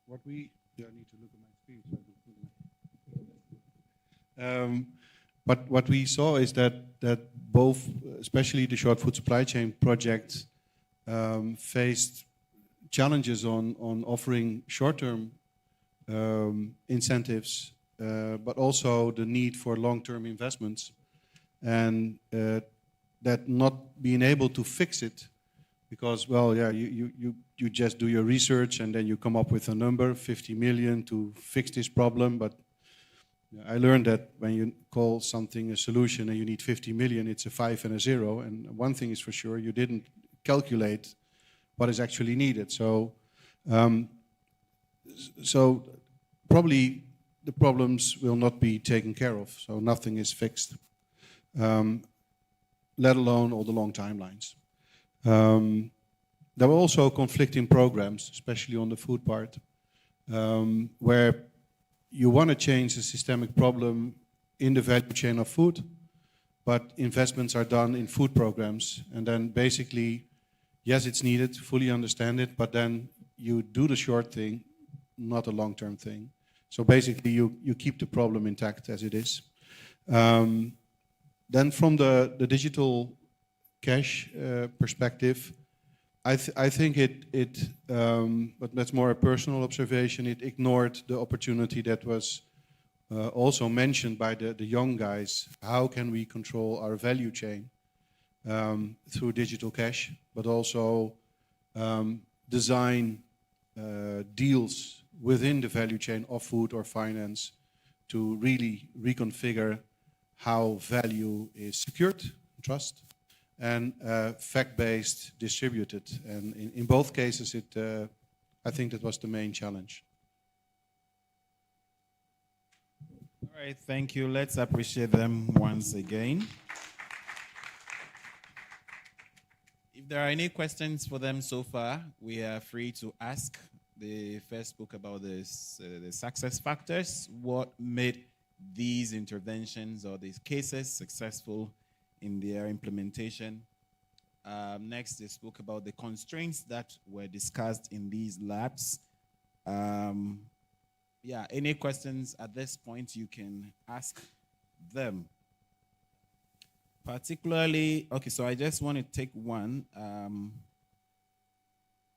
What we, I need to look at my screen. So I don't But what we saw is that both, especially the short food supply chain projects, faced challenges on offering short-term incentives, but also the need for long-term investments, and that not being able to fix it, because, well, yeah, you just do your research and then you come up with a number, 50 million to fix this problem, but I learned that when you call something a solution and you need 50 million, it's a 5 and a 0, and one thing is for sure, you didn't calculate what is actually needed. So probably the problems will not be taken care of, so nothing is fixed, let alone all the long timelines. There were also conflicting programs, especially on the food part, where you want to change the systemic problem in the value chain of food, but investments are done in food programs, and then basically, yes, it's needed, fully understand it, but then you do the short thing, not a long-term thing. So basically, you keep the problem intact as it is. Then from the digital cash perspective, I think but that's more a personal observation, it ignored the opportunity that was also mentioned by the young guys. How can we control our value chain through digital cash, but also design deals within the value chain of food or finance to really reconfigure how value is secured, trust, and fact-based distributed. And in both cases, I think that was the main challenge. All right, thank you. Let's appreciate them once again. If there are any questions for them so far, we are free to ask. They first spoke about this, the success factors. What made these interventions or these cases successful in their implementation? Next, they spoke about the constraints that were discussed in these labs. Yeah, any questions at this point, you can ask them. Particularly, okay, so I just want to take one.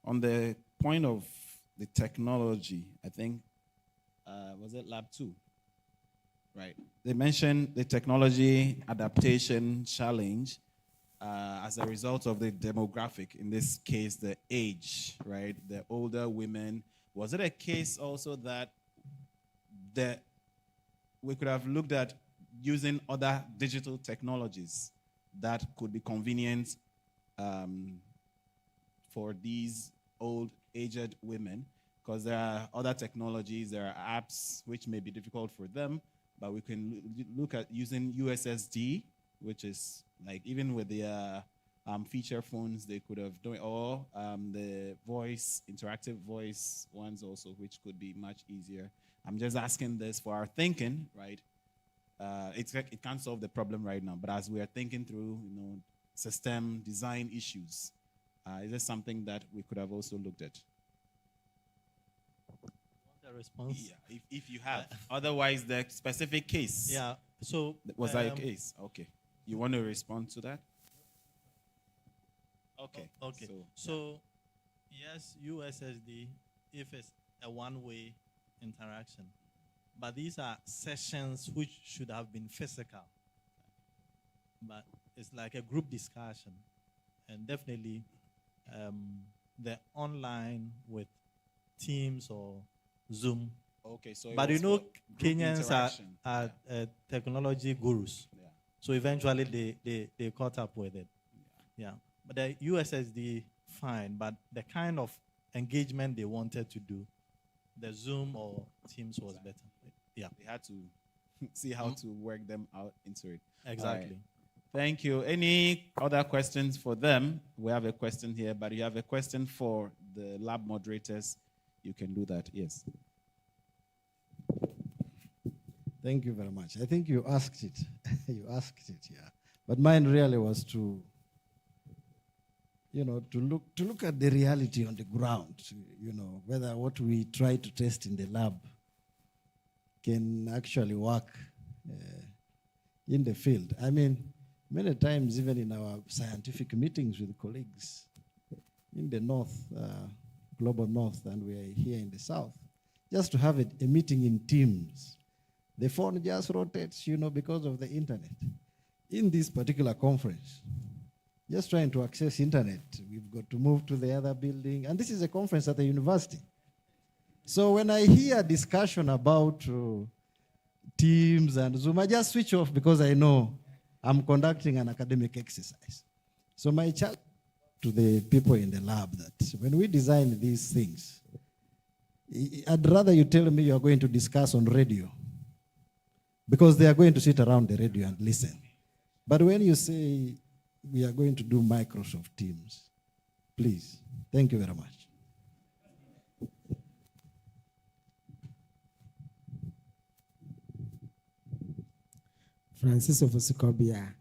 On the point of the technology, I think, was it lab 2? Right. They mentioned the technology adaptation challenge as a result of the demographic, in this case, the age, right? The older women. Was it a case also that we could have looked at using other digital technologies that could be convenient for these old, aged women? Because there are other technologies, there are apps which may be difficult for them, but we can look at using USSD, which is like even with the feature phones they could have done, or the voice, interactive voice ones also, which could be much easier. I'm just asking this for our thinking, right? It can't solve the problem right now, but as we are thinking through, system design issues, is this something that we could have also looked at? Response? Yeah, if you have. Otherwise, the specific case. Yeah. So was that a case? Okay. You want to respond to that? Okay. Okay. So yes, USSD, if it's a one-way interaction, but these are sessions which should have been physical. But it's like a group discussion, and definitely the online with Teams or Zoom. Okay, so but Kenyans are technology gurus. Yeah. So eventually they caught up with it. Yeah. But the USSD, fine, but the kind of engagement they wanted to do, the Zoom or Teams was better. Yeah. They had to see how to work them out into it. Exactly. Right. Thank you. Any other questions for them? We have a question here, but you have a question for the lab moderators. You can do that, yes. Thank you very much. I think you asked it. You asked it, yeah. But mine really was to look at the reality on the ground, whether what we try to test in the lab can actually work, in the field. I mean, many times, even in our scientific meetings with colleagues in the north, global north, and we are here in the south, just to have a meeting in teams. The phone just rotates, because of the internet. In this particular conference, just trying to access internet, we've got to move to the other building, and this is a conference at the university. So when I hear discussion about Teams and Zoom, I just switch off because I know I'm conducting an academic exercise. So my challenge to the people in the lab that when we design these things, I'd rather you tell me you're going to discuss on radio because they are going to sit around the radio and listen. But when you say we are going to do Microsoft Teams, please, thank you very much. Francis of Osikobia,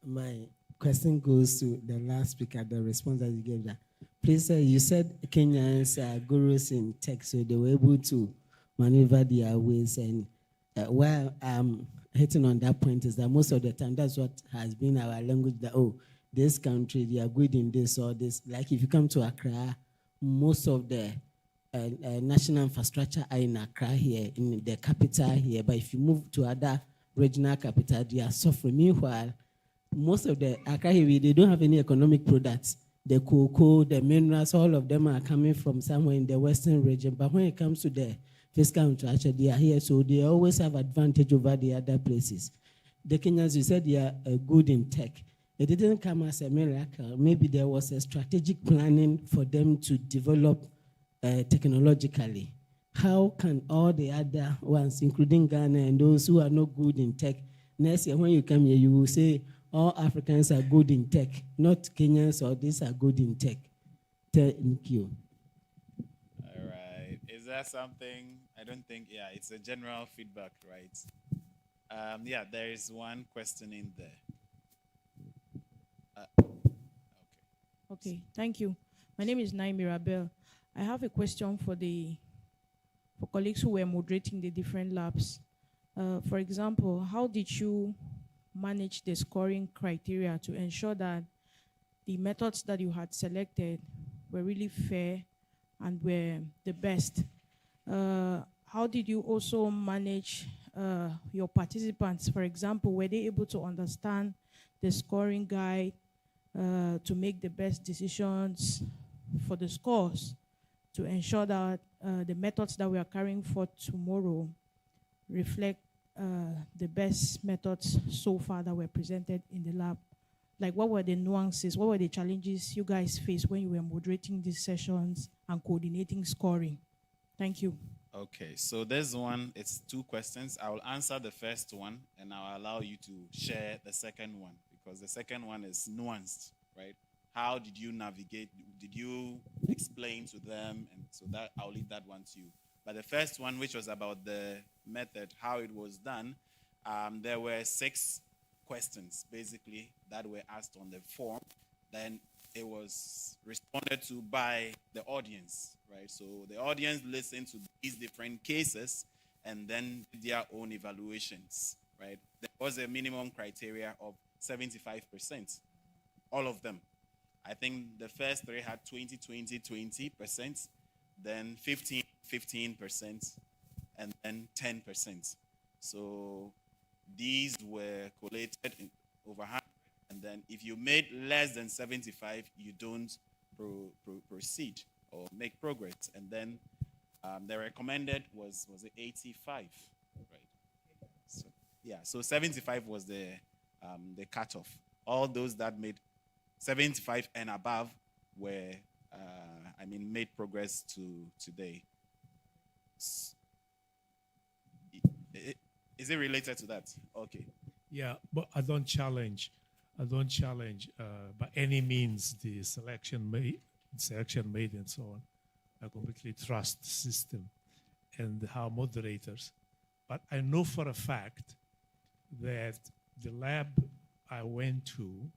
my question goes to the last speaker, the response that you gave that. Please, you said Kenyans are gurus in tech, so they were able to maneuver their ways. And where I'm hitting on that point is that most of the time, that's what has been our language, that, this country, they are good in this or this. Like if you come to Accra, most of the national infrastructure are in Accra here, in the capital here. But if you move to other regional capital, they are suffering. Meanwhile, most of the Accra here, they don't have any economic products. The cocoa, the minerals, all of them are coming from somewhere in the western region. But when it comes to the fiscal infrastructure, they are here, so they always have advantage over the other places. The Kenyans, you said they are good in tech. It didn't come as a miracle. Maybe there was a strategic planning for them to develop technologically. How can all the other ones, including Ghana and those who are not good in tech, next year when you come here, you will say all Africans are good in tech, not Kenyans or these are good in tech. Thank you. All right. Is there something? I don't think, it's a general feedback, right? There is one question in there. Okay, thank you. My name is Nai Mirabel. I have a question for colleagues who were moderating the different labs. For example, how did you manage the scoring criteria to ensure that the methods that you had selected were really fair and were the best? How did you also manage your participants? For example, were they able to understand the scoring guide to make the best decisions for the scores, to ensure that the methods that we are carrying for tomorrow reflect the best methods so far that were presented in the lab? Like, what were the nuances, what were the challenges you guys faced when you were moderating these sessions and coordinating scoring? Thank you. Okay, so this one, it's two questions. I will answer the first one, and I'll allow you to share the second one, because the second one is nuanced, right? How did you navigate? Did you explain to them? And so that I'll leave that one to you. But the first one, which was about the method, how it was done, there were 6 questions, basically, that were asked on the form. Then it was responded to by the audience, right? So the audience listened to these different cases and then did their own evaluations, right? There was a minimum criteria of 75%, all of them. I think the first 3 had 20, 20, 20%, then 15, 15%, and then 10%. So these were collated in over 100, and then if you made less than 75, you don't proceed or make progress. And then the recommended was it 85, right? So 75 was the cutoff. All those that made 75 and above were, made progress to today. Is it related to that? Okay. Yeah, but I don't challenge by any means the selection made and so on. I completely trust the system and how moderators. But I know for a fact that the lab I went to,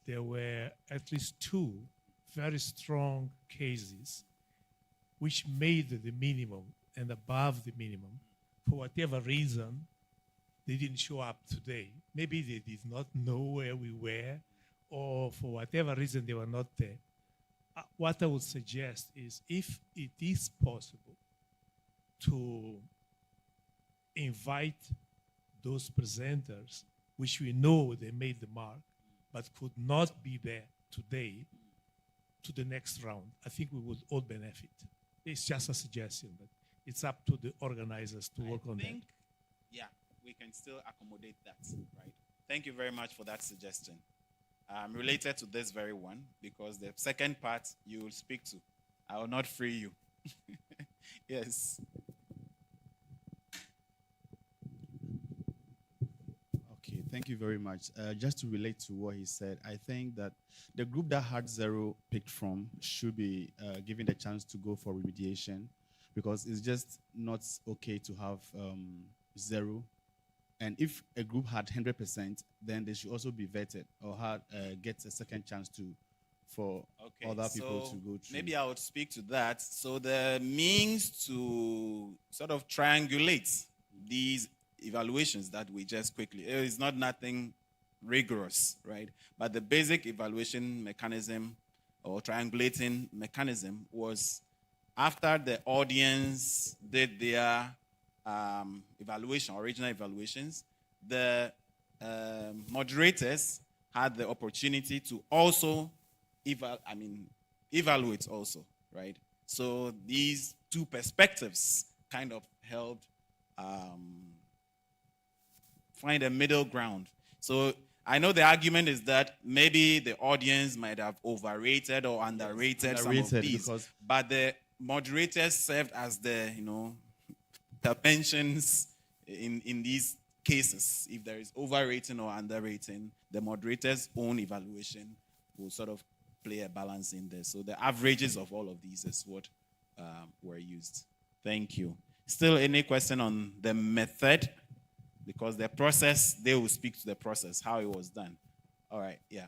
there were at least 2 very strong cases which made the minimum and above the minimum. For whatever reason, they didn't show up today. Maybe they did not know where we were, or for whatever reason they were not there. What I would suggest is, if it is possible to invite those presenters, which we know they made the mark, but could not be there today, to the next round, I think we would all benefit. It's just a suggestion, but it's up to the organizers to work on that. Yeah, we can still accommodate that, right? Thank you very much for that suggestion. Related to this very one, because the second part you will speak to. I will not free you. Yes. Okay, thank you very much. Just to relate to what he said, I think that the group that had zero picked from should be given the chance to go for remediation, because it's just not okay to have zero. And if a group had 100%, then they should also be vetted or get a second chance for other people to go through. Maybe I would speak to that. So the means to sort of triangulate these evaluations that we just quickly, it's not nothing rigorous, right? But the basic evaluation mechanism or triangulating mechanism was, after the audience did their original evaluations, the moderators had the opportunity to also evaluate also, right? So these two perspectives kind of helped find a middle ground. So I know the argument is that maybe the audience might have overrated or underrated some of these, but the moderators served as the, interventions in these cases. If there is overrating or underrating, the moderator's own evaluation will sort of play a balance in there. So the averages of all of these is what were used. Thank you. Still any question on the method? Because the process, they will speak to the process, how it was done. All right, yeah.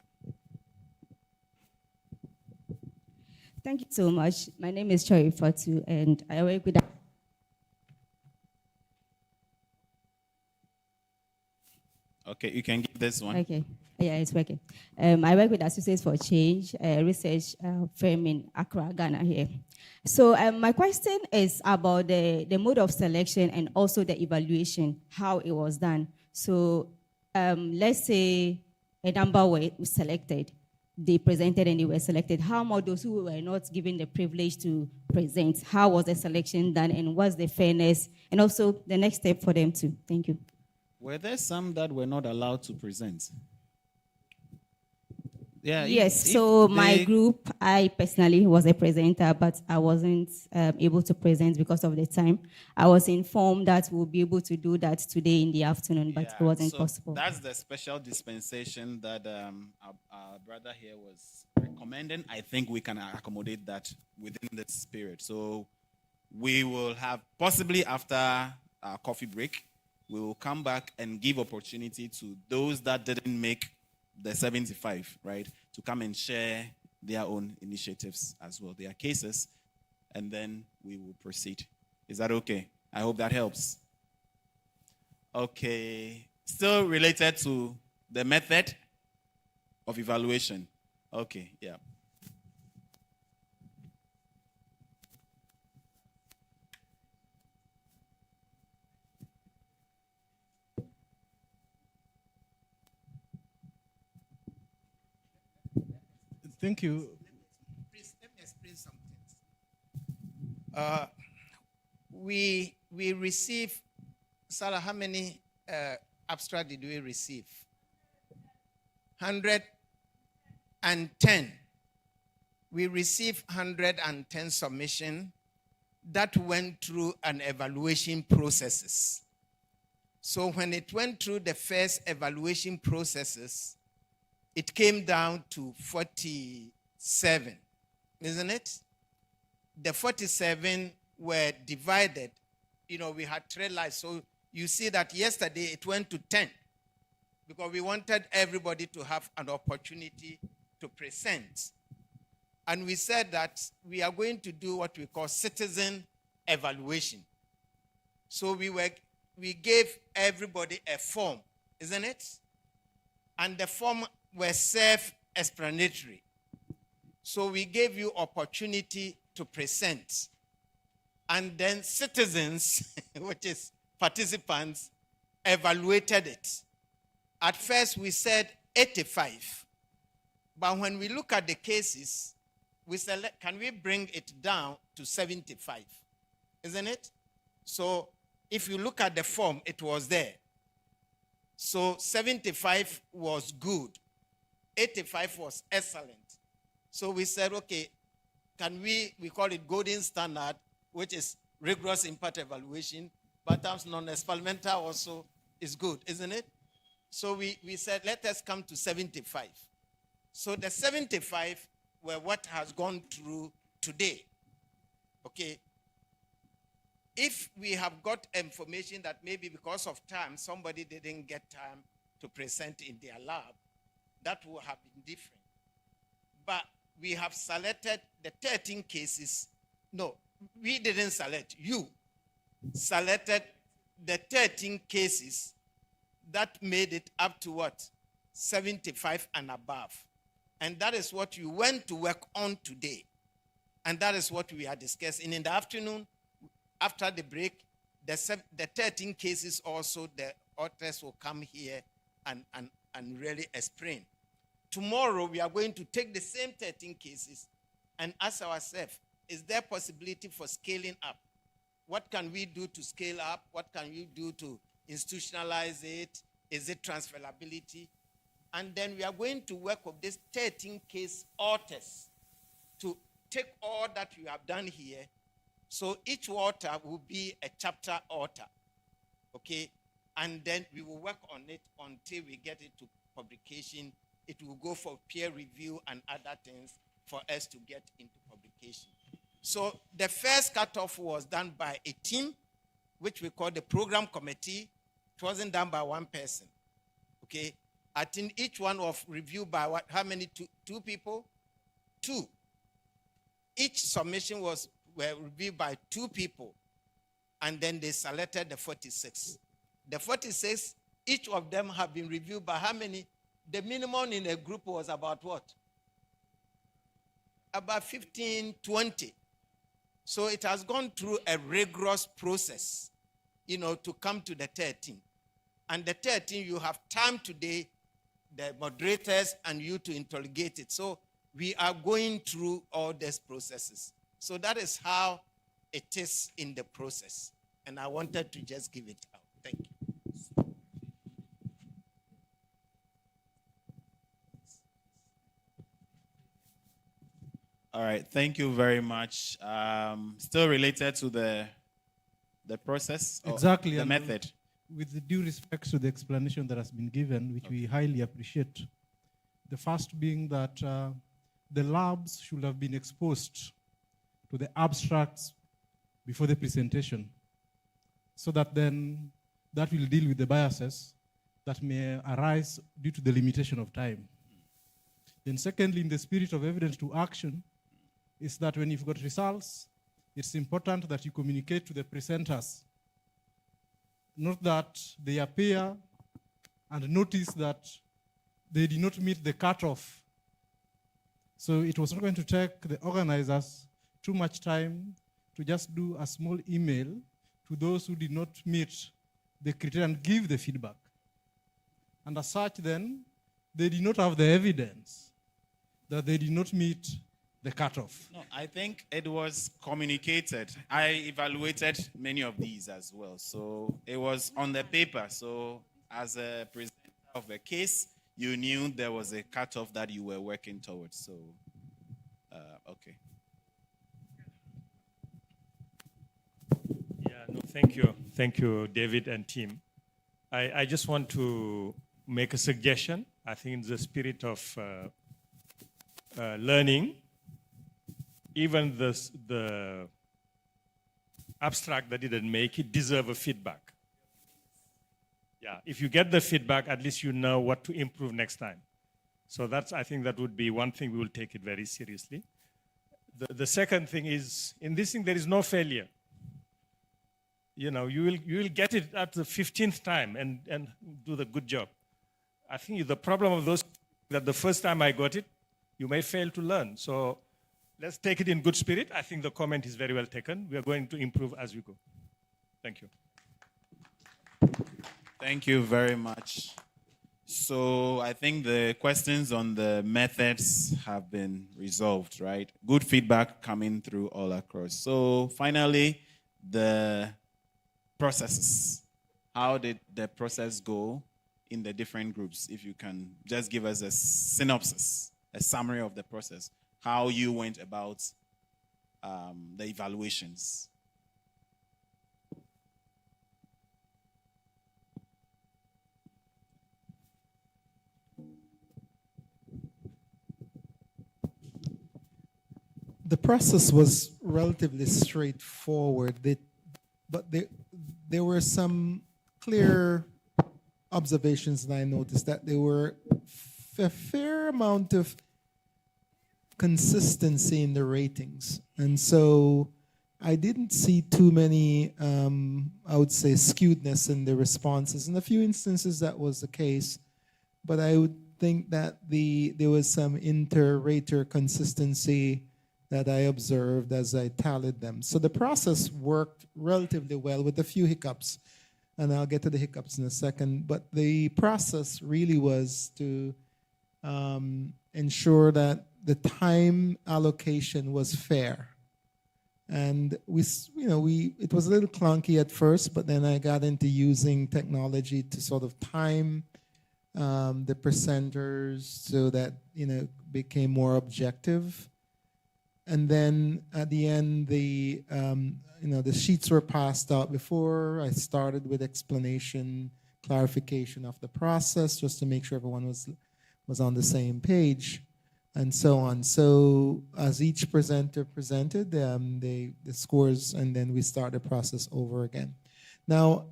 Thank you so much. My name is Choi Fatu, and I work with... Okay, you can give this one. Okay, yeah, it's working. I work with Associates for Change, a research firm in Accra, Ghana here. So my question is about the mode of selection and also the evaluation, how it was done. So let's say a number were selected, they presented and they were selected. How about those who were not given the privilege to present? How was the selection done, and what's the fairness? And also the next step for them too. Thank you. Were there some that were not allowed to present? Yeah. Yes, so my group, I personally was a presenter, but I wasn't able to present because of the time. I was informed that we'll be able to do that today in the afternoon, but it wasn't possible. That's the special dispensation that our brother here was recommending. I think we can accommodate that within this period. So we will have, possibly after our coffee break, we will come back and give opportunity to those that didn't make the 75, right, to come and share their own initiatives as well, their cases, and then we will proceed. Is that okay? I hope that helps. Okay, still related to the method of evaluation. Okay, yeah. Thank you. Please, let me explain something. We receive, Sarah, how many abstract did we receive? 110. We received 110 submission that went through an evaluation processes. So when it went through the first evaluation processes, it came down to 47, isn't it? The 47 were divided. We had 3 lives. So you see that yesterday it went to 10 because we wanted everybody to have an opportunity to present. And we said that we are going to do what we call citizen evaluation. So we we gave everybody a form, isn't it? And the form were self-explanatory. So we gave you opportunity to present. And then citizens, which is participants, evaluated it. At first we said 85. But when we look at the cases, we said, can we bring it down to 75? Isn't it? So if you look at the form, it was there. So 75 was good. 85 was excellent. So we said, okay, can we call it golden standard, which is rigorous impact evaluation, but terms non-experimental also is good, isn't it? So we said, let us come to 75. So the 75 were what has gone through today. Okay. If we have got information that maybe because of time, somebody didn't get time to present in their lab, that would have been different. But we have selected the 13 cases. No, we didn't select. You selected the 13 cases that made it up to what? 75 and above. And that is what you went to work on today. And that is what we are discussing. In the afternoon, after the break, the 13 cases also, the authors will come here and really explain. Tomorrow, we are going to take the same 13 cases and ask ourselves, is there possibility for scaling up? What can we do to scale up? What can we do to institutionalize it? Is it transferability? And then we are going to work with these 13 case authors to take all that you have done here. So each author will be a chapter author, okay? And then we will work on it until we get it to publication. It will go for peer review and other things for us to get into publication. So the first cutoff was done by a team, which we call the program committee. It wasn't done by one person, okay? I think each one was reviewed by what? How many? Two people? Two. Each submission were reviewed by 2 people, and then they selected the 46. The 46, each of them have been reviewed by how many? The minimum in a group was about what? About 15, 20. So it has gone through a rigorous process, to come to the 13. And the 13, you have time today, the moderators and you to interrogate it. So we are going through all these processes. So that is how it is in the process. And I wanted to just give it out. Thank you. All right, thank you very much. Still related to the process? Exactly. The and method. With the due respect to the explanation that has been given, which we highly appreciate. The first being that the labs should have been exposed to the abstracts before the presentation, so that then that will deal with the biases that may arise due to the limitation of time. Then secondly, in the spirit of evidence to action, is that when you've got results, it's important that you communicate to the presenters. Not that they appear and notice that they did not meet the cutoff. So it was not going to take the organizers too much time to just do a small email to those who did not meet the criteria and give the feedback. And as such then, they did not have the evidence that they did not meet the cutoff. No, I think it was communicated. I evaluated many of these as well. So it was on the paper. So as a presenter of a case, you knew there was a cutoff that you were working towards. So, okay. Yeah, no, thank you. Thank you, David and team. I just want to make a suggestion. I think in the spirit of learning, even the abstract that didn't make it deserve a feedback. Yeah, if you get the feedback, at least you know what to improve next time. So I think that would be one thing we will take it very seriously. The second thing is, in this thing, there is no failure. you know, you will get it at the 15th time and do the good job. I think the problem of those that the first time I got it, you may fail to learn. So let's take it in good spirit. I think the comment is very well taken. We are going to improve as we go. Thank you. Thank you very much. So I think the questions on the methods have been resolved, right? Good feedback coming through all across. So finally, the processes. How did the process go in the different groups? If you can just give us a synopsis, a summary of the process, how you went about the evaluations. The process was relatively straightforward, but there were some clear observations that I noticed, that there were a fair amount of consistency in the ratings. And so I didn't see too many, I would say, skewedness in the responses. In a few instances, that was the case, but I would think that there was some inter-rater consistency that I observed as I tallied them. So the process worked relatively well with a few hiccups, and I'll get to the hiccups in a second. But the process really was to ensure that the time allocation was fair. And it was a little clunky at first, but then I got into using technology to sort of time the presenters so that became more objective. And then at the end, the sheets were passed out before I started with explanation, clarification of the process, just to make sure everyone was on the same page, and so on. So as each presenter presented, the scores, and then we start the process over again. Now,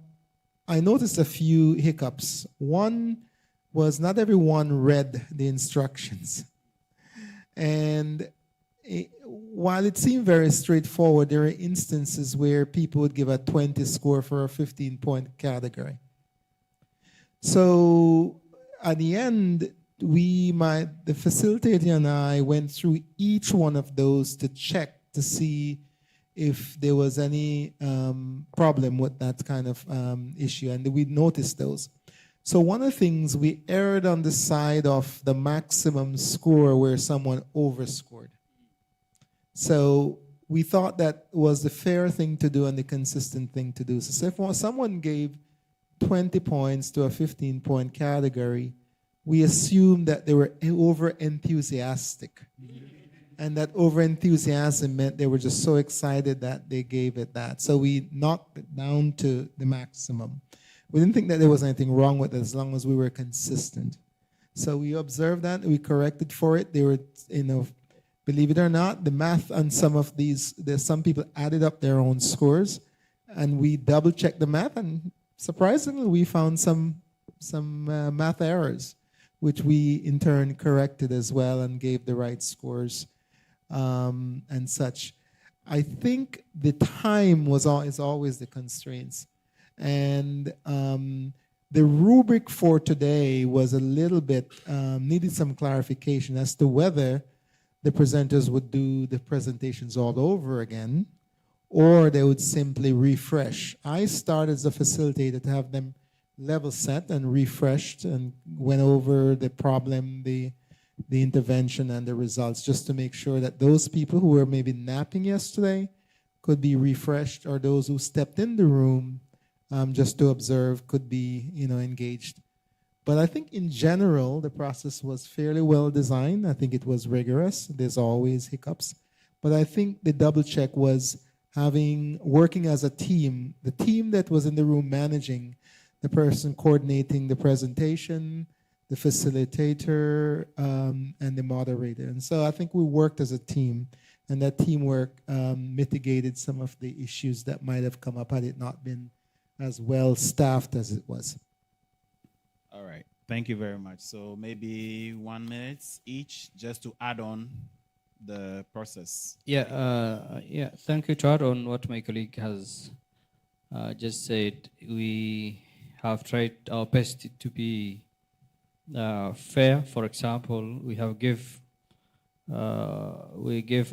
I noticed a few hiccups. One was not everyone read the instructions, and while it seemed very straightforward, there are instances where people would give a 20 score for a 15-point category. So at the end, the facilitator and I went through each one of those to check to see if there was any problem with that kind of issue, and we noticed those. So one of the things, we erred on the side of the maximum score where someone overscored. So we thought that was the fair thing to do and the consistent thing to do. So if someone gave 20 points to a 15-point category, we assumed that they were over-enthusiastic. And that over-enthusiasm meant they were just so excited that they gave it that. So we knocked it down to the maximum. We didn't think that there was anything wrong with it as long as we were consistent. So we observed that, we corrected for it. They were, believe it or not, the math on some of these, there's some people added up their own scores, and we double-checked the math, and surprisingly, we found some math errors, which we in turn corrected as well and gave the right scores and such. I think the time is always the constraints, and the rubric for today was a little bit needed some clarification as to whether the presenters would do the presentations all over again, or they would simply refresh. I started as a facilitator to have them level set and refreshed and went over the problem, the intervention, and the results, just to make sure that those people who were maybe napping yesterday could be refreshed, or those who stepped in the room just to observe could be engaged. But I think in general, the process was fairly well designed. I think it was rigorous. There's always hiccups. But I think the double check was working as a team, the team that was in the room managing, the person coordinating the presentation, the facilitator, and the moderator. And so I think we worked as a team, and that teamwork mitigated some of the issues that might have come up had it not been as well staffed as it was. All right. Thank you very much. So maybe 1 minute each just to add on the process. Yeah, thank you to add on what my colleague has just said, we have tried our best to be fair. For example, we give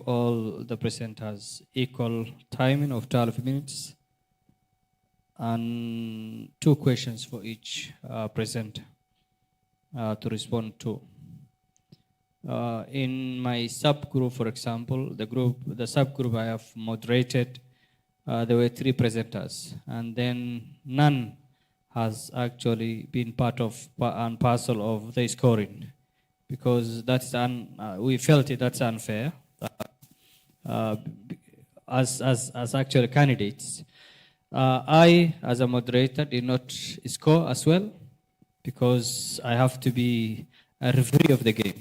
all the presenters equal timing of 12 minutes and 2 questions for each presenter to respond to. In my subgroup, for example, the subgroup I have moderated, there were 3 presenters, and then none has actually been part of and parcel of the scoring, because that's we felt that's unfair. As actual candidates, I, as a moderator, did not score as well, because I have to be a referee of the game.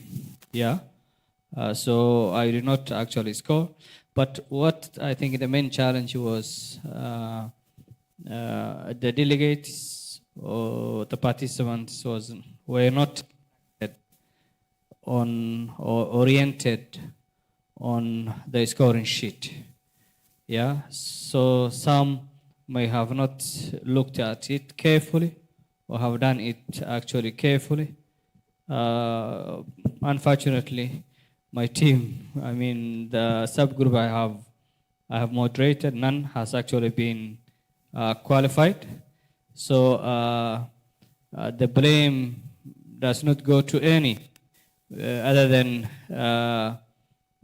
Yeah, so I did not actually score. But what I think the main challenge was the delegates or the participants were not on or oriented on the scoring sheet. Yeah, so some may have not looked at it carefully or have done it actually carefully. Unfortunately, my team, I mean the subgroup I have moderated, none has actually been qualified. So the blame does not go to any other than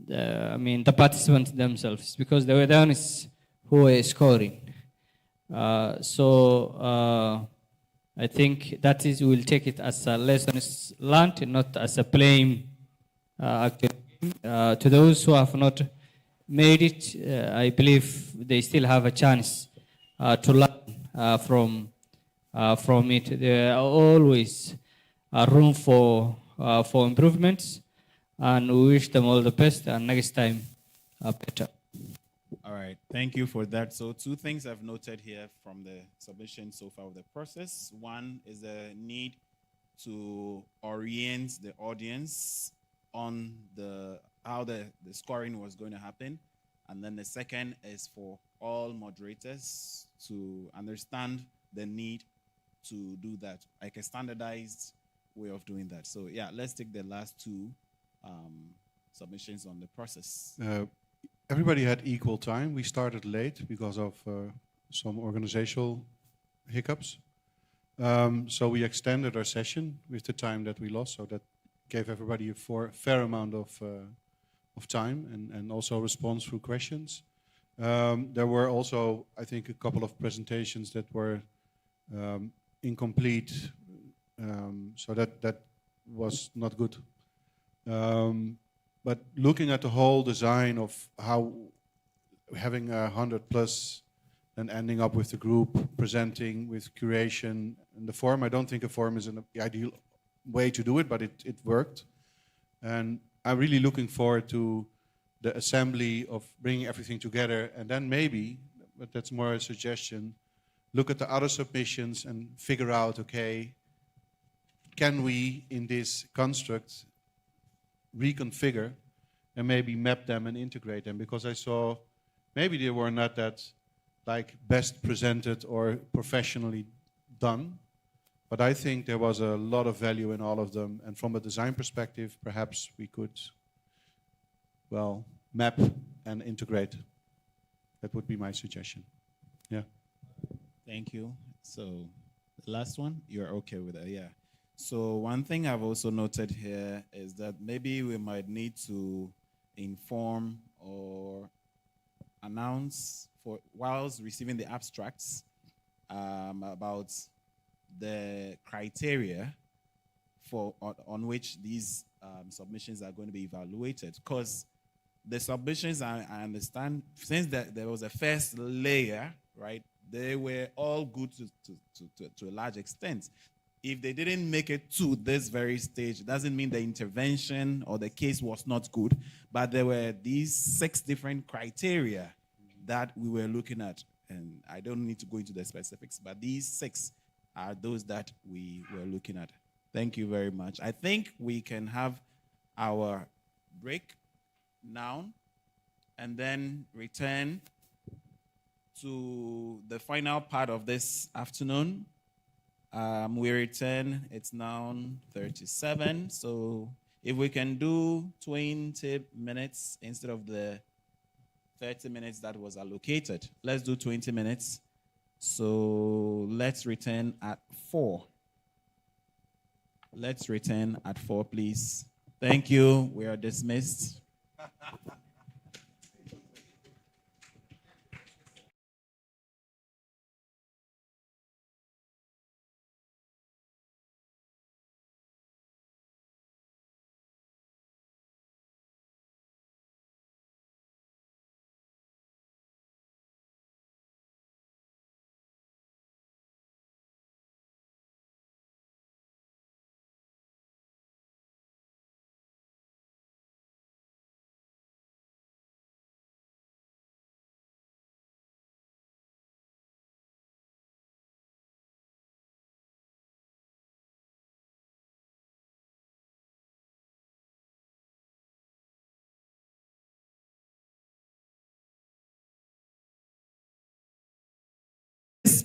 the participants themselves, because they were the ones who were scoring. I think that is, we'll take it as a lesson learned, not as a blame. To those who have not made it, I believe they still have a chance to learn from it. There are always room for improvements, and we wish them all the best, and next time better. All right, thank you for that. So 2 things I've noted here from the submission so far of the process. One is the need to orient the audience on how the scoring was going to happen. And then the second is for all moderators to understand the need to do that, like a standardized way of doing that. So yeah, let's take the last 2 submissions on the process. Everybody had equal time. We started late because of some organizational hiccups. So we extended our session with the time that we lost, so that gave everybody a fair amount of time and also response through questions. There were also, I think, a couple of presentations that were incomplete, so that was not good. But looking at the whole design of how having 100+ and ending up with the group presenting with curation and the forum, I don't think a forum is an ideal way to do it, but it worked. And I'm really looking forward to the assembly of bringing everything together, and then maybe, but that's more a suggestion, look at the other submissions and figure out, okay, can we in this construct reconfigure and maybe map them and integrate them, because I saw maybe they were not that like best presented or professionally done, but I think there was a lot of value in all of them, and from a design perspective perhaps we could, well, map and integrate. That would be my suggestion. Yeah. Thank you. So the last one, you're okay with that? Yeah. So one thing I've also noted here is that maybe we might need to inform or announce whilst receiving the abstracts about the criteria on which these submissions are going to be evaluated. Because the submissions, I understand, since there was a first layer, right, they were all good to a large extent. If they didn't make it to this very stage, it doesn't mean the intervention or the case was not good, but there were these 6 different criteria that we were looking at. And I don't need to go into the specifics, but these 6 are those that we were looking at. Thank you very much. I think we can have our break now and then return to the final part of this afternoon. We return, it's now 37. So if we can do 20 minutes instead of the 30 minutes that was allocated, let's do 20 minutes. So let's return at 4. Let's return at 4, please. Thank you. We are dismissed.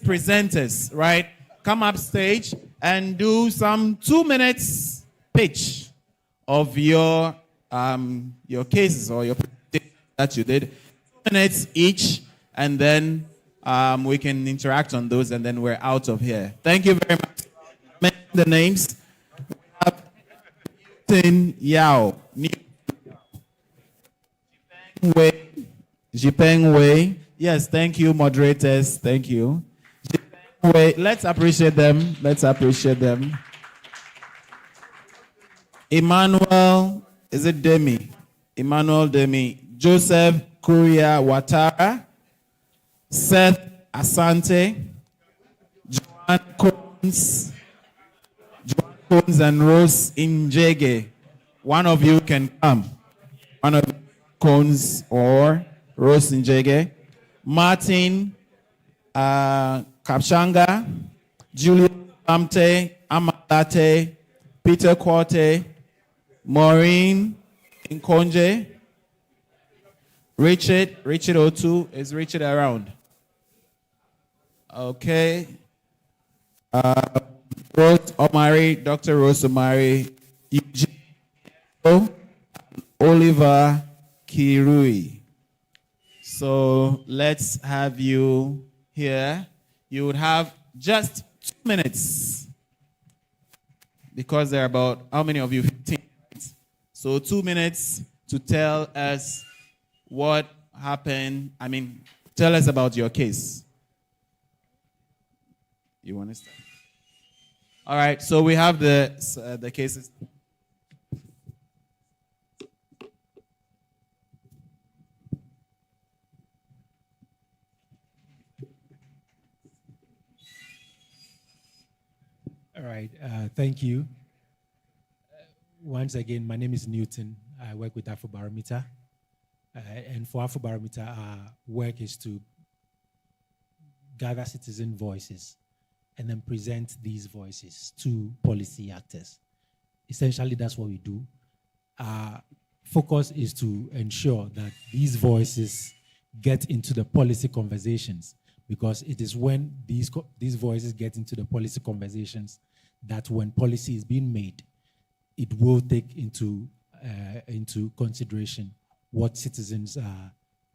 Presenters, right? Come up stage and do some 2 minutes pitch of your cases or your that you did. 2 minutes each, and then we can interact on those, and then we're out of here. Thank you very much. Mention the names. We have Newton Yao, Jipeng Wei. Yes, thank you, moderators. Thank you. Wait, let's appreciate them. Let's appreciate them. Emmanuel, is it Demi? Emmanuel Demi. Joseph Kuria Watara. Seth Asante. Joan Combs. And Rose Njege. One of you can come. One of Cones or Rose Njege. Martin Kapshanga, Julius Amte, Amalate, Peter Korte, Maureen Nkonje, Richard O2. Is Richard around? Okay. Rose Omari, Dr. Rose Omari, Eugene, Oliver Kirui. So let's have you here. You would have just 2 minutes because there are about, how many of you? 15 minutes. So 2 minutes to tell us what happened. I mean, tell us about your case. You want to start? All right, so we have the cases. All right, thank you. Once again, my name is Newton. I work with Afrobarometer. And for Afrobarometer, our work is to gather citizen voices and then present these voices to policy actors. Essentially, that's what we do. Our focus is to ensure that these voices get into the policy conversations, because it is when these voices get into the policy conversations that when policy is being made, it will take into consideration what citizens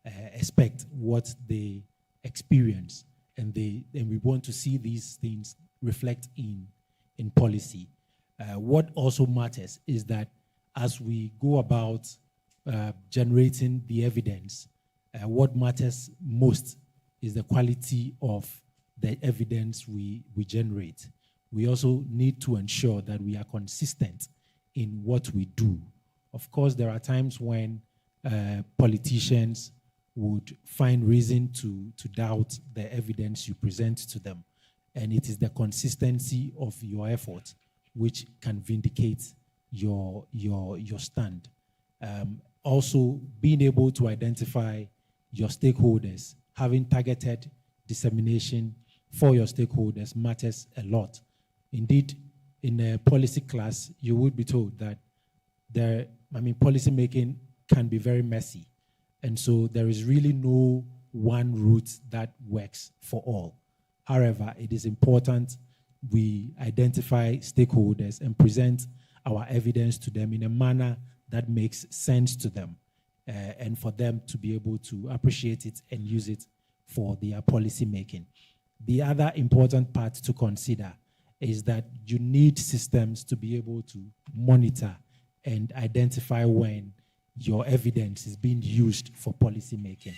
expect, what they experience, and we want to see these things reflect in policy. What also matters is that as we go about generating the evidence, what matters most is the quality of the evidence we generate. We also need to ensure that we are consistent in what we do. Of course, there are times when politicians would find reason to doubt the evidence you present to them. And it is the consistency of your effort which can vindicate your stand. Also, being able to identify your stakeholders, having targeted dissemination for your stakeholders matters a lot. Indeed, in a policy class, you would be told that policy making can be very messy. And so there is really no one route that works for all. However, it is important we identify stakeholders and present our evidence to them in a manner that makes sense to them, and for them to be able to appreciate it and use it for their policy making. The other important part to consider is that you need systems to be able to monitor and identify when your evidence is being used for policy making.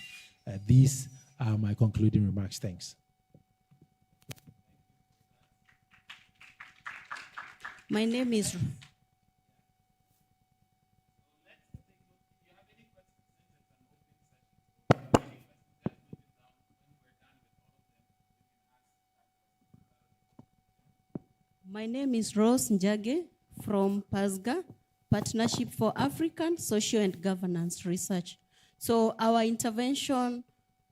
These are my concluding remarks. Thanks. My name is... My name is Rose Njage from PASGR, Partnership for African Social and Governance Research. So our intervention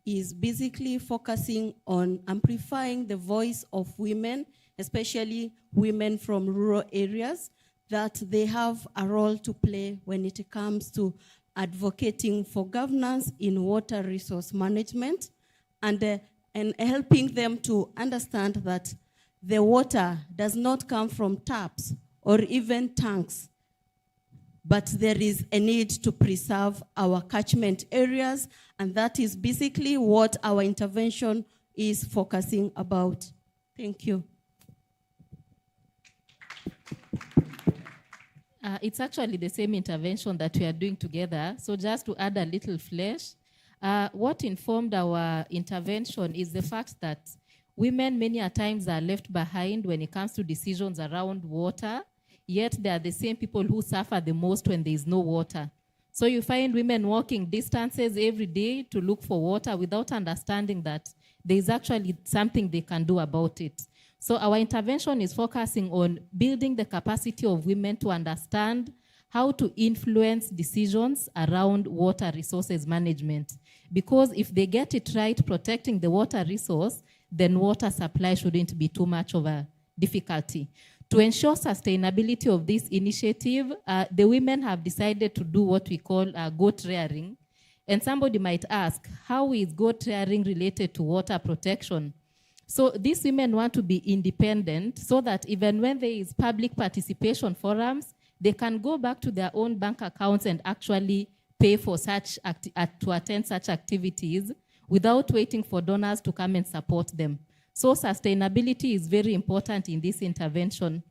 is basically focusing on amplifying the voice of women, especially women from rural areas, that they have a role to play when it comes to advocating for governance in water resource management, and helping them to understand that the water does not come from taps or even tanks, but there is a need to preserve our catchment areas, and that is basically what our intervention is focusing about. Thank you. It's actually the same intervention that we are doing together. So just to add a little flesh, what informed our intervention is the fact that women many a times are left behind when it comes to decisions around water, yet they are the same people who suffer the most when there is no water. So you find women walking distances every day to look for water without understanding that there is actually something they can do about it. So our intervention is focusing on building the capacity of women to understand how to influence decisions around water resources management. Because if they get it right, protecting the water resource, then water supply shouldn't be too much of a difficulty. To ensure sustainability of this initiative, the women have decided to do what we call goat rearing. And somebody might ask, how is goat rearing related to water protection? So these women want to be independent so that even when there is public participation forums, they can go back to their own bank accounts and actually pay for to attend such activities without waiting for donors to come and support them. So sustainability is very important in this intervention.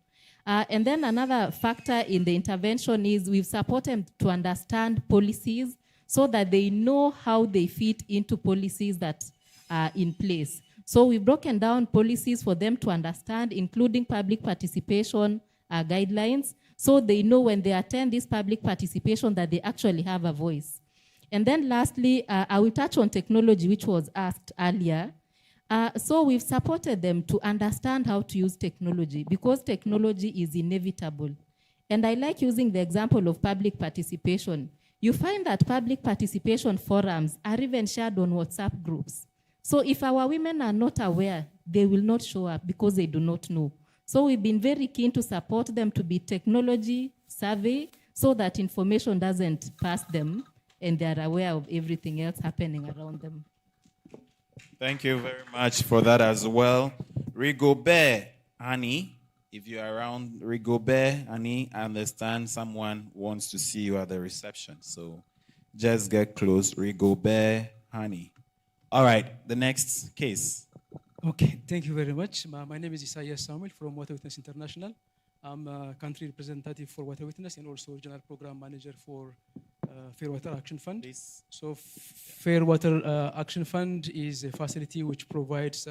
And then another factor in the intervention is we've supported them to understand policies so that they know how they fit into policies that are in place. So we've broken down policies for them to understand, including public participation guidelines, so they know when they attend this public participation that they actually have a voice. And then lastly, I will touch on technology, which was asked earlier. So we've supported them to understand how to use technology because technology is inevitable. And I like using the example of public participation. You find that public participation forums are even shared on WhatsApp groups. So if our women are not aware, they will not show up because they do not know. So we've been very keen to support them to be technology savvy so that information doesn't pass them and they're aware of everything else happening around them. Thank you very much for that as well. Rigobert, Annie, if you're around, Rigobert, Annie, I understand someone wants to see you at the reception. So just get close. Rigobert, Annie. All right, the next case. Okay, thank you very much. My name is Isaiah Samuel from Water Witness International. I'm a country representative for Water Witness and also regional program manager for Fair Water Action Fund. Please. So Fair Water Action Fund is a facility which provides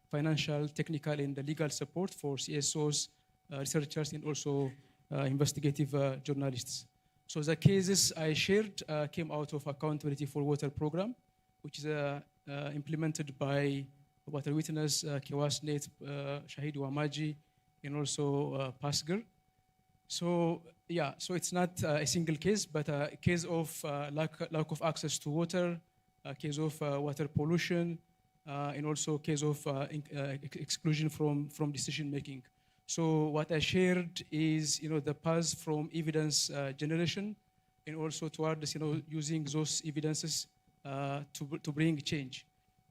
financial, technical, and legal support for CSOs, researchers, and also investigative journalists. So the cases I shared came out of Accountability for Water program, which is implemented by Water Witness, KEWASNet, Shahid Wamaji, and also PASGR. So yeah, so it's not a single case, but a case of lack of access to water, a case of water pollution, and also a case of exclusion from decision making. So what I shared is, the path from evidence generation, and also towards, using those evidences to bring change.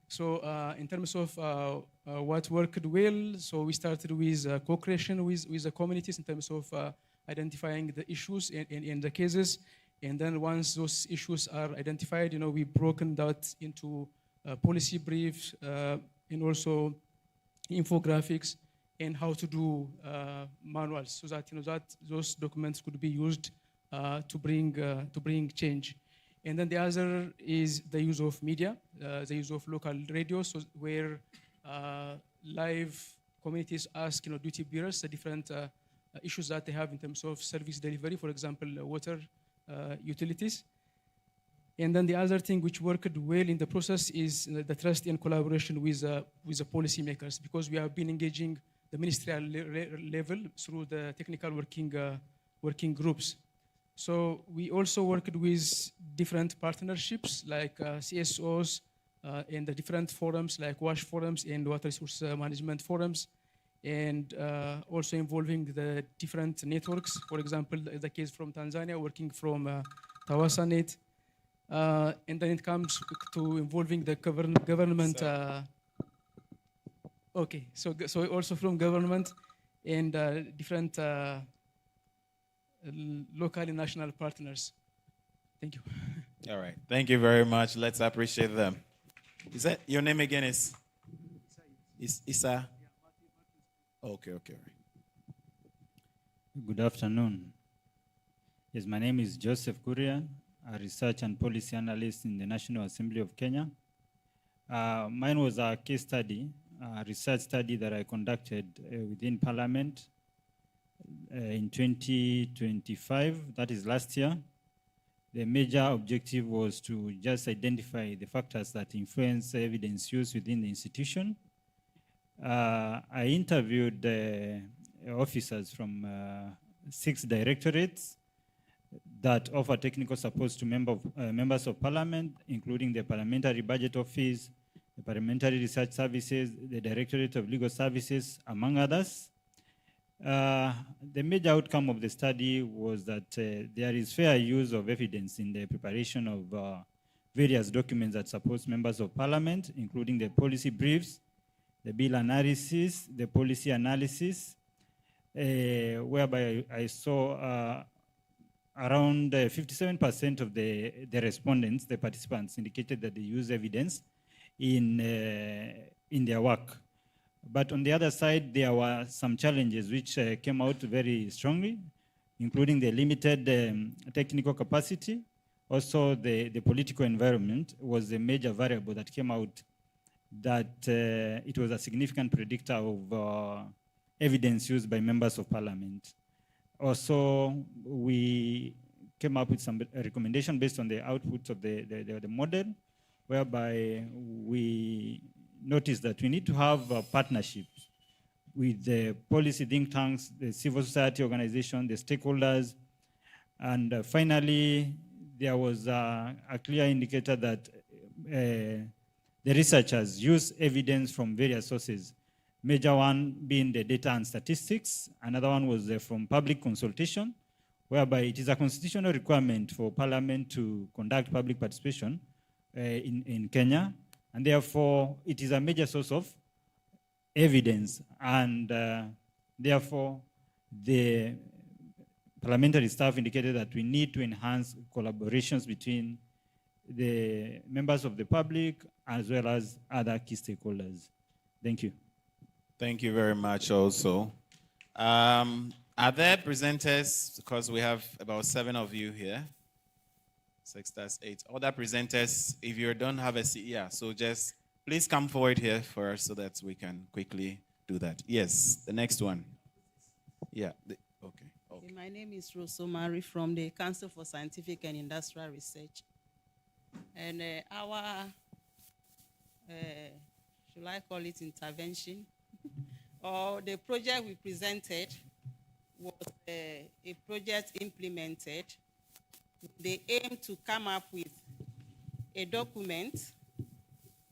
So in terms of what worked well, so we started with co-creation with the communities in terms of identifying the issues in the cases. And then once those issues are identified, we broken that into policy briefs and also infographics and how to do manuals so that, that those documents could be used to bring change. And then the other is the use of media, the use of local radio, so where live communities ask duty bearers the different issues that they have in terms of service delivery, for example, water utilities. And then the other thing which worked well in the process is the trust and collaboration with the policymakers, because we have been engaging the ministerial level through the technical working groups. So we also worked with different partnerships like CSOs and the different forums like WASH forums and water resource management forums, and also involving the different networks. For example, the case from Tanzania, working from TAWASANET. And then it comes to involving the government. Okay, so also from government and different local and national partners. Thank you. All right, thank you very much. Let's appreciate them. Is that your name again? Is Issa? Okay, okay. Good afternoon. Yes, my name is Joseph Kuria, a research and policy analyst in the National Assembly of Kenya. Mine was a case study, a research study that I conducted within Parliament in 2025, that is last year. The major objective was to just identify the factors that influence evidence use within the institution. I interviewed officers from 6 directorates that offer technical support to members of Parliament, including the Parliamentary Budget Office, the Parliamentary Research Services, the Directorate of Legal Services, among others. The major outcome of the study was that there is fair use of evidence in the preparation of various documents that support members of Parliament, including the policy briefs, the bill analysis, the policy analysis, whereby I saw around 57% of the respondents, the participants, indicated that they use evidence in their work. But on the other side, there were some challenges which came out very strongly, including the limited technical capacity. Also, the political environment was a major variable that came out, that it was a significant predictor of evidence used by members of Parliament. Also, we came up with some recommendation based on the outputs of the model, whereby we noticed that we need to have partnerships with the policy think tanks, the civil society organization, the stakeholders. And finally, there was a clear indicator that the researchers use evidence from various sources. Major one being the data and statistics. Another one was from public consultation, whereby it is a constitutional requirement for Parliament to conduct public participation in Kenya. And therefore, it is a major source of evidence. And therefore, the parliamentary staff indicated that we need to enhance collaborations between the members of the public as well as other key stakeholders. Thank you. Thank you very much also. Are there presenters, because we have about 7 of you here, 6, that's 8. Other presenters, if you don't have a seat, yeah, so just please come forward here for us so that we can quickly do that. Yes, the next one. Yeah, okay. My name is Rose Omari from the Council for Scientific and Industrial Research. And our, should I call it intervention, or the project we presented was a project implemented with the aim to come up with a document,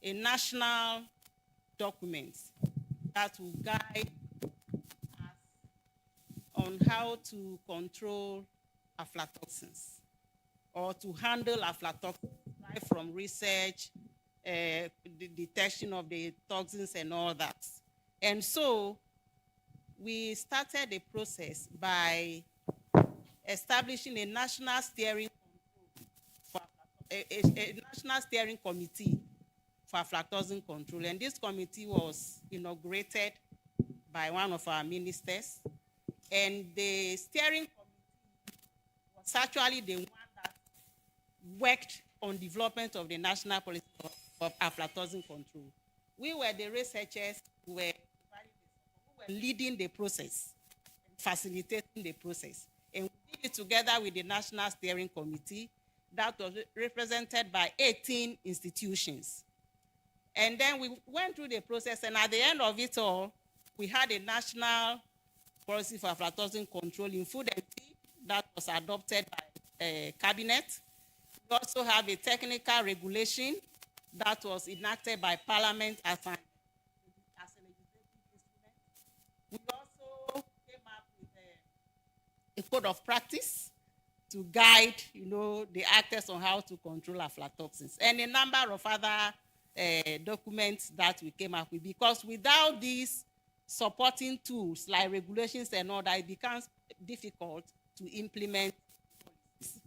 a national document that will guide us on how to control aflatoxins or to handle aflatoxins, right from research, the detection of the toxins and all that. And so we started the process by establishing a national steering a national steering committee for aflatoxin control. And this committee was inaugurated by one of our ministers. And the steering committee was actually the one that worked on development of the national policy of aflatoxin control. We were the researchers who were leading the process, facilitating the process. And we did it together with the National Steering Committee that was represented by 18 institutions. And then we went through the process, and at the end of it all, we had a national policy for aflatoxin control in food and tea that was adopted by cabinet. We also have a technical regulation that was enacted by Parliament as a legislative instrument. We also came up with a code of practice to guide, the actors on how to control aflatoxins, and a number of other documents that we came up with. Because without these supporting tools like regulations and all that, it becomes difficult to implement policies.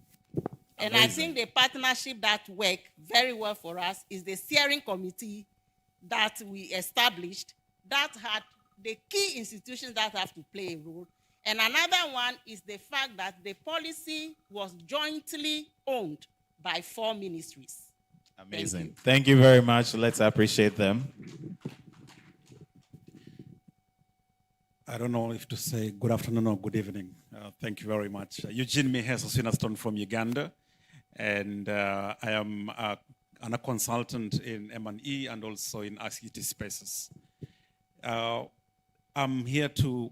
And I think the partnership that worked very well for us is the steering committee that we established that had the key institutions that have to play a role. And another one is the fact that the policy was jointly owned by 4 ministries. Amazing. Thank you very much. Let's appreciate them. I don't know if to say good afternoon or good evening. Thank you very much. Eugene Miheso Sinaston from Uganda. And I am a consultant in M&E and also in ICT spaces. I'm here to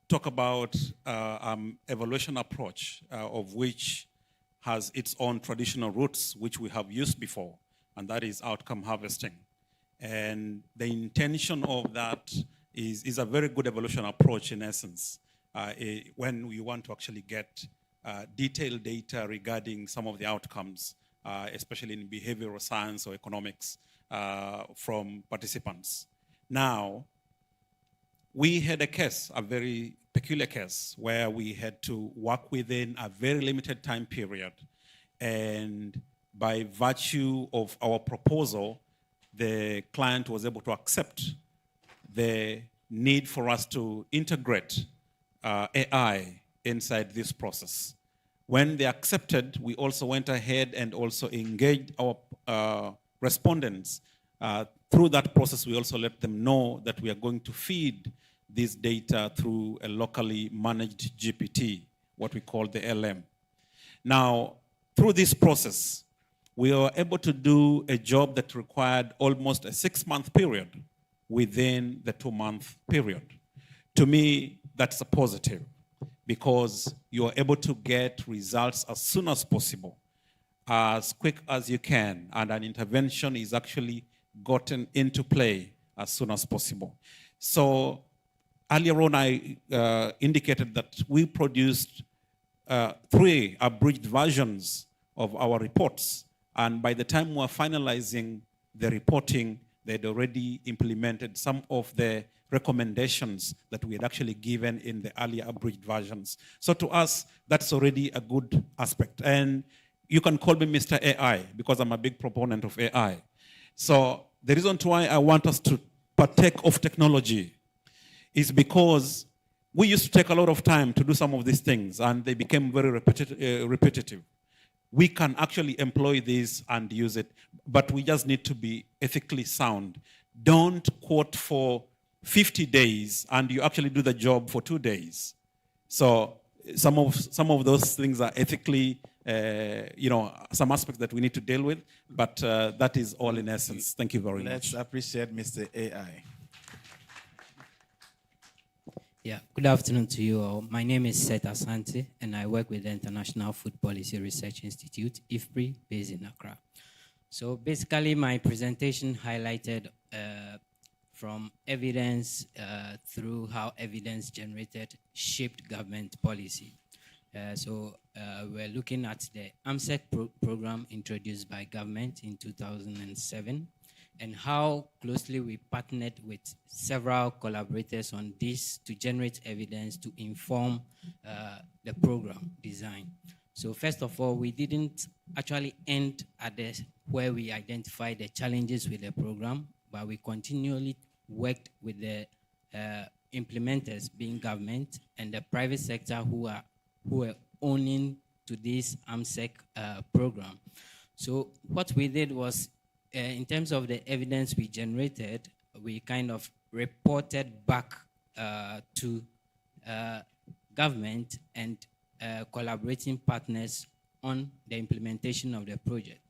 talk about evaluation approach of which has its own traditional roots, which we have used before, and that is outcome harvesting. And the intention of that is a very good evaluation approach in essence, when we want to actually get detailed data regarding some of the outcomes, especially in behavioral science or economics from participants. Now, we had a case, a very peculiar case, where we had to work within a very limited time period. And by virtue of our proposal, the client was able to accept the need for us to integrate AI inside this process. When they accepted, we also went ahead and also engaged our respondents. Through that process, we also let them know that we are going to feed this data through a locally managed GPT, what we call the LM. Now, through this process, we were able to do a job that required almost a 6-month period within the 2-month period. To me, that's a positive, because you are able to get results as soon as possible, as quick as you can, and an intervention is actually gotten into play as soon as possible. So earlier on, I indicated that we produced 3 abridged versions of our reports, and by the time we were finalizing the reporting, they'd already implemented some of the recommendations that we had actually given in the earlier abridged versions. So to us, that's already a good aspect. And you can call me Mr. AI, because I'm a big proponent of AI. So the reason why I want us to partake of technology is because we used to take a lot of time to do some of these things, and they became very repetitive. We can actually employ this and use it, but we just need to be ethically sound. Don't quote for 50 days and you actually do the job for 2 days. So some of those things are ethically, some aspects that we need to deal with, but that is all in essence. Thank you very much. Let's appreciate Mr. AI. Yeah, good afternoon to you all. My name is Seth Asante, and I work with the International Food Policy Research Institute, IFPRI, based in Accra. So basically, my presentation highlighted from evidence through how evidence generated shaped government policy. We're looking at the AMSEC program introduced by government in 2007 and how closely we partnered with several collaborators on this to generate evidence to inform the program design. So first of all, we didn't actually end at where we identified the challenges with the program, but we continually worked with the implementers, being government, and the private sector who were owning to this AMSEC program. So what we did was, in terms of the evidence we generated, we kind of reported back to government and collaborating partners on the implementation of the project.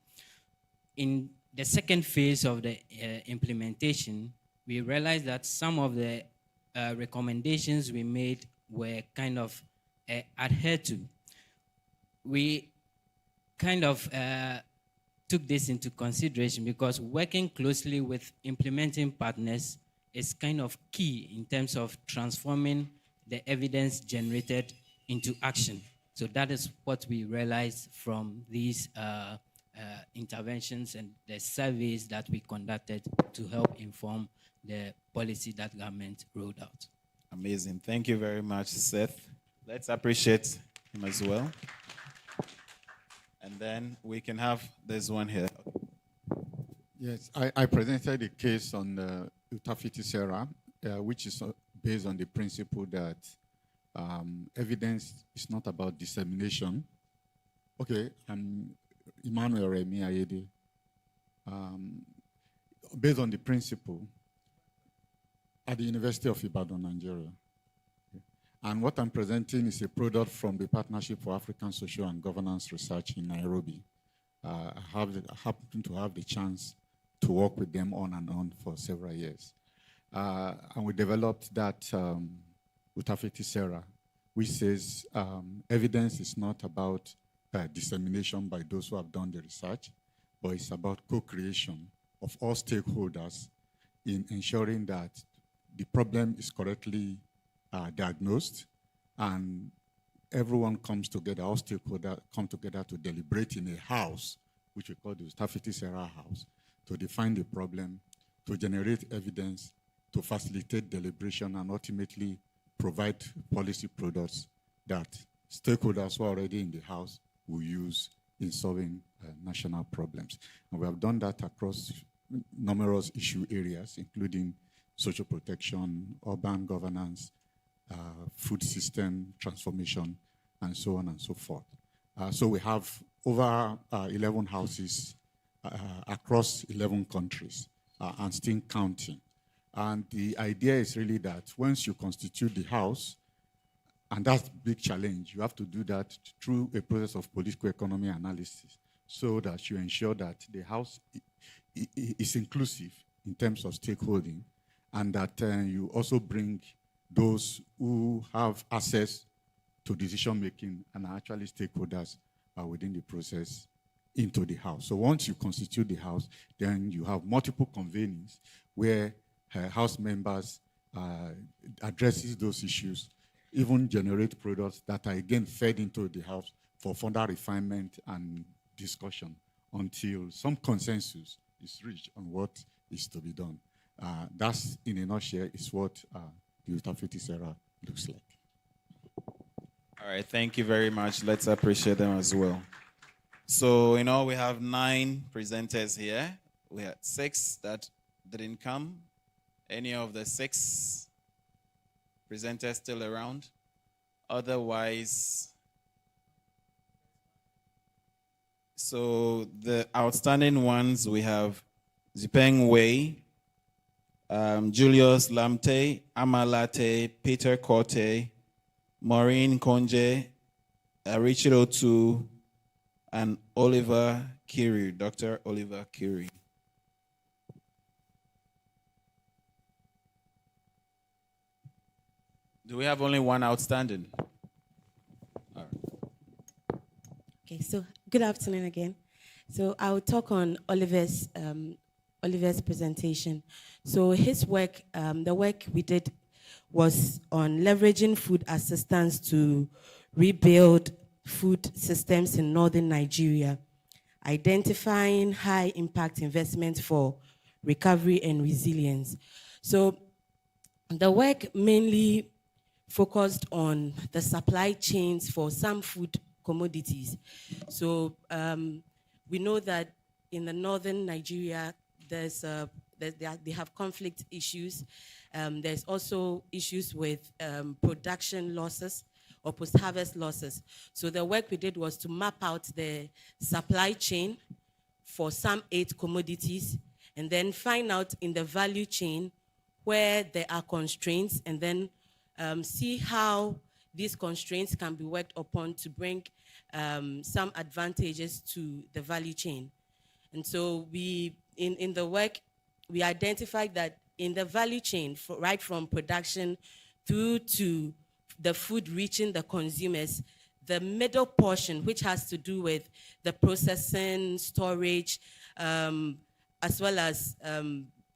In the second phase of the implementation, we realized that some of the recommendations we made were kind of adhered to. We kind of took this into consideration because working closely with implementing partners is kind of key in terms of transforming the evidence generated into action. So that is what we realized from these interventions and the surveys that we conducted to help inform the policy that government rolled out. Amazing. Thank you very much, Seth. Let's appreciate him as well. And then we can have this one here. Yes, I presented a case on the ISSER, which is based on the principle that evidence is not about dissemination. Okay, I'm Emmanuel Remy Ayede. Based on the principle at the University of Ibadan, Nigeria. And what I'm presenting is a product from the Partnership for African Social and Governance Research in Nairobi. I happen to have the chance to work with them on and on for several years. And we developed that ISSER, which says evidence is not about dissemination by those who have done the research, but it's about co-creation of all stakeholders in ensuring that the problem is correctly diagnosed and everyone comes together, all stakeholders come together to deliberate in a house, which we call the ISSER house, to define the problem, to generate evidence, to facilitate deliberation, and ultimately provide policy products that stakeholders who are already in the house will use in solving national problems. And we have done that across numerous issue areas, including social protection, urban governance, food system transformation, and so on and so forth. So we have over 11 houses across 11 countries and still counting. And the idea is really that once you constitute the house, and that's a big challenge, you have to do that through a process of political economy analysis so that you ensure that the house is inclusive in terms of stakeholding, and that you also bring those who have access to decision-making and are actually stakeholders within the process into the house. So once you constitute the house, then you have multiple convenings where house members addresses those issues, even generate products that are again fed into the house for further refinement and discussion until some consensus is reached on what is to be done. That's, in a nutshell, is what the ISSER looks like. All right, thank you very much. Let's appreciate them as well. So, we have 9 presenters here. We had 6 that didn't come. Any of the 6 presenters still around? Otherwise, so the outstanding ones, we have Zipeng Wei, Julius Lamte, Amalate, Peter Korte, Maureen Konje, Richard Otu, and Oliver Kiri, Dr. Oliver Kiri. Do we have only one outstanding? All right. Okay, so good afternoon again. So I'll talk on Oliver's presentation. So his work, the work we did was on leveraging food assistance to rebuild food systems in northern Nigeria, identifying high impact investments for recovery and resilience. So the work mainly focused on the supply chains for some food commodities. So we know that in the northern Nigeria, they have conflict issues. There's also issues with production losses or post-harvest losses. So the work we did was to map out the supply chain for some 8 commodities and then find out in the value chain where there are constraints and then see how these constraints can be worked upon to bring some advantages to the value chain. And so in the work, we identified that in the value chain, right from production through to the food reaching the consumers, the middle portion, which has to do with the processing, storage, as well as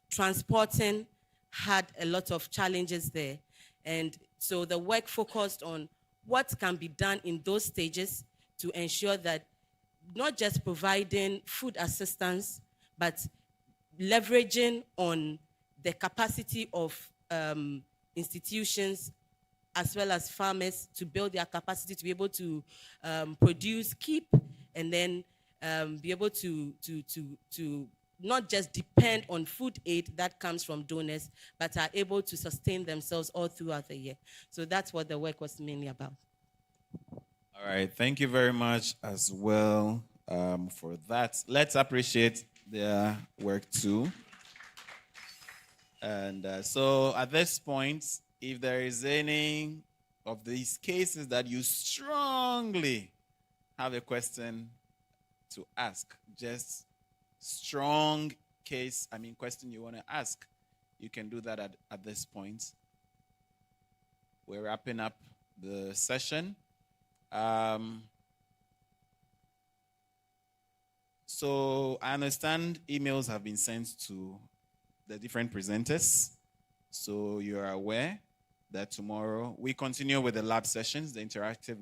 transporting, had a lot of challenges there. And so the work focused on what can be done in those stages to ensure that not just providing food assistance, but leveraging on the capacity of institutions as well as farmers to build their capacity to be able to produce, keep, and then be able to not just depend on food aid that comes from donors, but are able to sustain themselves all throughout the year. So that's what the work was mainly about. All right, thank you very much as well for that. Let's appreciate their work too. And so at this point, if there is any of these cases that you strongly have a question to ask, just strong case, question you want to ask, you can do that at this point. We're wrapping up the session. So I understand emails have been sent to the different presenters. So you are aware that tomorrow we continue with the lab sessions. The interactive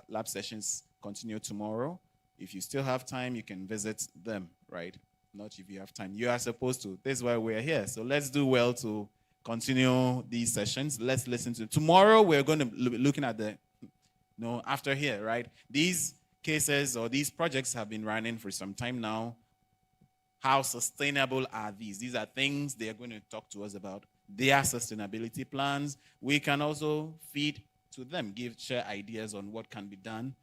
lab sessions continue tomorrow. If you still have time, you can visit them, right? Not if you have time. You are supposed to. This is why we're here. So let's do well to continue these sessions. Let's listen to. Tomorrow, we're going to be looking at after here, right? These cases or these projects have been running for some time now. How sustainable are these? These are things they are going to talk to us about. Their sustainability plans. We can also feed to them, share ideas on what can be done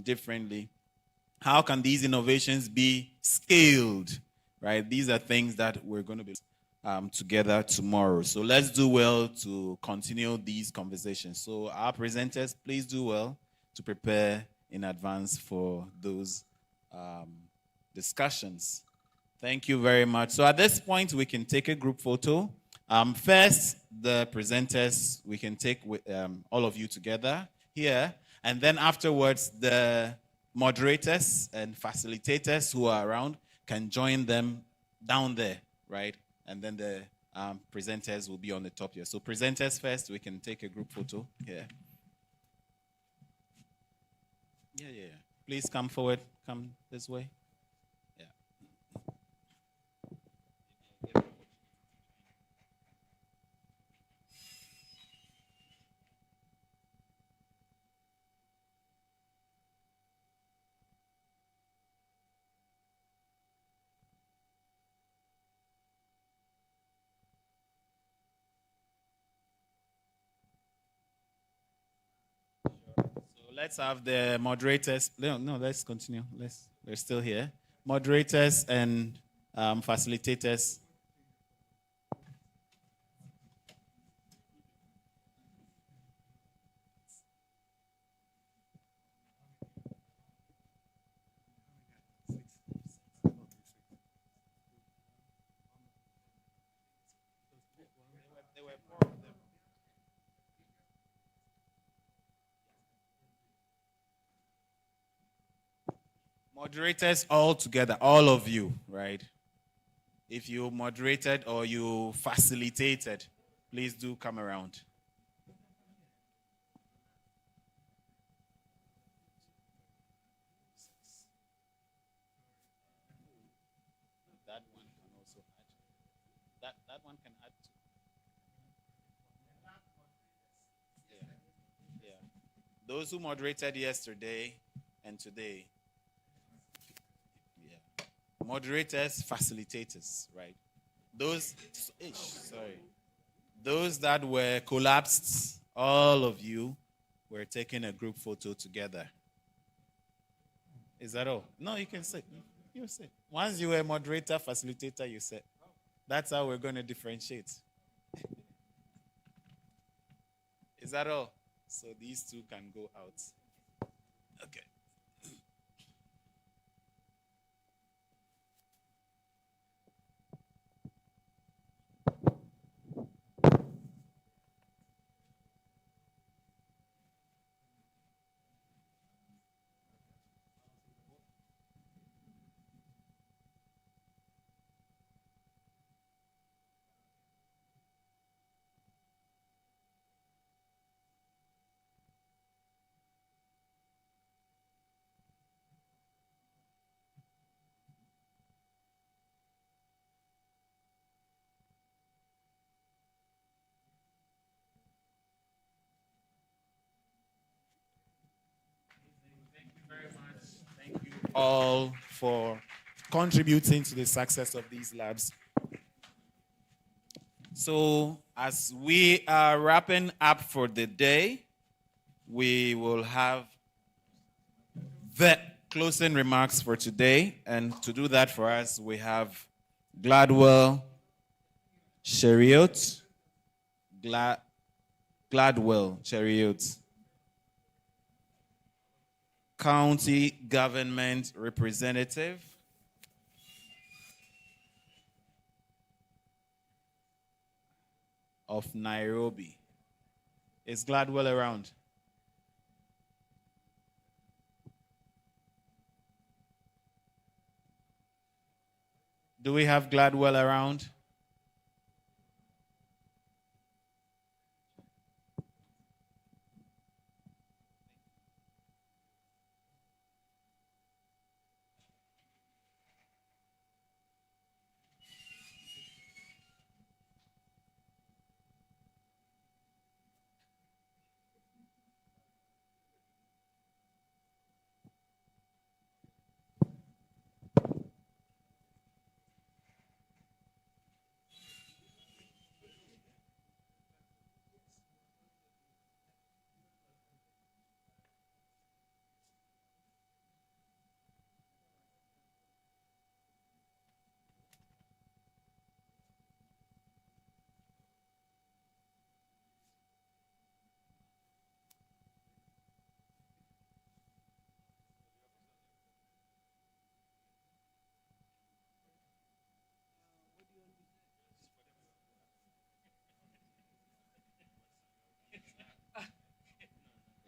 differently. How can these innovations be scaled, right? These are things that we're going to be together tomorrow. So let's do well to continue these conversations. So our presenters, please do well to prepare in advance for those discussions. Thank you very much. So at this point, we can take a group photo. First, the presenters, we can take with all of you together here. And then afterwards, the moderators and facilitators who are around can join them down there, right? And then the presenters will be on the top here. So presenters first, we can take a group photo here. Yeah. Please come forward. Come this way. Yeah. Let's have the moderators. No, let's continue. We're still here. Moderators and facilitators. Moderators all together, all of you, right? If you moderated or you facilitated, please do come around. That one can add to. Yeah. Those who moderated yesterday and today. Yeah. Moderators, facilitators, right? Those that were collapsed, all of you were taking a group photo together. Is that all? No, you can say. You say. Once you were a moderator, facilitator, you said. That's how we're going to differentiate. Is that all? So these two can go out. Okay. All for contributing to the success of these labs. So as we are wrapping up for the day, we will have the closing remarks for today. And to do that for us, we have Gladwell Chariot. Gladwell Chariot, County Government Representative. Of Nairobi. Is Gladwell around? Do we have Gladwell around?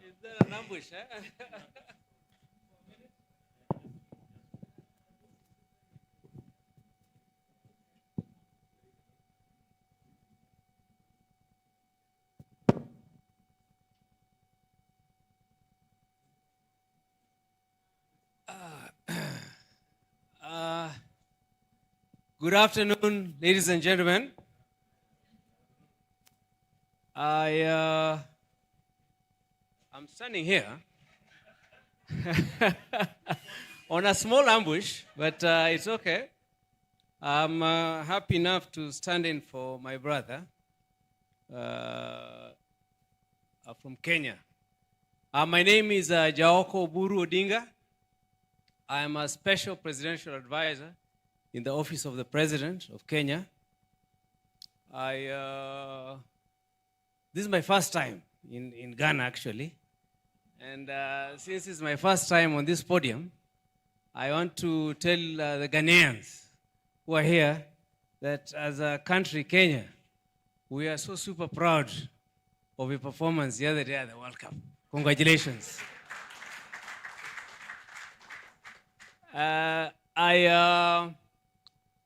Is there an ambush? Good afternoon, ladies and gentlemen. I'm standing here on a small ambush, but it's okay. I'm happy enough to stand in for my brother from Kenya. My name is Jaoko Buru Odinga. I am a special presidential advisor in the office of the President of Kenya. This is my first time in Ghana, actually. And since it's my first time on this podium, I want to tell the Ghanaians who are here that as a country, Kenya, we are so super proud of your performance the other day at the World Cup. Congratulations. I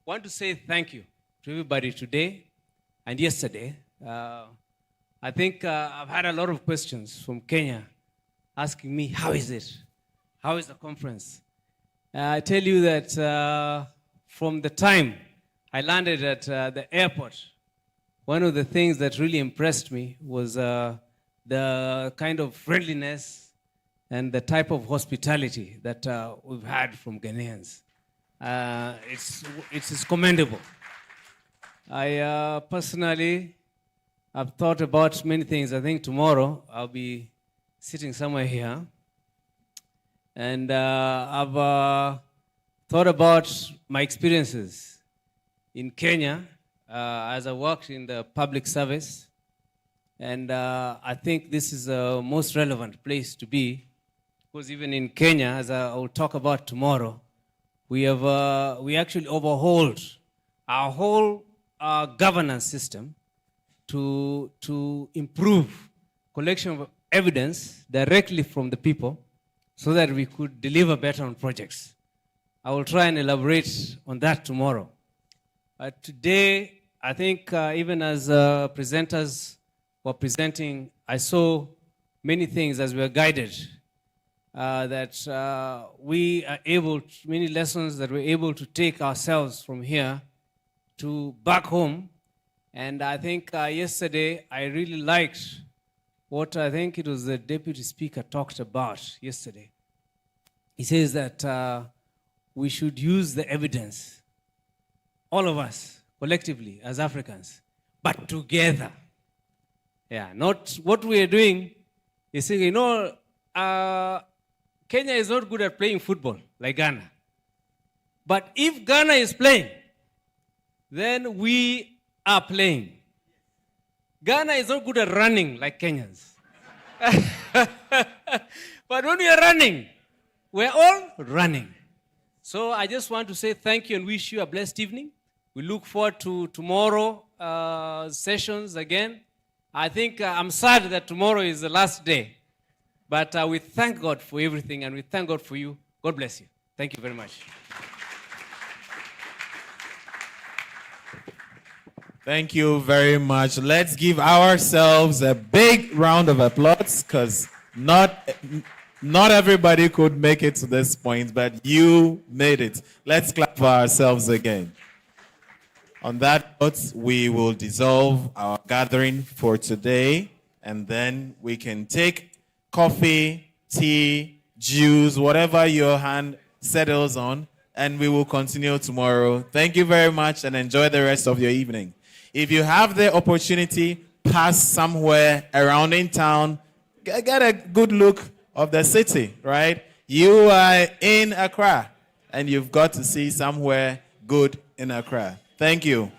want to say thank you to everybody today and yesterday. I think I've had a lot of questions from Kenya asking me, how is it? How is the conference? I tell you that from the time I landed at the airport. One of the things that really impressed me was the kind of friendliness and the type of hospitality that we've had from Ghanaians. It's commendable. I personally have thought about many things. I think tomorrow I'll be sitting somewhere here. And I've thought about my experiences in Kenya as I worked in the public service. And I think this is the most relevant place to be, because even in Kenya, as I will talk about tomorrow, we actually overhauled our whole governance system to improve collection of evidence directly from the people so that we could deliver better on projects. I will try and elaborate on that tomorrow. Today, I think even as presenters were presenting, I saw many things as we were guided that we are able to, many lessons that we're able to take ourselves from here to back home. And I think yesterday I really liked what I think it was the Deputy Speaker talked about yesterday. He says that we should use the evidence, all of us, collectively, as Africans, but together. Yeah, not what we are doing is saying, you know, Kenya is not good at playing football like Ghana. But if Ghana is playing, then we are playing. Ghana is not good at running like Kenyans. But when we are running, we're all running. So I just want to say thank you and wish you a blessed evening. We look forward to tomorrow sessions again. I think I'm sad that tomorrow is the last day. But we thank God for everything and we thank God for you. God bless you. Thank you very much. Thank you very much. Let's give ourselves a big round of applause, because not everybody could make it to this point, but you made it. Let's clap for ourselves again. On that note, we will dissolve our gathering for today, and then we can take coffee, tea, juice, whatever your hand settles on, and we will continue tomorrow. Thank you very much and enjoy the rest of your evening. If you have the opportunity, pass somewhere around in town, get a good look of the city, right? You are in Accra, and you've got to see somewhere good in Accra. Thank you.